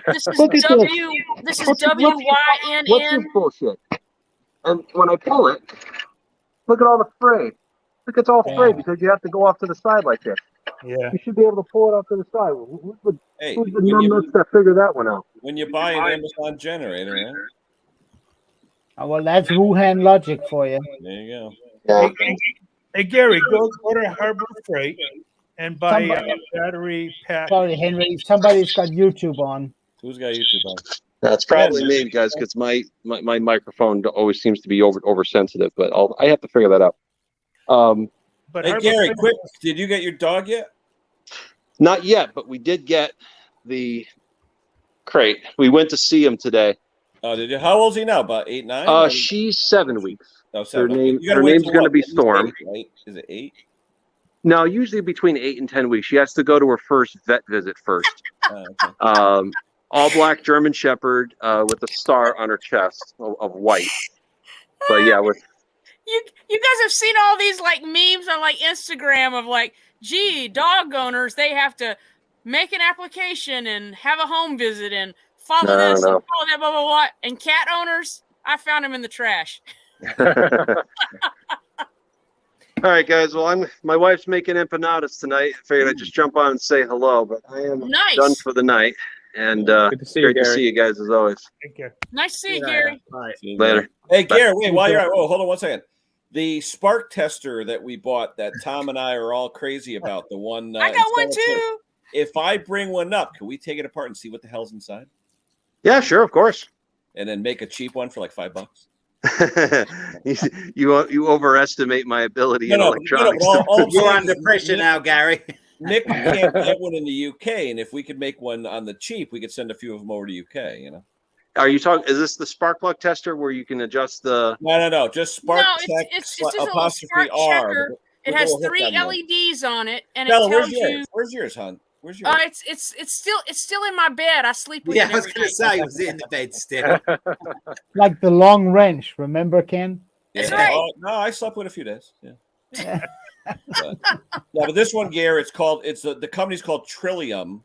This is WYNN.
What's this bullshit? And when I pull it, look at all the fray. Look, it's all frayed because you have to go off to the side like this.
Yeah.
You should be able to pull it off to the side. Who's the numbnuts that figure that one out?
When you buy an Amazon generator, right?
Well, that's Wuhan logic for you.
There you
go.
Hey Gary, go to Harbor Freight and buy a battery pack.
Sorry, Henry. Somebody's got YouTube on.
Who's got YouTube on?
That's probably me, guys, because my microphone always seems to be oversensitive. But I have to figure that out.
But
hey, Gary, quick, did you get your dog yet?
Not yet, but we did get the crate. We went to see him today.
Oh, did you? How old is he now? About 8, 9?
She's 7 weeks.
Oh, 7.
Her name's going to be Storm.
8, right? Is it 8?
No, usually between 8 and 10 weeks. She has to go to her first vet visit first.
Okay.
All black German Shepherd with a star on her chest of white. But yeah, with
you guys have seen all these like memes on like Instagram of like, gee, dog owners, they have to make an application and have a home visit and follow this and follow that, blah, blah, blah. And cat owners, I found them in the trash.
All right, guys. Well, my wife's making empanadas tonight. I figured I'd just jump on and say hello, but I am done for the night. And
good to see
great to see you guys as always.
Take care.
Nice to see you, Gary.
Bye. Later.
Hey, Gary, wait, while you're hold on 1 second. The spark tester that we bought that Tom and I are all crazy about, the one
I got one too.
If I bring one up, can we take it apart and see what the hell's inside?
Yeah, sure, of course.
And then make a cheap one for like $5.
You overestimate my ability in electronics.
You're under pressure now, Gary.
Nick can't get one in the UK, and if we could make one on the cheap, we could send a few of them over to UK. You know.
Are you talking? Is this the spark plug tester where you can adjust the?
No. Just spark.
It's just a little spark checker. It has 3 LEDs on it, and it tells you.
Where's yours, hon? Where's yours?
It's still in my bed. I sleep with it.
Yeah, I was going to say, was it in the bed still?
Like the long wrench, remember, Ken?
That's right.
No, I slept with a few days. Yeah. but this one, Gary, the company's called Trillium,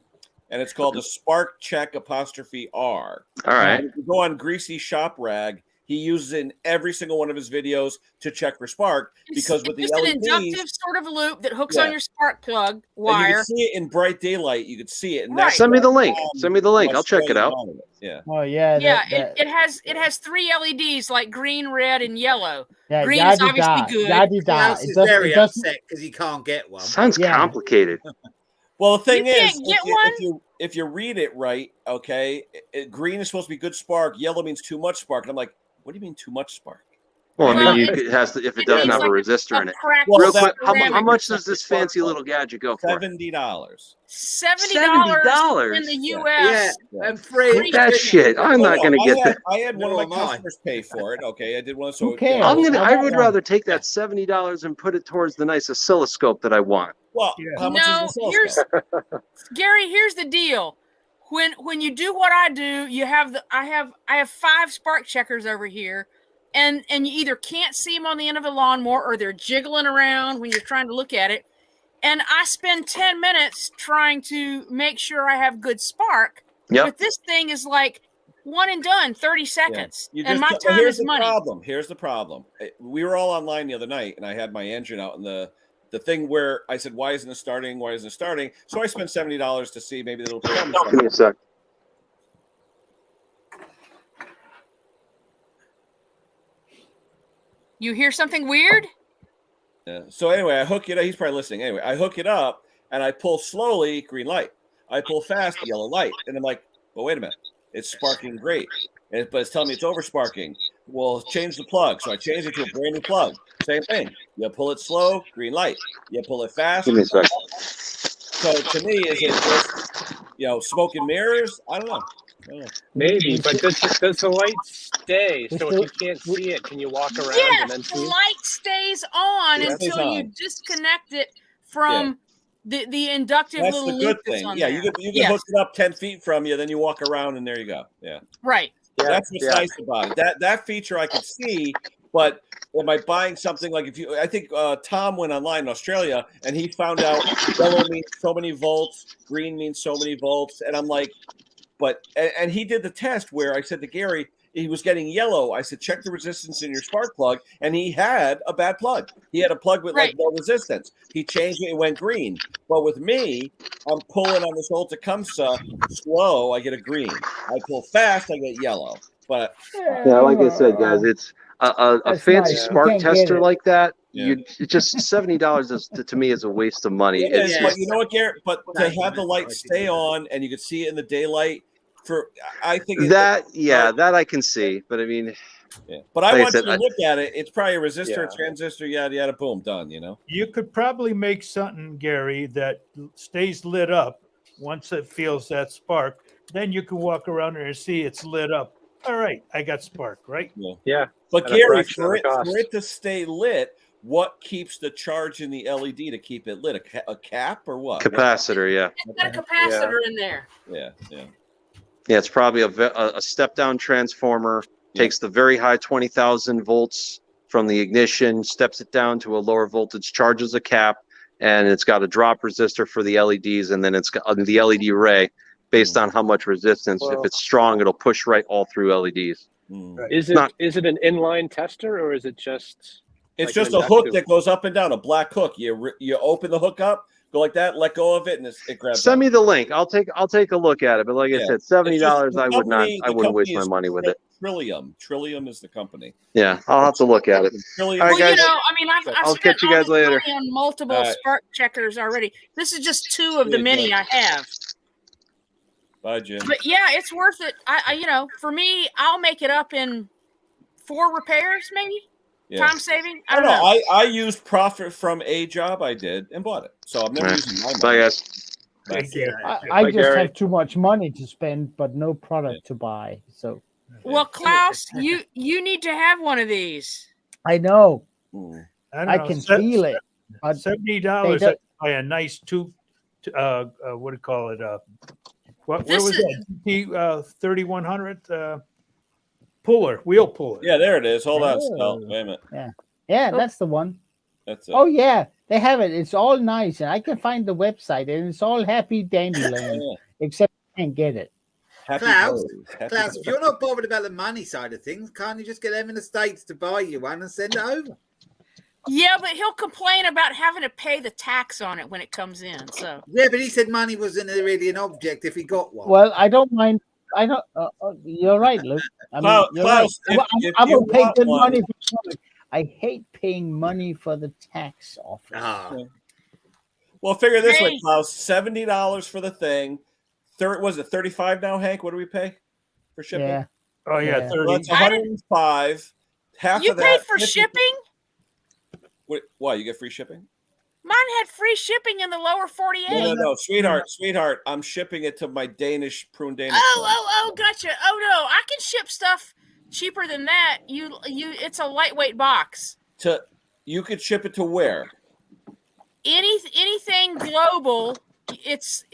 and it's called the Spark Check *R. All right. And if you go on Greasy Shop Rag, he uses it in every single one of his videos to check for spark because with the LEDs,
it's an inductive sort of loop that hooks on your spark plug wire.
And you can see it in bright daylight. You could see it. And
Send me the link. Send me the link. I'll check it out.
Yeah.
Oh yeah.
It has 3 LEDs like green, red, and yellow.
Yeah,
green is obviously good.
He's very upset because he can't get one.
Sounds complicated.
Well, the thing
You
is,
can't get one?
if you read it right, okay, green is supposed to be good spark. Yellow means too much spark. And I'm like, what do you mean too much spark?
Well, I
Well,
mean, it has to, if it doesn't have a resistor in it.
Well,
Real
that-
quick, how
ceramic
much does this fancy little gadget go for?
$70.
$70 in the US.
And free.
Take that shit. I'm not going to get that.
I had one
Nor
of my
am I.
customers pay for it. Okay, I did one. So
Who cares?
I would rather take that $70 and put it towards the nice oscilloscope that I want.
Well, how much is this?
Gary, here's the deal. When you do what I do, you have I have 5 spark checkers over here, and you either can't see them on the end of a lawnmower or they're jiggling around when you're trying to look at it. And I spend 10 minutes trying to make sure I have good spark.
Yep.
But this thing is like one and done, 30 seconds.
Yeah.
And my time is money.
Here's the problem. We were all online the other night, and I had my engine out, and the thing where I said, why isn't it starting? Why isn't it starting? So I spent $70 to see maybe it'll come.
Give me a sec.
You hear something weird?
Yeah. So anyway, I hook it up. He's probably listening. Anyway, I hook it up and I pull slowly, green light. I pull fast, yellow light. And I'm like, well, wait a minute. It's sparking great. But it's telling me it's over sparking. Well, change the plug. So I changed it to a brand new plug. Same thing. You pull it slow, green light. You pull it fast.
Give me a sec.
So to me, is it just, smoke and mirrors? I don't know.
Maybe, but does the light stay? So if you can't see it, can you walk around and then see
the
it?
light stays on until you disconnect it from the inductive
That's
little
the
loop
good
that's
thing.
on
Yeah,
there.
you can hook it up 10 feet from you, then you walk around and there you go. Yeah.
Right.
That's what's nice about it. That feature I could see, but am I buying something like I think Tom went online in Australia and he found out yellow means so many volts, green means so many volts, and I'm like, and he did the test where I said to Gary, he was getting yellow. I said, check the resistance in your spark plug, and he had a bad plug. He had a plug with like no resistance. He changed it, it went green. But with me, I'm pulling on this old Tecumseh slow, I get a green. I pull fast, I get yellow. But
yeah, like I said, guys, it's a fancy spark tester like that.
Yeah.
It's just $70 to me is a waste of money.
It is, but you know what, Garrett? But to have the light stay on and you can see it in the daylight, I think
that I can see. But I mean,
but I want you to look at it. It's probably a resistor, transistor, yada yada, boom, done.
You could probably make something, Gary, that stays lit up once it feels that spark. Then you can walk around there and see it's lit up. All right, I got spark, right?
Yeah.
But Gary, for it to stay lit, what keeps the charge in the LED to keep it lit? A cap or what?
Capacitor, yeah.
It's got a capacitor in there.
Yeah.
Yeah, it's probably a step-down transformer, takes the very high 20,000 volts from the ignition, steps it down to a lower voltage, charges a cap, and it's got a drop resistor for the LEDs, and then it's got the LED array based on how much resistance. If it's strong, it'll push right all through LEDs.
Is it an inline tester, or is it just...
It's just a hook that goes up and down, a black hook. You open the hook up, go like that, let go of it, and it grabs.
Send me the link. I'll take a look at it. But like I said, $70, I wouldn't waste my money with it.
Trillium is the company.
Yeah, I'll have to look at it.
All
right, guys.
I've
catch you guys later.
On multiple spark checkers already. This is just 2 of the many I have.
Bye, Jim.
But yeah, it's worth it. I for me, I'll make it up in 4 repairs, maybe.
Yeah.
Time saving. I don't know.
I used profit from a job I did and bought it, so I'm never using my money.
Bye, guys.
I just have too much money to spend, but no product to buy. So,
well, Klaus, you need to have one of these.
I know.
I
can feel it.
$70 buy a nice tube. What do you call it? Where was that? 3100 wheel puller.
Yeah, there it is. Hold on, Stel. Wait a minute.
Yeah, that's the one.
That's it.
Oh yeah, they have it. It's all nice, and I can find the website, and it's all happy dandyland, except I can't get it.
Klaus, if you're not bothered about the money side of things, can't you just get them in the States to buy you one and send it over?
Yeah, but he'll complain about having to pay the tax on it when it comes in. So
yeah, but he said money wasn't really an object if he got one.
Well, I don't mind. I don't. You're right, Luke. I mean,
Klaus,
I will pay good money for it. I hate paying money for the tax office.
Well, figure this way, Klaus. $70 for the thing. Was it 35 now, Hank? What do we pay for shipping?
Yeah.
Oh yeah, 30.
Well, that's 105. Half
You
of that.
paid for shipping?
Why? You get free shipping?
Mine had free shipping in the lower 48.
No, sweetheart. I'm shipping it to my prune Danish.
Oh, gotcha. Oh no, I can ship stuff cheaper than that. It's a lightweight box.
You could ship it to where?
Anything global. It's.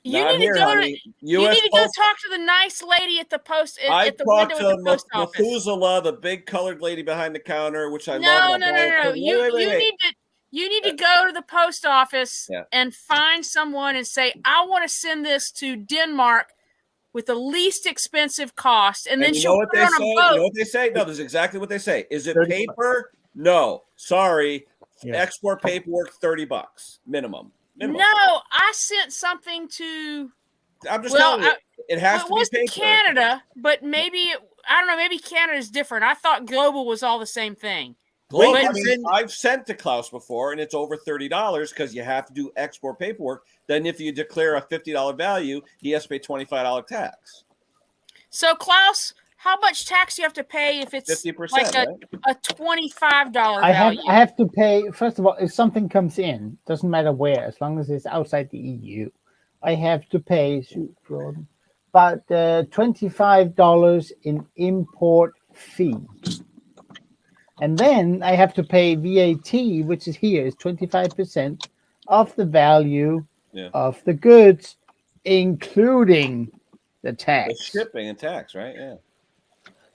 You
Not
need
here,
to go
honey.
you need to go talk to the nice lady at the post at the window at the post office.
Methuselah, the big colored lady behind the counter, which I
love.
No.
You need to go to the post office and find someone and say, I want to send this to Denmark with the least expensive cost. And then she'll put it on a boat.
You know what they say? No, this is exactly what they say. Is it paper? No. Sorry. Yeah. Export paperwork, $30 minimum.
No, I sent something to.
I'm just telling you, it has to be paper.
Canada, but maybe I don't know. Maybe Canada is different. I thought global was all the same thing.
Global, I've sent to Klaus before, and it's over $30 because you have to do export paperwork. Then, if you declare a $50 value, he has to pay $25 tax.
So, Klaus, how much tax do you have to pay if it's
50%,
like a $25 value?
I have to pay, first of all, if something comes in, doesn't matter where, as long as it's outside the EU, I have to pay about $25 in import fee. And then I have to pay VAT, which is 25% of the value of the goods, including the tax.
The shipping and tax, right? Yeah.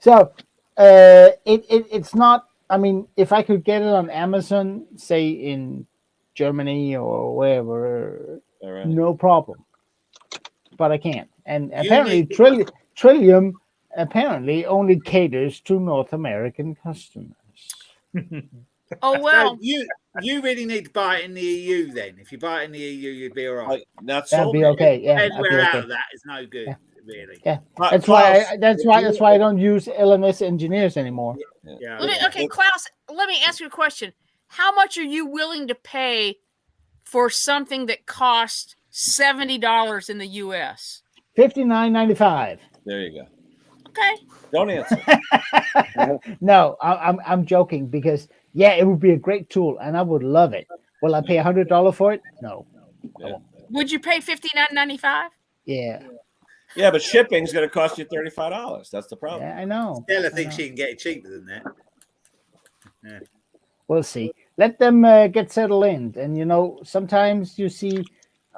So it's not, I mean, if I could get it on Amazon, say in Germany or wherever, no problem. But I can't. And apparently Trillium apparently only caters to North American customers.
Oh, well.
So you really need to buy it in the EU then. If you buy it in the EU, you'd be all right.
That'd be okay. Yeah.
Anywhere out of that is no good.
Yeah.
Really.
Yeah, that's why I don't use LMS engineers anymore.
Yeah.
Klaus, let me ask you a question. How much are you willing to pay for something that costs $70 in the US?
$59.95.
There you go.
Okay.
Don't answer.
No, I'm joking because it would be a great tool and I would love it. Will I pay $100 for it? No.
Yeah.
Would you pay $59.95?
Yeah.
Yeah, but shipping is going to cost you $35. That's the problem.
Yeah, I know.
Stella thinks she can get it cheaper than that. Yeah.
We'll see. Let them get settled in. And, sometimes you see,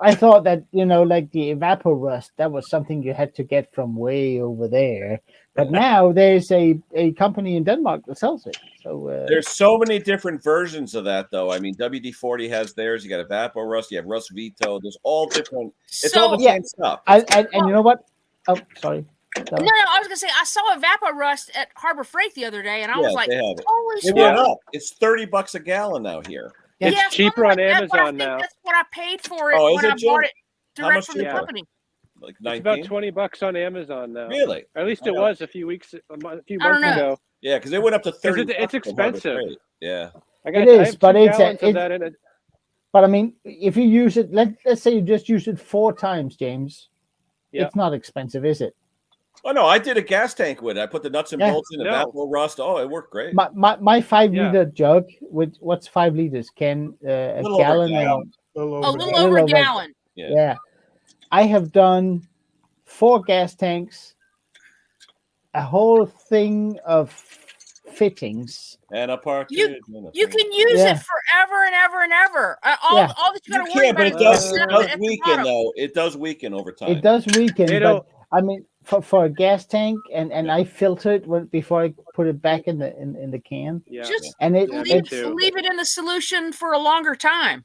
I thought that, like the Evaporust, that was something you had to get from way over there. But now there's a company in Denmark that sells it. So
there's so many different versions of that, though. I mean, WD-40 has theirs. You got Evaporust. You have Rust Vito. There's all different. It's all the same stuff.
And you know what? Oh, sorry.
No, I was gonna say I saw Evaporust at Harbor Freight the other day, and I was like, "Holy
shit!" It went up. It's $30 a gallon now here.
It's cheaper on Amazon now.
That's what I paid for it when I bought it direct from the company.
Like
it's about $20 on Amazon now.
Really?
Or at least it was a few months ago.
Yeah, because it went up to $30.
It's expensive.
Yeah,
it is, but but I mean, if you use it, let's say you just use it 4 times, James. Yeah. It's not expensive, is it?
Oh no, I did a gas tank with it. I put the nuts and bolts in, Evaporust. Oh, it worked great.
My 5-liter jug with what's 5 liters? Can a gallon?
A little over a gallon.
Yeah. I have done 4 gas tanks, a whole thing of fittings,
and a park.
You can use it forever and ever and ever. All that you got to worry about.
But it does weaken though. It does weaken over time.
It does weaken, but I mean, for a gas tank, and I filter it before I put it back in the can.
Yeah. Just leave it in the solution for a longer time.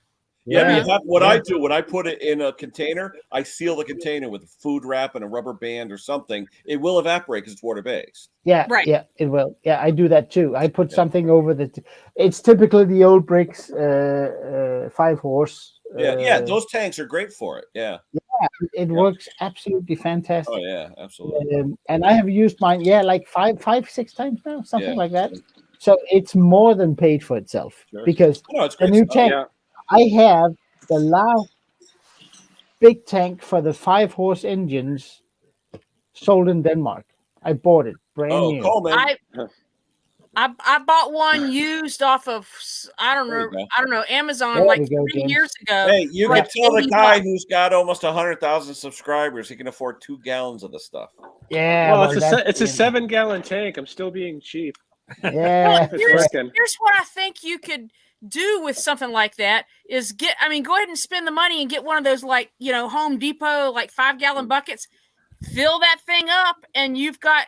Yeah, what I do when I put it in a container, I seal the container with food wrap and a rubber band or something. It will evaporate because it's water based.
Yeah, right. Yeah, it will. Yeah, I do that too. I put something over it's typically the old bricks, 5-horse.
Yeah, those tanks are great for it. Yeah.
Yeah, it works absolutely fantastic.
Oh yeah, absolutely.
And I have used mine, like 5-6 times now, something like that. So it's more than paid for itself because
it's
the new tank. I have the last big tank for the 5-horse engines sold in Denmark. I bought it brand new.
Coleman.
I bought one used off of I don't know Amazon
There
like
we go,
3
James.
years ago.
Hey, you
like
can tell the
80
guy
bucks.
who's got almost 100,000 subscribers, he can afford 2 gallons of the stuff.
Yeah,
Well, it's a 7-gallon tank. I'm still being cheap.
Yeah.
Here's what I think you could do with something like that is go ahead and spend the money and get one of those like Home Depot like 5-gallon buckets. Fill that thing up, and you've got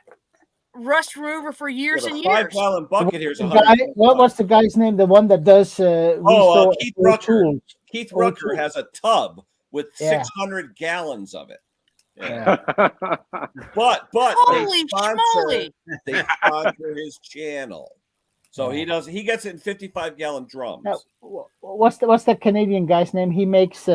rust remover for years and years.
5-gallon bucket here's
what's the guy's name? The one that does
Keith Rucker.
tools.
Keith Rucker has a tub with 600 gallons of it. Yeah. but
Holy
they sponsor his channel. So he gets it in 55-gallon drums.
Now, what's the Canadian guy's name? He makes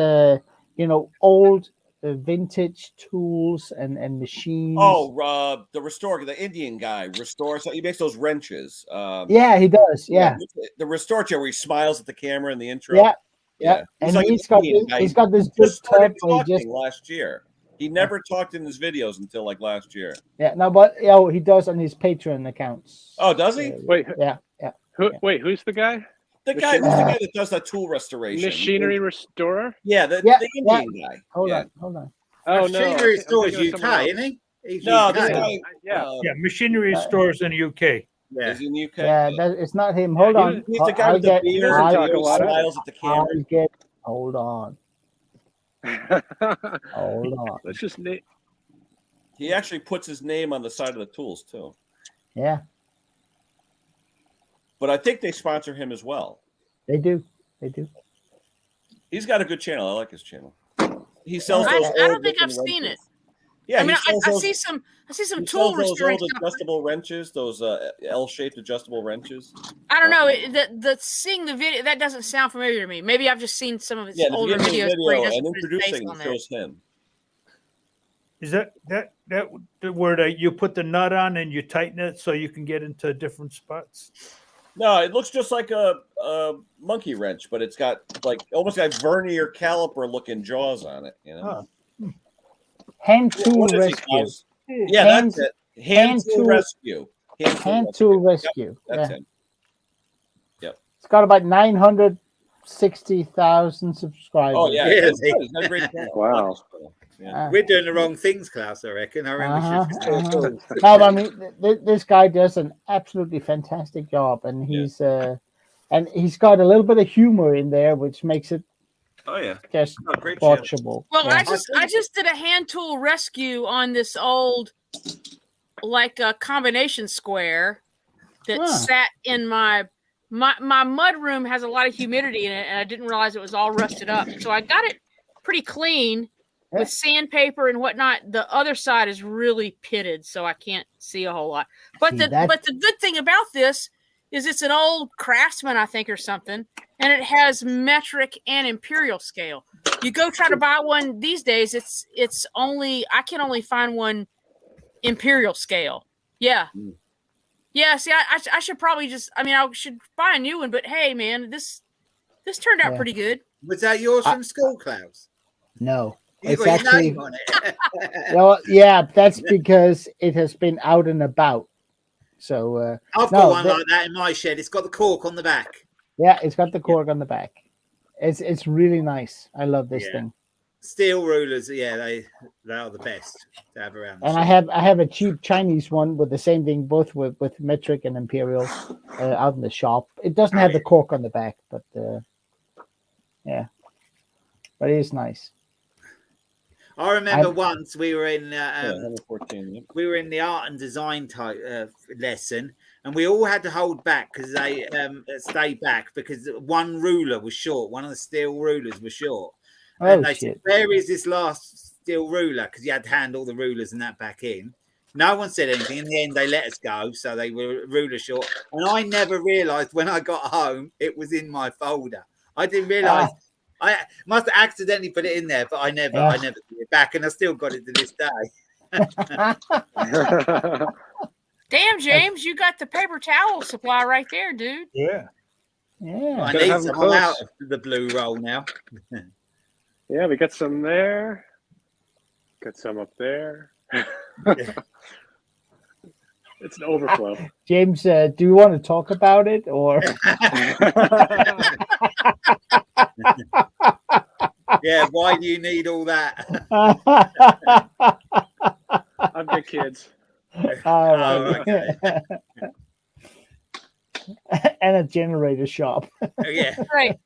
old vintage tools and machines.
Oh, the Indian guy restores. He makes those wrenches.
Yeah, he does. Yeah,
the restore chair where he smiles at the camera in the intro.
Yeah. And
like
he's got this big
just started
tub.
talking last year. He never talked in his videos until like last year.
Yeah, no, but he does on his Patreon accounts.
Oh, does he?
Wait,
yeah.
Wait, who's the guy?
Who's the guy that does that tool restoration?
Machinery restorer?
Yeah, the Indian guy.
Hold on.
Oh, no.
Machinery Restore's UK, isn't he? He's
No,
UK.
this guy.
Machinery stores in the UK.
Yeah. Is he in UK?
Yeah, it's not him. Hold on.
He's the guy with the beard who smiles at the camera.
Hold on. Hold on.
Let's just
He actually puts his name on the side of the tools too.
Yeah.
But I think they sponsor him as well.
They do.
He's got a good channel. I like his channel. He sells
I
those.
I don't think I've seen it.
Yeah,
I see some tool restoring
those
stuff.
adjustable wrenches, those L-shaped adjustable wrenches.
I don't know. Seeing the video that doesn't sound familiar to me. Maybe I've just seen some of his older videos where he doesn't
and
put his
introducing
face on
shows him.
Is that where you put the nut on and you tighten it so you can get into different spots?
No, it looks just like a monkey wrench, but it's got like almost like vernier caliper looking jaws on it.
Hand tool rescue.
Yeah, that's it. Hand tool rescue.
Hand tool rescue.
Yep, that's him. Yep.
It's got about 960,000 subscribers.
Oh yeah,
Yeah,
he's got a great channel.
Wow.
Yeah.
We're doing the wrong things, Klaus, I reckon. I reckon we should still talk.
No, I mean, this guy does an absolutely fantastic job, and he's got a little bit of humor in there, which makes it just watchable.
Well, I just did a hand tool rescue on this old like a combination square that sat in my mud room. Has a lot of humidity in it, and I didn't realize it was all rusted up. So I got it pretty clean with sandpaper and whatnot. The other side is really pitted, so I can't see a whole lot. But the good thing about this is it's an old Craftsman, I think, or something, and it has metric and imperial scale. You go try to buy one these days, it's only I can only find one imperial scale. Yeah. Yeah, see, I should probably I should buy a new one, but hey, man, this turned out pretty good.
Was that yours from school, Klaus?
No.
You got your name on it.
Well, yeah, that's because it has been out and about. So
I've got one like that in my shed. It's got the cork on the back.
Yeah, it's got the cork on the back. It's really nice. I love this thing.
Steel rulers, they are the best to have around.
And I have a cheap Chinese one with the same thing, both with metric and imperial, out in the shop. It doesn't have the cork on the back, but but it is nice.
I remember once we were in we were in the art and design type lesson, and we all had to hold back because they stay back because one ruler was short. One of the steel rulers was short. And they said, where is this last steel ruler? Because you had to hand all the rulers and that back in. No one said anything. In the end, they let us go. So they were ruler short. And I never realised when I got home, it was in my folder. I didn't realise. I must have accidentally put it in there, but I never put it back. And I still got it to this day.
Damn, James, you got the paper towel supply right there, dude.
Yeah.
Yeah.
I need some out of the blue roll now.
Yeah, we got some there. Got some up there. It's an overflow.
James, do you want to talk about it or?
Yeah, why do you need all that?
I've got kids.
Okay. And a generator shop.
Yeah.
Right.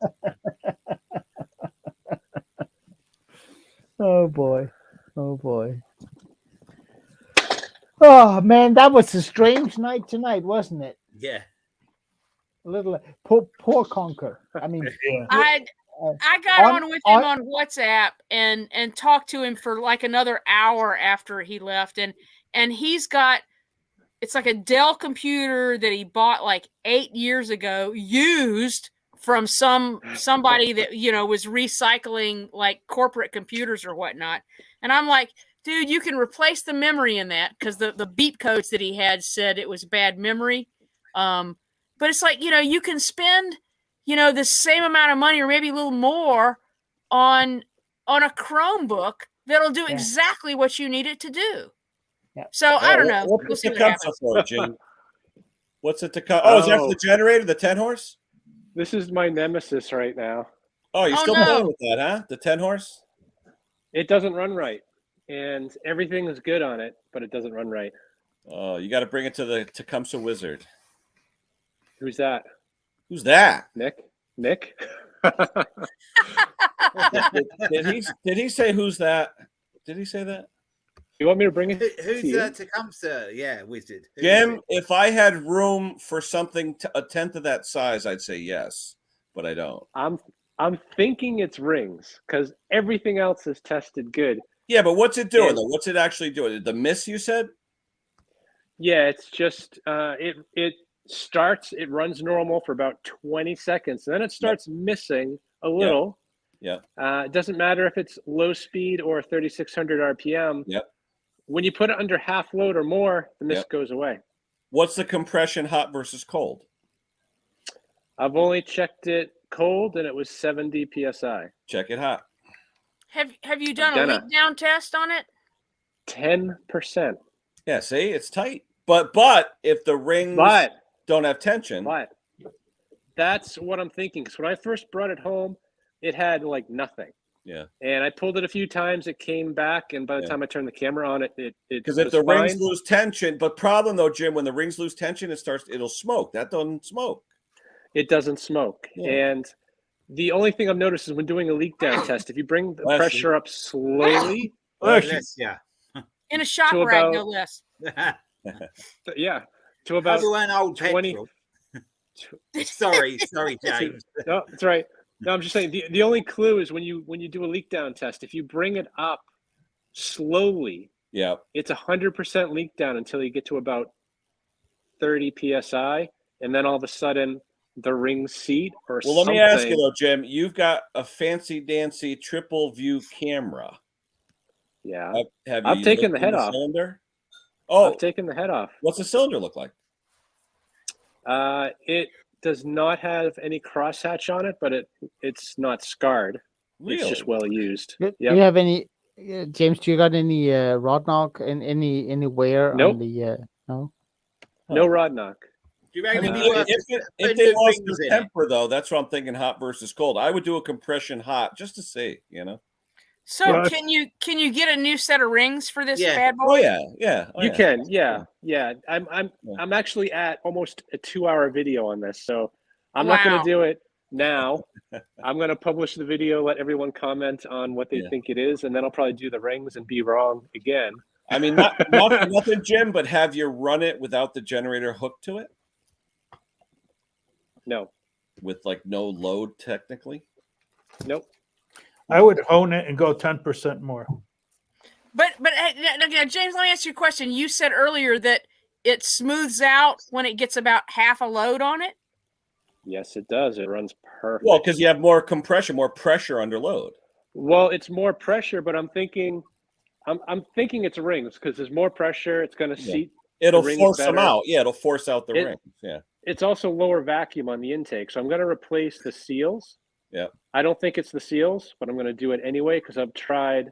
Oh boy. Oh boy. Oh man, that was a strange night tonight, wasn't it?
Yeah.
A little poor Conker. I mean,
I got on with him on WhatsApp and talked to him for like another hour after he left, and he's got, it's like a Dell computer that he bought like 8 years ago, used from somebody that, you know, was recycling like corporate computers or whatnot. And I'm like, dude, you can replace the memory in that, because the beep codes that he had said it was bad memory. But it's like, you know, you can spend, you know, the same amount of money or maybe a little more on a Chromebook that'll do exactly what you need it to do.
Yeah.
So I don't know.
What's
We'll see
it
what
to
happens.
for, Jim? What's it to come? Oh, is that for the generator, the 10 horse?
This is my nemesis right now.
Oh, you're still playing with that, huh? The 10 horse?
It doesn't run right, and everything is good on it, but it doesn't run right.
Oh, you got to bring it to the Tecumseh Wizard.
Who's that?
Who's that?
Nick?
Did he say who's that? Did he say that?
You want me to bring it?
Who's that Tecumseh? Yeah, wizard.
Jim, if I had room for something a tenth of that size, I'd say yes, but I don't.
I'm thinking it's rings, because everything else is tested good.
Yeah, but what's it doing though? What's it actually doing? The miss you said?
Yeah, it's just it starts, it runs normal for about 20 seconds, and then it starts missing a little.
Yeah.
It doesn't matter if it's low speed or 3,600 RPM.
Yep.
When you put it under half load or more, the mist goes away.
What's the compression hot versus cold?
I've only checked it cold, and it was 70 PSI.
Check it hot.
Have you done a leak down test on it?
10%.
Yeah, see, it's tight. But if the rings don't have tension.
But that's what I'm thinking. Because when I first brought it home, it had like nothing.
Yeah.
And I pulled it a few times. It came back, and by the time I turned the camera on, it
because if the rings lose tension, but problem though, Jim, when the rings lose tension, it'll smoke. That doesn't smoke.
It doesn't smoke. Yeah. And the only thing I've noticed is when doing a leak down test, if you bring the pressure up slowly,
in a shop rag, no less.
Yeah, to about
an old 20. Sorry, James.
No, that's right. No, I'm just saying the only clue is when you do a leak down test, if you bring it up slowly, it's 100% leak down until you get to about 30 PSI, and then all of a sudden the rings seat or something.
Well, let me ask you though, Jim. You've got a fancy dancy triple view camera.
Yeah.
I've
taken the head off.
Cylinder? Oh,
I've taken the head off.
What's the cylinder look like?
It does not have any crosshatch on it, but it's not scarred.
Really?
It's just well used.
Do you have any, James? Do you got any rod knock and any wear
Nope.
on the? No.
No rod knock.
Do you reckon
if they lost their temper though, that's what I'm thinking. Hot versus cold. I would do a compression hot just to see. You know.
So can you get a new set of rings for this bad boy?
Oh yeah.
You can. Yeah. I'm actually at almost a 2-hour video on this, so I'm not going to do it now. I'm going to publish the video, let everyone comment on what they think it is, and then I'll probably do the rings and be wrong again.
I mean, nothing, Jim, but have you run it without the generator hooked to it?
No.
With like no load, technically?
Nope.
I would own it and go 10% more.
But James, let me ask you a question. You said earlier that it smooths out when it gets about half a load on it?
Yes, it does. It runs perfect.
Well, because you have more compression, more pressure under load.
Well, it's more pressure, but I'm thinking it's rings because there's more pressure. It's going to seat.
It'll force them out. Yeah, it'll force out the rings. Yeah.
it's also lower vacuum on the intake. So I'm going to replace the seals.
Yeah.
I don't think it's the seals, but I'm going to do it anyway because I've tried.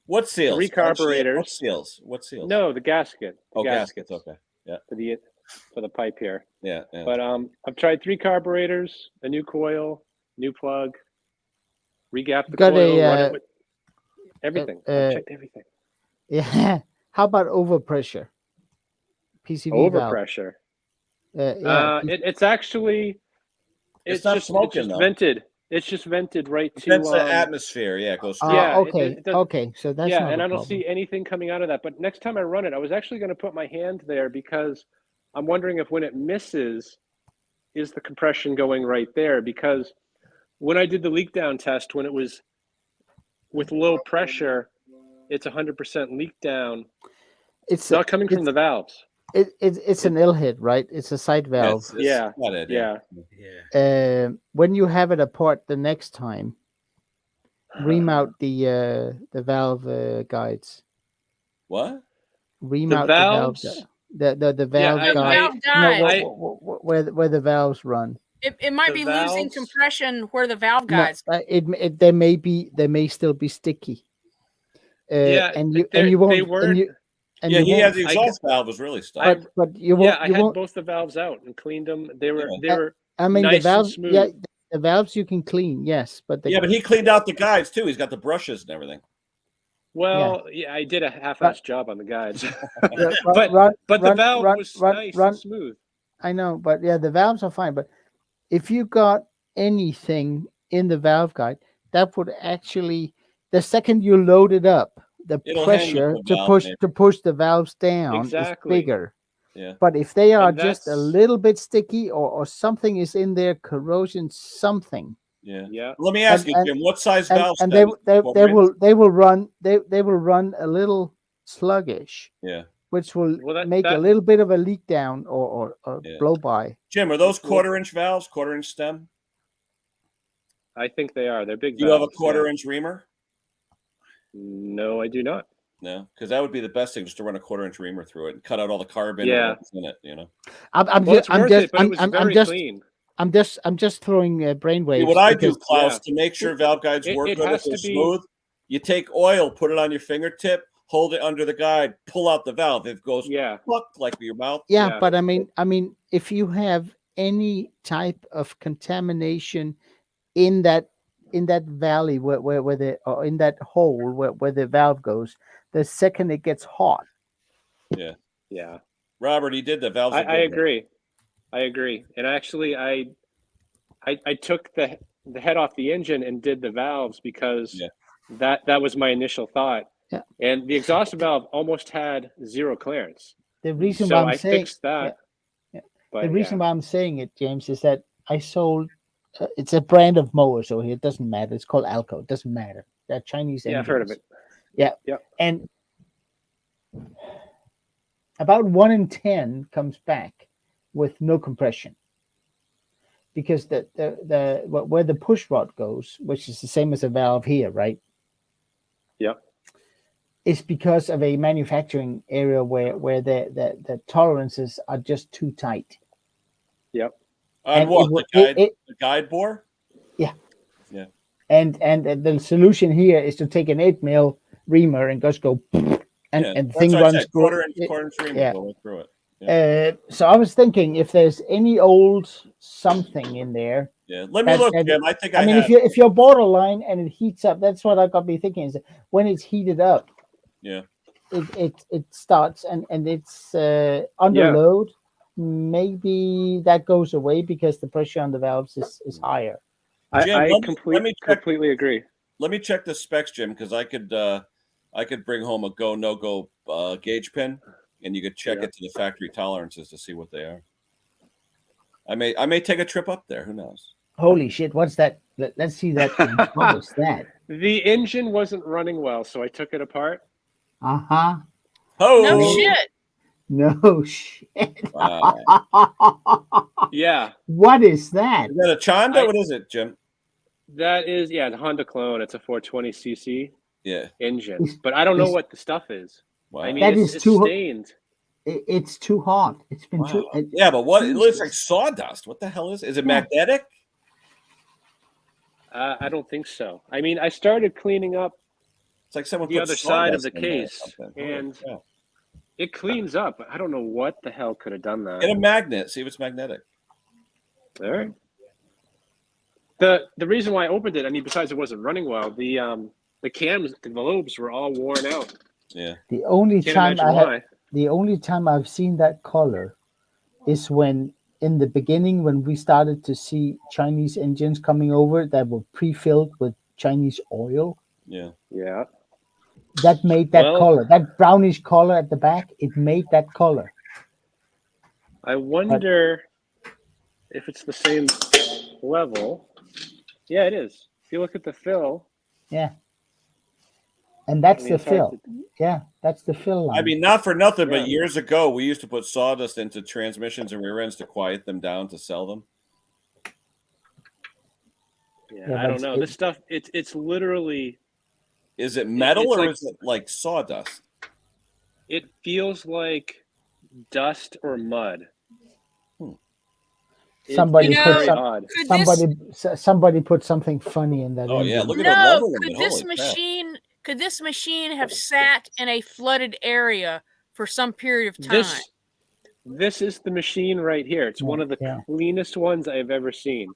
What seals?
3 carburetors.
What seals? What seals?
No, the gasket. The
gaskets. Okay. Yeah.
For the pipe here.
Yeah.
But I've tried 3 carburetors, a new coil, new plug, regap the coil, run it with everything. I've checked everything.
Yeah. How about overpressure? PCV
overpressure. It's actually
it's not
just
smoking,
vented. It's just vented right to
the atmosphere. Yeah, it goes.
Okay. So that's not
and I
a
don't
problem.
see anything coming out of that. But next time I run it, I was actually going to put my hand there because I'm wondering if when it misses, is the compression going right there? Because when I did the leak down test, when it was with low pressure, it's 100% leak down. It's not coming from the valves.
It's an ill hit, right? It's a side valve.
Yeah.
When you have it apart the next time, remount the valve guides.
What?
Remount
the valves?
The valve guide. No, where the valves run.
It might be losing compression where the valve guides.
They may still be sticky. And you won't.
He had the exhaust valve was really stuck.
But you won't.
I had both the valves out and cleaned them. They were
I mean,
nice
the valves.
and smooth.
Yeah, the valves you can clean. Yes, but
but he cleaned out the guides too. He's got the brushes and everything.
Well, I did a half-assed job on the guides, but the valve was nice and smooth.
I know, but the valves are fine. But if you got anything in the valve guide, that would actually, the second you load it up, the pressure to push the valves down is bigger.
Yeah.
But if they are just a little bit sticky or something is in there, corrosion, something.
Yeah. Let me ask you, Jim, what size valves?
And they will run a little sluggish.
Yeah.
Which will make a little bit of a leak down or blow by.
Jim, are those 1/4-inch valves, 1/4-inch stem?
I think they are. They're big.
Do you have a 1/4-inch reamer?
No, I do not.
No, because that would be the best thing, just to run a 1/4-inch reamer through it and cut out all the carbon in it.
I'm just throwing brainwaves.
What I do, Klaus, to make sure valve guides work good and smooth, you take oil, put it on your fingertip, hold it under the guide, pull out the valve. It goes like your mouth.
Yeah, but I mean, if you have any type of contamination in that valley where the or in that hole where the valve goes, the second it gets hot.
Yeah. Robert, he did the valves.
I agree. And actually, I took the head off the engine and did the valves because that was my initial thought.
Yeah.
And the exhaust valve almost had 0 clearance.
The reason why I'm saying
fixed that.
But the reason why I'm saying it, James, is that I sold. It's a brand of mower, so it doesn't matter. It's called Alco. It doesn't matter. They're Chinese.
Yeah, I've heard of it.
Yeah. And about 1 in 10 comes back with no compression, because the where the push rod goes, which is the same as a valve here, right?
Yeah.
It's because of a manufacturing area where the tolerances are just too tight.
Yep.
The guide bore?
Yeah.
Yeah.
And the solution here is to take an 8 mil reamer and just go and the thing runs through.
1/4-inch reamer going through it.
So I was thinking if there's any old something in there.
Yeah. Let me look, Jim. I
mean, if you're borderline and it heats up, that's what I got me thinking is when it's heated up.
Yeah.
It starts and it's under load. Maybe that goes away because the pressure on the valves is higher.
Jim,
I completely agree.
Let me check the specs, Jim, because I could bring home a go no go gauge pin, and you could check it to the factory tolerances to see what they are. I may take a trip up there. Who knows?
Holy shit! What's that? Let's see that. What was that?
The engine wasn't running well, so I took it apart.
Oh
no shit!
No shit!
Yeah.
What is that?
Is that a Chanda? What is it, Jim?
That is the Honda Clone. It's a 420cc
engine,
but I don't know what the stuff is.
Wow.
I mean, it's stained.
It's too hot. It's been too.
Yeah, but what? It looks like sawdust. What the hell is? Is it magnetic?
I don't think so. I mean, I started cleaning up.
It's like someone
the
put
other side of
sawdust
the
in there or
case,
something.
and it cleans up. I don't know what the hell could have done that.
Get a magnet. See if it's magnetic.
All right. The reason why I opened it, I mean, besides it wasn't running well, the cams, the lobes were all worn out.
Yeah.
The only time I've seen that color is when in the beginning when we started to see Chinese engines coming over that were pre-filled with Chinese oil.
Yeah.
Yeah.
That made that color, that brownish color at the back. It made that color.
I wonder if it's the same level. Yeah, it is. If you look at the fill.
Yeah. And that's the fill. Yeah, that's the fill line.
I mean, not for nothing, but years ago, we used to put sawdust into transmissions and rear ends to quiet them down to sell them.
Yeah, I don't know. This stuff, it's literally...
Is it metal or is it like sawdust?
It feels like dust or mud.
Somebody put something funny in that.
Oh yeah, look at
the
level.
Could this machine have sat in a flooded area for some period of time?
This is the machine right here. It's one of the cleanest ones I've ever seen.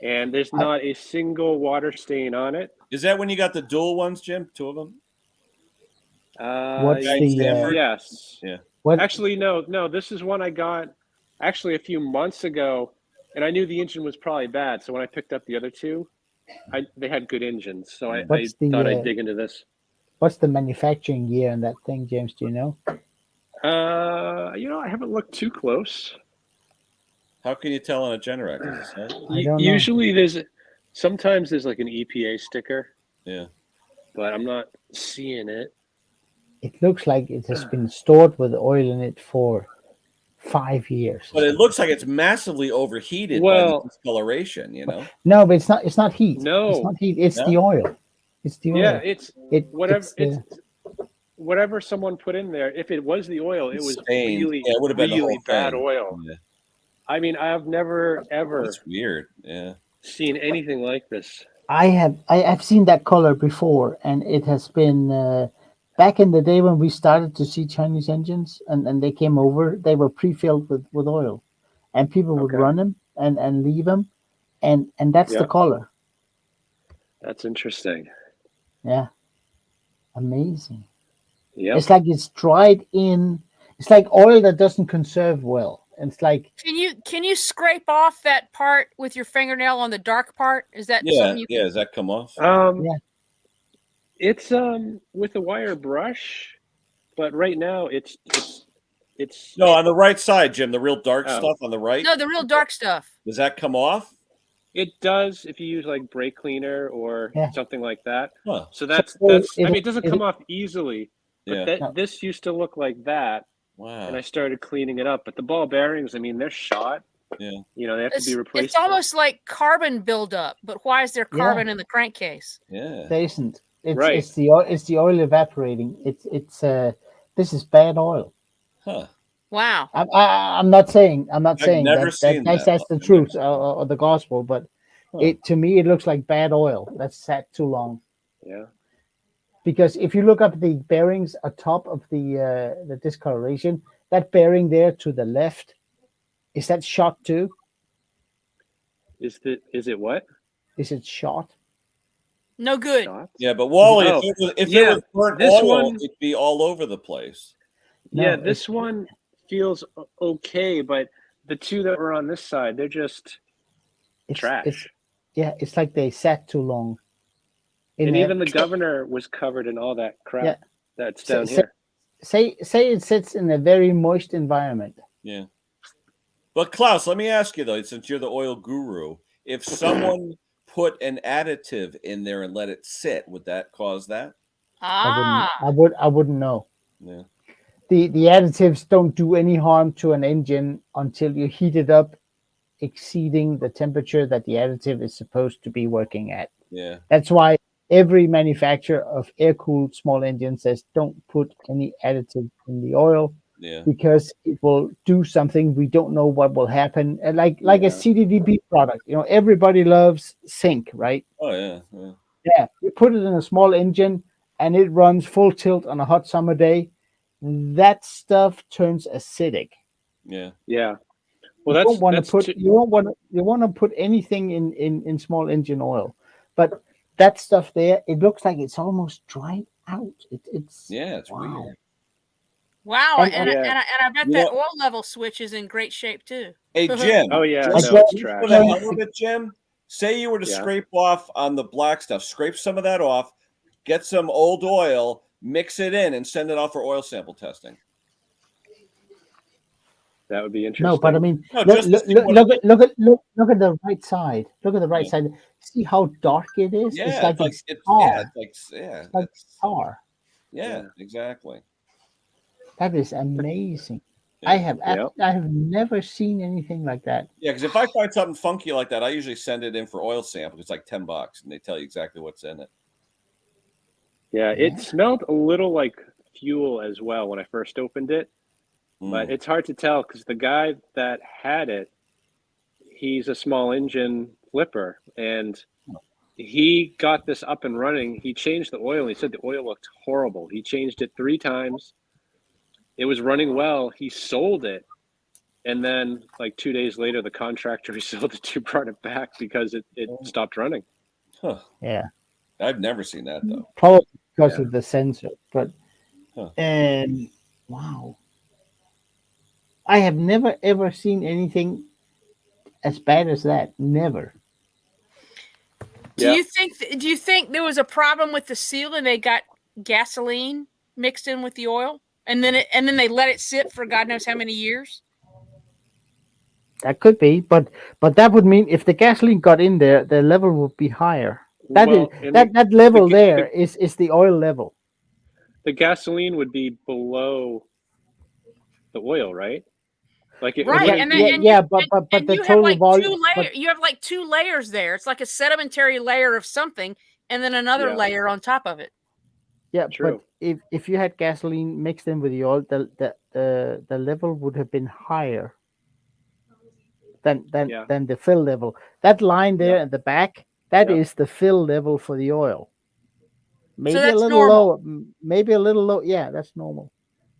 And there's not a single water stain on it.
Is that when you got the dual ones, Jim? Two of them?
What's the
yes.
Yeah.
What? Actually, no. This is one I got actually a few months ago, and I knew the engine was probably bad. So when I picked up the other two, they had good engines. So I thought I'd dig into this.
What's the manufacturing year on that thing, James? Do you know?
I haven't looked too close.
How can you tell on a Generac?
Usually sometimes there's like an EPA sticker.
Yeah.
But I'm not seeing it.
It looks like it has been stored with oil in it for 5 years.
But it looks like it's massively overheated by the discoloration, you know?
No, but it's not heat.
No.
It's not heat. It's the oil. It's the oil.
Yeah, whatever someone put in there, if it was the oil, it was really,
it would have been
really bad
thing.
oil. Yeah. I mean, I've never ever
That's weird. Yeah.
Seen anything like this.
I've seen that color before, and it has been back in the day when we started to see Chinese engines and they came over, they were pre-filled with oil, and people would run them and leave them, and that's the color.
That's interesting.
Yeah. Amazing.
Yeah.
It's like it's dried in. It's like oil that doesn't conserve well. It's like
can you scrape off that part with your fingernail on the dark part? Is that something you can...
Does that come off?
It's with a wire brush, but right now it's
no, on the right side, Jim, the real dark stuff on the right.
No, the real dark stuff.
Does that come off?
It does if you use like brake cleaner or something like that.
Huh.
So that's I mean, it doesn't come off easily. But this used to look like that.
Wow.
And I started cleaning it up. But the ball bearings, I mean, they're shot.
Yeah.
You know, they have to be replaced.
It's almost like carbon buildup. But why is there carbon in the crankcase?
Yeah.
There isn't. It's the oil evaporating. This is bad oil.
Huh.
Wow.
I'm not saying
I've never seen
that's the truth or the gospel, but to me it looks like bad oil that's sat too long.
Yeah.
Because if you look up the bearings atop of the discoloration, that bearing there to the left, is that shot too?
Is it what?
Is it shot?
No good.
Shot?
Yeah, but Wally, if it was burnt oil, it'd be all over the place.
Yeah, this one feels okay, but the two that were on this side, they're just trash.
It's like they sat too long.
And even the governor was covered in all that crap that's down here.
Say it sits in a very moist environment.
Yeah. But Klaus, let me ask you though, since you're the oil guru, if someone put an additive in there and let it sit, would that cause that?
I wouldn't know.
Yeah.
The additives don't do any harm to an engine until you heat it up exceeding the temperature that the additive is supposed to be working at.
Yeah.
That's why every manufacturer of air-cooled small engines says don't put any additive in the oil because it will do something. We don't know what will happen. And like a CDDB product, everybody loves sync, right?
Oh yeah.
Yeah, you put it in a small engine and it runs full tilt on a hot summer day. That stuff turns acidic.
Yeah.
Yeah. Well,
you don't want to put anything in small engine oil, but that stuff there, it looks like it's almost dried out. It's
weird.
Wow, and I bet that oil level switch is in great shape too.
Hey Jim.
Oh yeah,
just
no, it's trash.
for the hell of it, Jim. Say you were to scrape off on the black stuff, scrape some of that off, get some old oil, mix it in, and send it off for oil sample testing.
That would be interesting.
No, but I mean, look at the right side. Look at the right side. See how dark it is?
Yeah,
it's like tar.
It's
like tar.
Yeah, exactly.
That is amazing. Yeah. I have never seen anything like that.
Yeah, because if I find something funky like that, I usually send it in for oil sample. It's like $10, and they tell you exactly what's in it.
Yeah, it smelled a little like fuel as well when I first opened it, but it's hard to tell because the guy that had it, he's a small engine flipper, and he got this up and running. He changed the oil, and he said the oil looked horrible. He changed it 3 times. It was running well. He sold it. And then like 2 days later, the contractor he sold it to brought it back because it stopped running.
Huh.
Yeah.
I've never seen that though.
Probably because of the sensor. But and wow. I have never ever seen anything as bad as that. Never.
Do you think there was a problem with the seal and they got gasoline mixed in with the oil? And then they let it sit for God knows how many years.
That could be, but that would mean if the gasoline got in there, the level would be higher. That level is the oil level.
The gasoline would be below the oil, right?
But
the total volume.
You have like 2 layers there. It's like a sedimentary layer of something, and then another layer on top of it.
Yeah, true. But if you had gasoline mixed in with the oil, the level would have been higher than the fill level. That line there at the back, that is the fill level for the oil. Maybe a little low. Maybe a little low. Yeah, that's normal.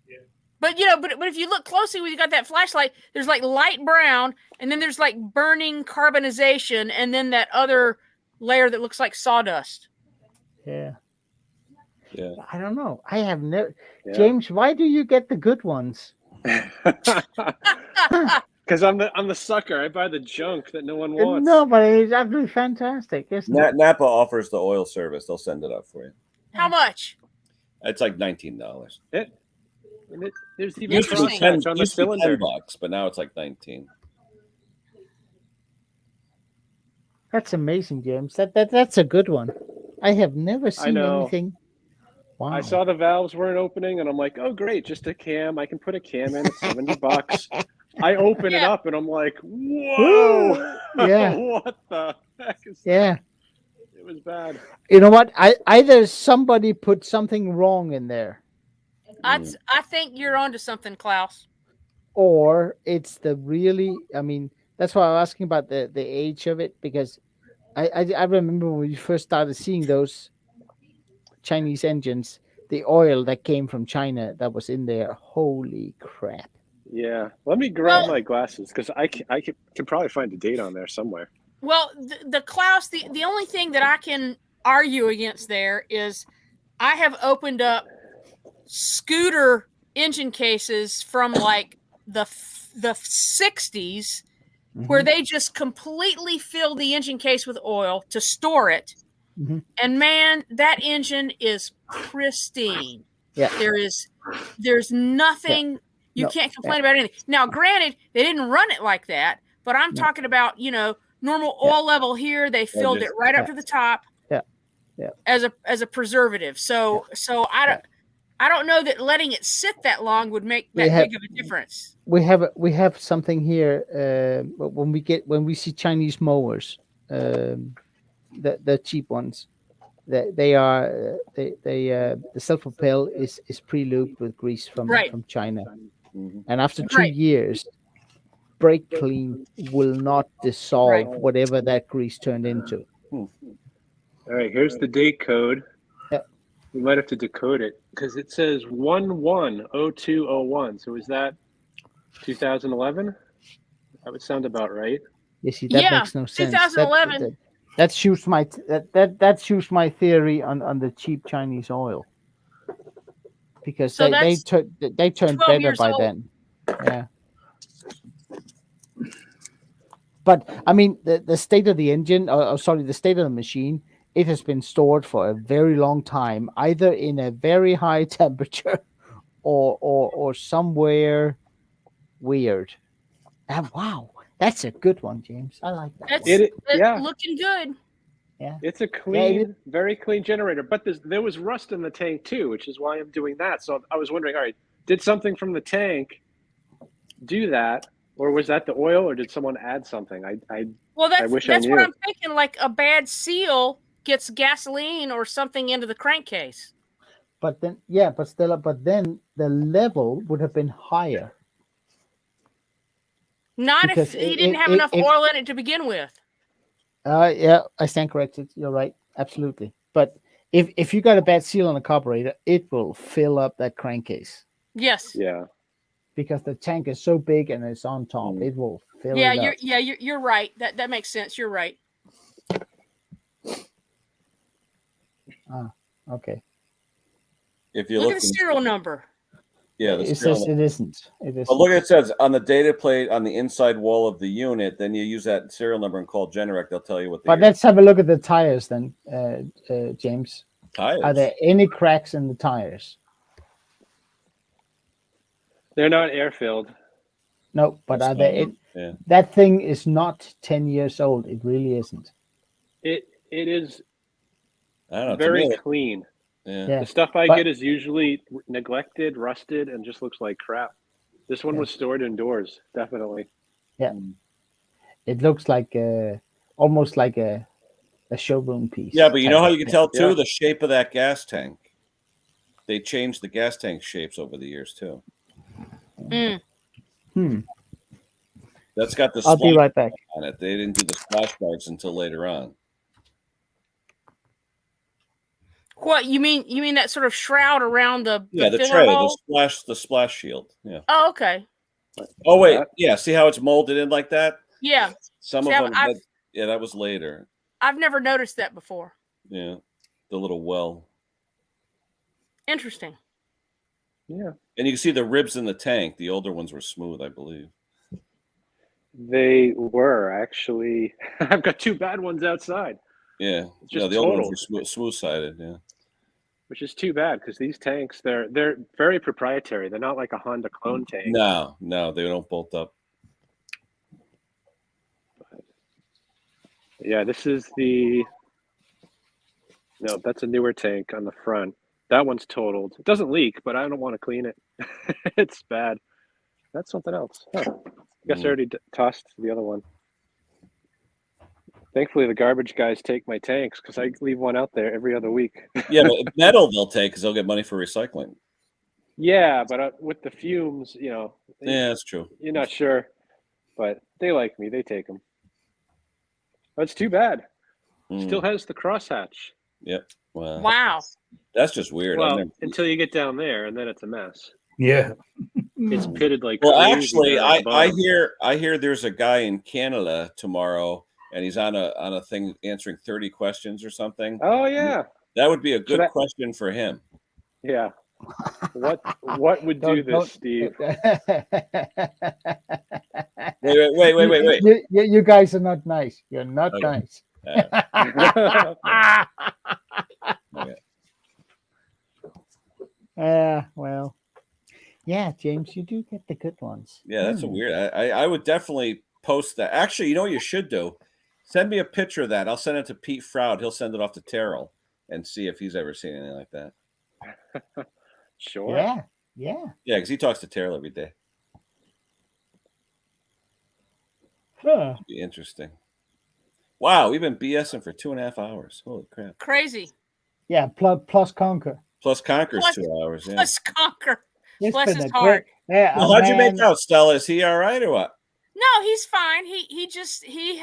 Yeah. But but if you look closely when you got that flashlight, there's like light brown, and then there's like burning carbonization, and then that other layer that looks like sawdust.
Yeah.
Yeah.
I don't know. I have never. Yeah. James, why do you get the good ones?
Because I'm the sucker. I buy the junk that no one wants.
No, but it's absolutely fantastic.
Napa offers the oil service. They'll send it up for you.
How much?
It's like $19.
There's even used to be $10 on the cylinder.
$10, but now it's like $19.
That's amazing, James. That's a good one. I have never seen anything. Wow.
I saw the valves weren't opening, and I'm like, "Oh, great! Just a cam. I can put a cam in. It's $70." I open it up, and I'm like, "Whoa!
Yeah,
what the heck is
that?"
It was bad.
You know what? Either somebody put something wrong in there.
I think you're onto something, Klaus.
Or it's the really. I mean, that's why I'm asking about the age of it, because I remember when we first started seeing those Chinese engines, the oil that came from China that was in there. Holy crap!
Yeah, let me grab my glasses because I can probably find a date on there somewhere.
Well, the Klaus, the only thing that I can argue against there is I have opened up scooter engine cases from like the 60s where they just completely fill the engine case with oil to store it. Mm-hmm. And man, that engine is pristine.
Yeah.
There's nothing you can't complain about anything. Now, granted, they didn't run it like that, but I'm talking about, normal oil level here. They filled it right up to the top.
Yeah. Yeah.
As a preservative. So I don't know that letting it sit that long would make that big of a difference.
We have something here when we see Chinese mowers. The cheap ones, the self-propel is pre-lubed with grease from China. and after 2 years, brake clean will not dissolve whatever that grease turned into.
All right, here's the date code.
Yep.
We might have to decode it because it says 110201. So is that 2011? That would sound about right.
You see, that makes no sense.
2011.
That shoots my that shoots my theory on the cheap Chinese oil, because they turned better by then. Yeah. But I mean, the state of the engine, the state of the machine, it has been stored for a very long time, either in a very high temperature or somewhere weird. And wow, that's a good one, James. I like that.
It's looking good.
Yeah,
it's a clean, very clean generator. But there was rust in the tank too, which is why I'm doing that. So I was wondering, all right, did something from the tank do that? Or was that the oil, or did someone add something? I wish I knew.
That's what I'm thinking. Like a bad seal gets gasoline or something into the crankcase.
But then, but then the level would have been higher.
Not because if he didn't have enough oil in it to begin with.
Yeah, I stand corrected. You're right, absolutely. But if you got a bad seal on a carburetor, it will fill up that crankcase.
Yes.
Yeah.
Because the tank is so big and it's on top, it will fill it up.
You're right. That makes sense. You're right.
Okay.
If you
look at the serial number.
Yeah,
it says it isn't. It isn't.
But look, it says on the data plate on the inside wall of the unit. Then you use that serial number and call Generac. They'll tell you what.
But let's have a look at the tires then, James.
Tires.
Are there any cracks in the tires?
They're not air filled.
No, but are there? That thing is not 10 years old. It really isn't.
It is.
I don't know.
Very clean.
Yeah.
The stuff I get is usually neglected, rusted, and just looks like crap. This one was stored indoors, definitely.
Yeah. It looks like almost like a showroom piece.
Yeah, but you know how you can tell too? The shape of that gas tank. They changed the gas tank shapes over the years too. That's got the
I'll be right back
on it. They didn't do the splash marks until later on.
What you mean that sort of shroud around the
the tray, the splash shield. Yeah.
Oh, okay.
Oh wait, yeah. See how it's molded in like that?
Yeah.
Some of them. That was later.
I've never noticed that before.
Yeah, the little well.
Interesting.
Yeah.
And you can see the ribs in the tank. The older ones were smooth, I believe.
They were actually. I've got two bad ones outside.
Yeah. The older ones were smooth-sided. Yeah.
Which is too bad because these tanks, they're very proprietary. They're not like a Honda clone tank.
No, they don't bolt up.
Yeah, this is the. No, that's a newer tank on the front. That one's totaled. It doesn't leak, but I don't want to clean it. It's bad. That's something else. Huh. I guess I already tossed the other one. Thankfully, the garbage guys take my tanks because I leave one out there every other week.
Yeah, but metal they'll take because they'll get money for recycling.
Yeah, but with the fumes, Yeah,
that's true.
You're not sure, but they like me. They take them. That's too bad. Still has the crosshatch.
Yep.
Wow.
That's just weird.
Well, until you get down there, and then it's a mess.
Yeah.
It's pitted like.
Well, actually, I hear there's a guy in Canada tomorrow, and he's on a thing answering 30 questions or something.
Oh yeah.
That would be a good question for him.
Yeah. What would do this, Steve?
Wait.
You guys are not nice. You're not nice. Well, yeah, James, you do get the good ones.
Yeah, that's a weird. I would definitely post that. Actually, you know what you should do? Send me a picture of that. I'll send it to Pete Froud. He'll send it off to Terrell and see if he's ever seen anything like that.
Sure.
Yeah,
because he talks to Terrell every day.
Huh.
Be interesting. Wow, we've been BSing for 2.5 hours. Holy crap!
Crazy.
Yeah, plus Conker.
Plus Conkers 2 hours. Yeah.
Plus Conker.
It's
Bless
been
his
a
heart.
Yeah.
Well, how'd you make out, Stella? Is he all right or what?
No, he's fine. He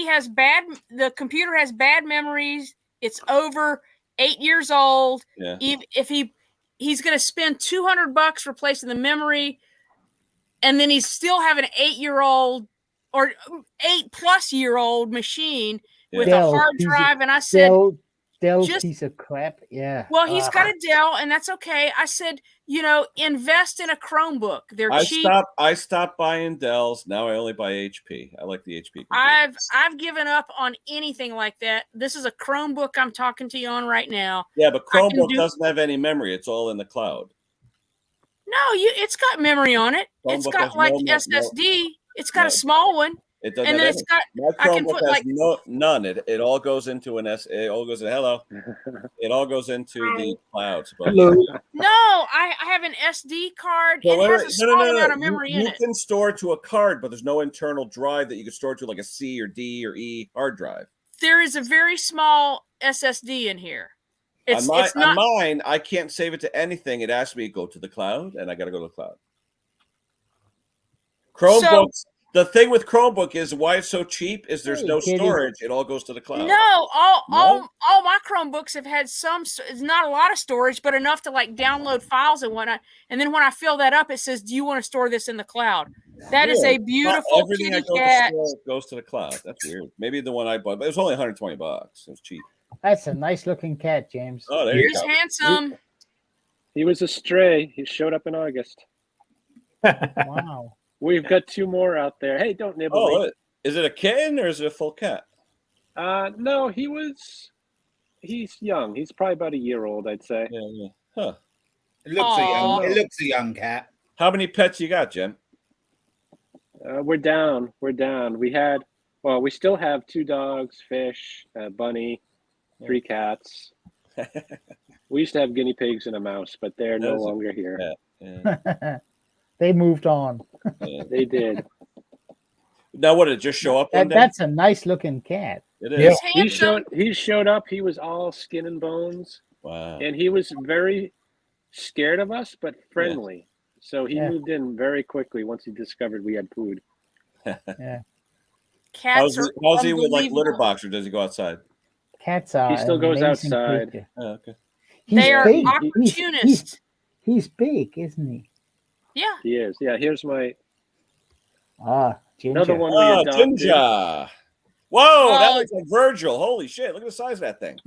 has bad. The computer has bad memories. It's over 8 years old.
Yeah.
If he's going to spend $200 replacing the memory, and then he's still have an 8-year-old or 8+-year-old machine with a hard drive. And I said,
Dell's piece of crap. Yeah.
Well, he's got a Dell, and that's okay. I said, invest in a Chromebook. They're cheap.
I stopped buying Dells. Now I only buy HP. I like the HP.
I've given up on anything like that. This is a Chromebook I'm talking to you on right now.
Yeah, but Chromebook doesn't have any memory. It's all in the cloud.
No, it's got memory on it.
Chromebook
it's got like SSD. It's got a small one.
It doesn't.
And then it's got. I can put like
none. It all goes into an S. It all goes to hello. It all goes into the cloud.
Hello.
No, I have an SD card. It has a small amount of memory in it.
You can store to a card, but there's no internal drive that you can store to, like a C or D or E hard drive.
There is a very small SSD in here.
It's not on mine. I can't save it to anything. It asks me to go to the cloud, and I got to go to the cloud. Chromebooks. The thing with Chromebook is why it's so cheap is there's no storage. It all goes to the cloud.
No, all my Chromebooks have had it's not a lot of storage, but enough to like download files and whatnot. And then when I fill that up, it says, "Do you want to store this in the cloud?" That is a beautiful kitty cat.
Goes to the cloud. That's weird. Maybe the one I bought, but it was only $120. It was cheap.
That's a nice looking cat, James.
Oh, there you
go. He's handsome.
He was a stray. He showed up in August.
Wow.
We've got 2 more out there. Hey, don't nibble.
Oh, is it a kitten or is it a full cat?
No, he's young. He's probably about a year old, I'd say.
Yeah. Huh.
It looks a young cat.
How many pets you got, Jim?
We're down. We still have 2 dogs, fish, a bunny, 3 cats. We used to have guinea pigs and a mouse, but they're no longer here.
Yeah.
They moved on.
They did.
Now, what did it just show up one day?
That's a nice looking cat.
It is.
Yeah.
He showed up. He was all skin and bones.
Wow.
And he was very scared of us, but friendly. Yeah. So he moved in very quickly once he discovered we had food.
Yeah.
Cats
how's he with like litter box, or does he go outside?
Cats are.
He still goes outside.
Creature.
Oh, okay.
They are opportunists.
He's big, isn't he?
Yeah.
He is. Yeah. Here's my.
Ginger.
Another one we adopted.
Ginger. Whoa, that looks like Virgil. Holy shit! Look at the size of that thing.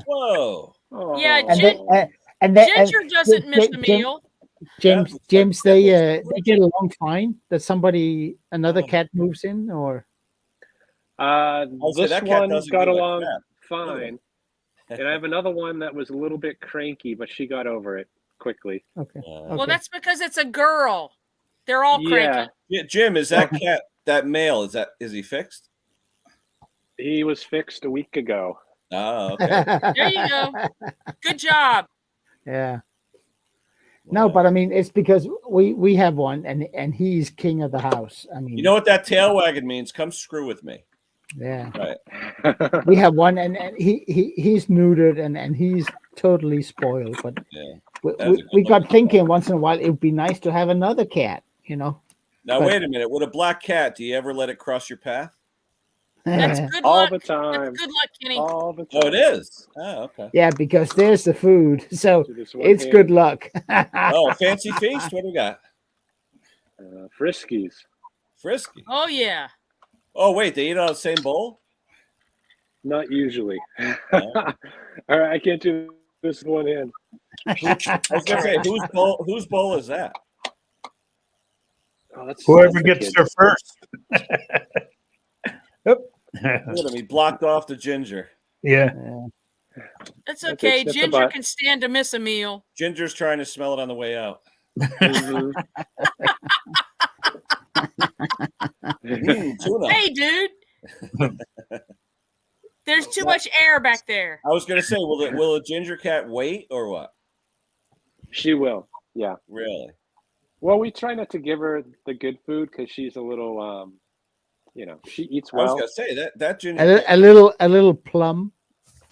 Whoa.
Oh.
Yeah,
Ginger
doesn't miss the meal.
James, they get along fine. Does another cat moves in, or?
This one got along fine, and I have another one that was a little bit cranky, but she got over it quickly.
Okay.
Well, that's because it's a girl. They're all cranky.
Yeah, Jim, is that cat that male? Is he fixed?
He was fixed a week ago.
Oh, okay.
There you go. Good job.
Yeah. No, but I mean, it's because we have one, and he's king of the house. I mean,
you know what that tail wagging means? Come screw with me.
Yeah.
Right.
We have one, and he's neutered, and he's totally spoiled. But we got thinking once in a while it would be nice to have another cat,
Now wait a minute. With a black cat, do you ever let it cross your path?
That's good
all
luck.
the time.
That's good luck, Kenny.
All the time.
Oh, it is. Oh, okay.
Yeah, because there's the food, so it's good luck.
Oh, fancy feast. What do we got?
Friskies.
Frisky.
Oh yeah.
Oh wait, they eat out of the same bowl?
Not usually. All right, I can't do this one hand.
I was gonna say, whose bowl is that?
Oh,
whoever gets there first.
Look at him, he blocked off the Ginger.
Yeah.
That's okay. Ginger can stand to miss a meal.
Ginger's trying to smell it on the way out. Tuna.
Hey, dude. There's too much air back there.
I was gonna say, will a ginger cat wait or what?
She will. Yeah.
Really?
Well, we try not to give her the good food because she's a little, she eats well.
I was gonna say that ginger.
A little plum.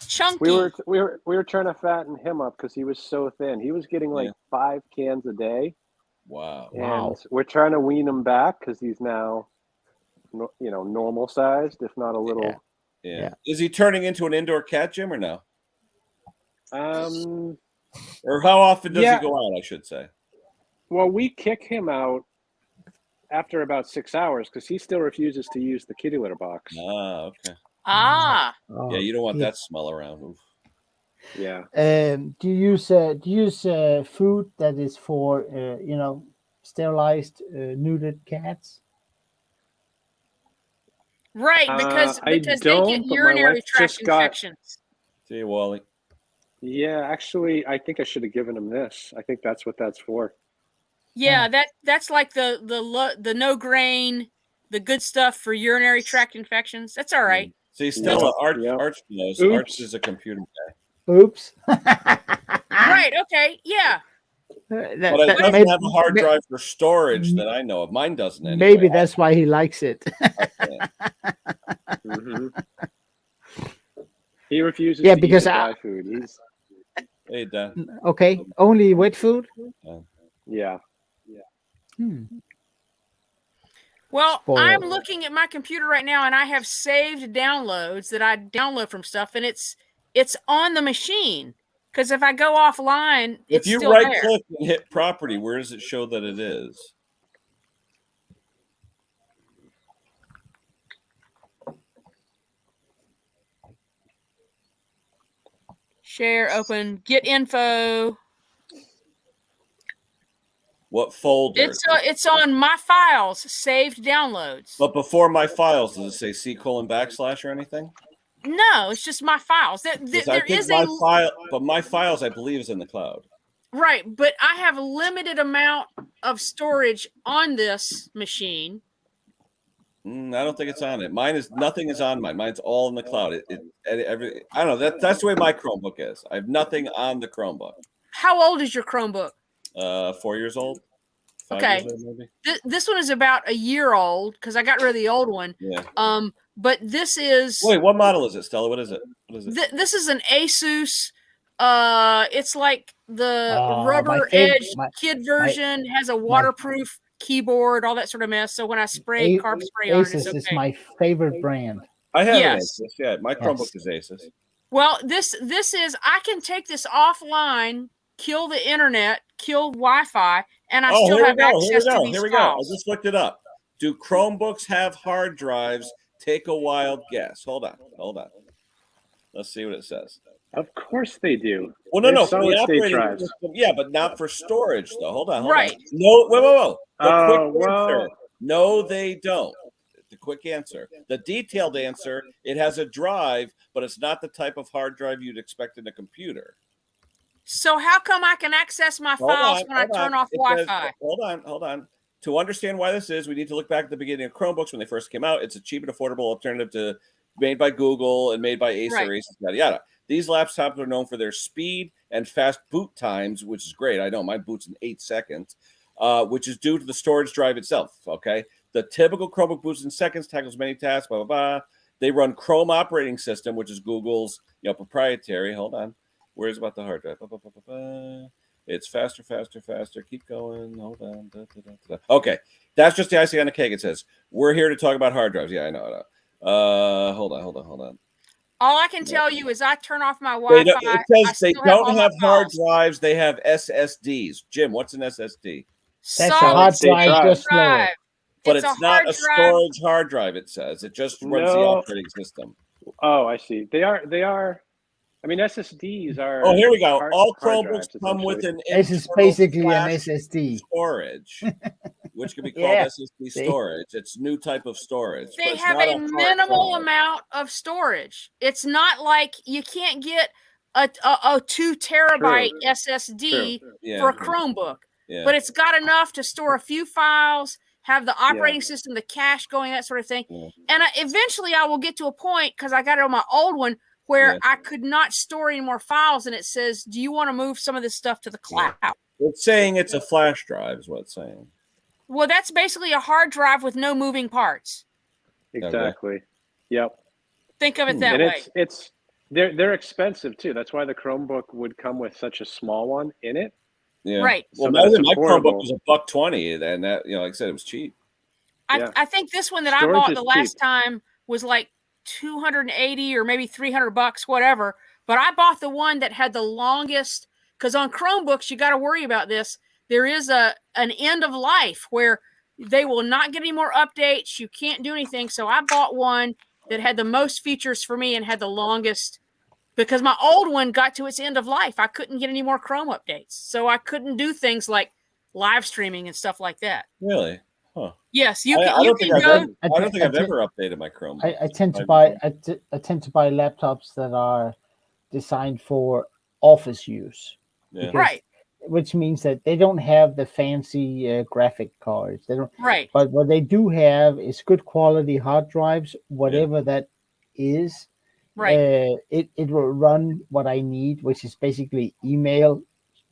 Chunky.
We were trying to fatten him up because he was so thin. He was getting like 5 cans a day,
Wow.
And we're trying to wean him back because he's now, normal sized, if not a little.
Yeah. Is he turning into an indoor cat, Jim, or no? Or how often does he go out, I should say?
Well, we kick him out after about 6 hours because he still refuses to use the kitty litter box.
Ah, okay.
Oh,
yeah, you don't want that smell around. Oof.
Yeah.
Do you use food that is for sterilized neutered cats?
Right, because they get urinary tract infections.
See you, Wally.
Yeah, actually, I think I should have given him this. I think that's what that's for.
Yeah, that's like the no grain, the good stuff for urinary tract infections. That's all right.
See, Stella, Arch knows. Arch is a computer guy.
Oops.
Right. Okay. Yeah.
But it doesn't have a hard drive for storage that I know of. Mine doesn't anyway.
Maybe that's why he likes it.
He refuses to eat dry food.
Hey, Dan.
Okay, only wet food?
Yeah.
Well, I'm looking at my computer right now, and I have saved downloads that I download from stuff, and it's on the machine. Because if I go offline,
if you
still
right click and hit property, where does it show that it is?
Share, open, get info.
What folder?
It's on my files, saved downloads.
But before my files, does it say C:\/ or anything?
No, it's just my files.
But my files, I believe, is in the cloud.
Right, but I have a limited amount of storage on this machine.
I don't think it's on it. Nothing is on mine. Mine's all in the cloud. I don't know. That's the way my Chromebook is. I have nothing on the Chromebook.
How old is your Chromebook?
4 years old. 5
Okay.
years old, maybe.
This one is about a year old because I got rid of the old one.
Yeah.
But this is.
Wait, what model is it, Stella? What is it?
This is an Asus. It's like the rubber edge kid version. Has a waterproof keyboard, all that sort of mess. So when I spray carb spray on it, it's okay.
Asus is my favorite brand.
I have an Asus. Yeah, my Chromebook is Asus.
Well, this is I can take this offline, kill the internet, kill Wi-Fi, and I still have access to these files.
I just looked it up. Do Chromebooks have hard drives? Take a wild guess. Hold on. Let's see what it says.
Of course they do.
Well, no, for
solid
the
state
operating
drives.
system, yeah, but not for storage, though. Hold on.
Right.
No, whoa. Quick
well.
answer. No, they don't. The quick answer. The detailed answer, it has a drive, but it's not the type of hard drive you'd expect in a computer.
So how come I can access my files when I turn off Wi-Fi?
Hold on. To understand why this is, we need to look back at the beginning of Chromebooks when they first came out. It's a cheap and affordable alternative to made by Google and made by Acer, Asus, yada yada. These laptops are known for their speed and fast boot times, which is great. I know my boot's in 8 seconds, which is due to the storage drive itself. Okay, the typical Chromebook boots in seconds, tackles many tasks. Blah blah blah. They run Chrome operating system, which is Google's proprietary. Hold on, where's about the hard drive? It's faster. Keep going. Hold on. Okay, that's just the icing on the cake. It says we're here to talk about hard drives. Yeah, I know. Hold on.
All I can tell you is I turn off my Wi-Fi.
It says they don't have hard drives. They have SSDs. Jim, what's an SSD?
That's a hard drive, just slower.
But it's not a storage hard drive. It says it just runs the operating system.
Oh, I see. They are. I mean, SSDs are.
Oh, here we go. All Chromebooks come with an.
This is basically an SSD
storage, which can be called SSD storage. It's a new type of storage.
They have a minimal amount of storage. It's not like you can't get a 2 terabyte SSD for a Chromebook, but it's got enough to store a few files, have the operating system, the cache going, that sort of thing. And eventually I will get to a point, because I got it on my old one, where I could not store any more files, and it says, do you want to move some of this stuff to the cloud?
It's saying it's a flash drive is what it's saying.
Well, that's basically a hard drive with no moving parts.
Exactly. Okay. Yep.
Think of it that way.
They're expensive too. That's why the Chromebook would come with such a small one in it.
Yeah.
Right.
Well,
So
my Chromebook was $120, and that, like I said, it was cheap.
I think this one that
Storage
I bought
is
the last
cheap.
time was like 280 or maybe $300, whatever. But I bought the one that had the longest, because on Chromebooks you got to worry about this. There is an end of life where they will not get any more updates. You can't do anything. So I bought one that had the most features for me and had the longest, because my old one got to its end of life. I couldn't get any more Chrome updates. So I couldn't do things like live streaming and stuff like that.
Really? Huh.
Yes,
I don't think I've ever updated my Chrome.
I tend to buy laptops that are designed for office use.
Yeah.
Right.
Which means that they don't have the fancy graphic cards. They don't.
Right.
But what they do have is good quality hard drives, whatever that is.
Right.
It will run what I need, which is basically email,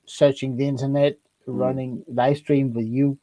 searching the internet, running live stream with you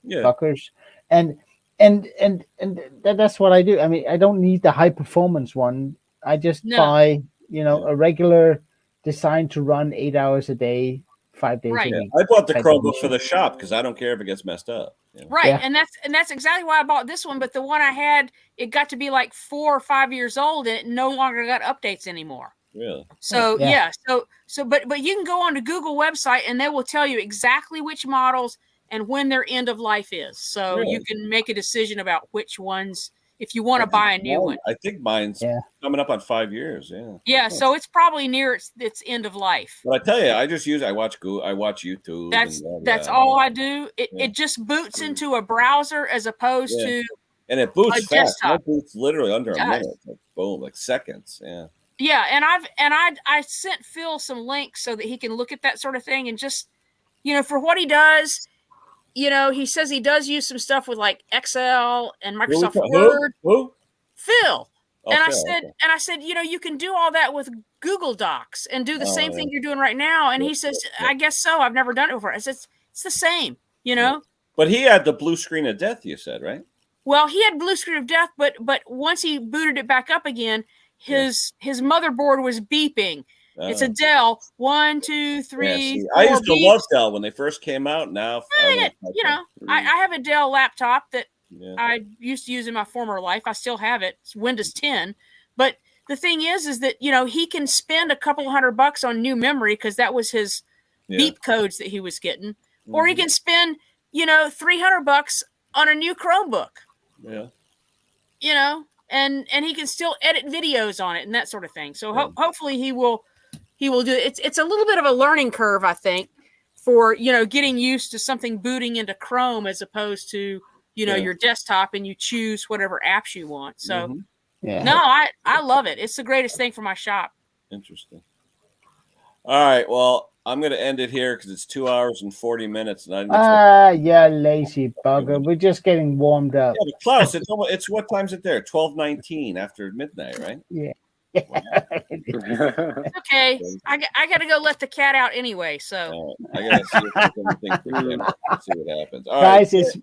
fuckers, and that's what I do. I mean, I don't need the high performance one. I just buy a regular designed to run 8 hours a day, 5 days a week.
I bought the Chromebook for the shop because I don't care if it gets messed up.
Right. Yeah. And that's exactly why I bought this one. But the one I had, it got to be like 4 or 5 years old and it no longer got updates anymore.
Really?
So but you can go on to Google website and they will tell you exactly which models and when their end of life is. So you can make a decision about which ones, if you want to buy a new one.
I think mine's coming up on 5 years. Yeah.
Yeah. So it's probably near its end of life.
But I tell you, I watch Google, I watch YouTube.
That's all I do. It just boots into a browser as opposed to
and it boots fast.
Desktop.
It boots literally under a minute. Like, boom, like seconds. Yeah.
Yeah, and I sent Phil some links so that he can look at that sort of thing and just, for what he does, he says he does use some stuff with like Excel and Microsoft Word.
Who?
Phil.
Oh,
and
Phil,
I said, you can do all that with Google Docs and do the same thing you're doing right now. And he says, I guess so. I've never done it before. I said, it's the same,
But he had the blue screen of death, you said, right?
Well, he had blue screen of death, but once he booted it back up again, his motherboard was beeping. It's a Dell 1, 2, 3. 4
I used to
beeps.
love Dell when they first came out. Now
I have a Dell laptop that I used to use in my former life. I still have it. It's Windows 10. But the thing is that he can spend a couple $100 on new memory because that was his beep codes that he was getting, or he can spend $300 on a new Chromebook.
Yeah.
And he can still edit videos on it and that sort of thing. So hopefully he will do it. It's a little bit of a learning curve, I think, for getting used to something booting into Chrome as opposed to your desktop and you choose whatever apps you want. So no, I love it. It's the greatest thing for my shop.
Interesting. All right, well, I'm going to end it here because it's 2 hours and 40 minutes, and
yeah, lazy bugger. We're just getting warmed up.
Yeah, but Klaus, it's what time's it there? 12:19 after midnight, right?
Yeah.
Okay, I got to go let the cat out anyway. So
I got to see if there's anything for him. See what happens. All
guys,
right.
it's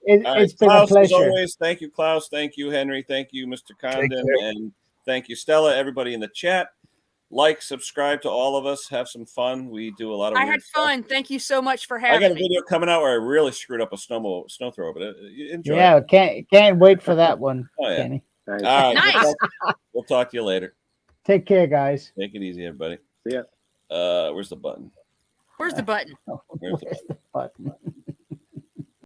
been
Klaus,
a pleasure.
As always, thank you, Klaus. Thank you, Henry. Thank you, Mr. Condon, and thank you, Stella. Everybody in the chat. Like, subscribe to all of us. Have some fun. We do a lot of.
I had fun. Stuff. Thank you so much for having me.
I got a video coming out where I really screwed up a snow thrower, but enjoy.
Yeah, can't wait for that one.
Oh yeah.
Kenny.
All right.
Nice.
We'll talk to you later.
Take care, guys.
Take it easy, everybody.
See ya.
Where's the button?
Where's the button?
Where's the button?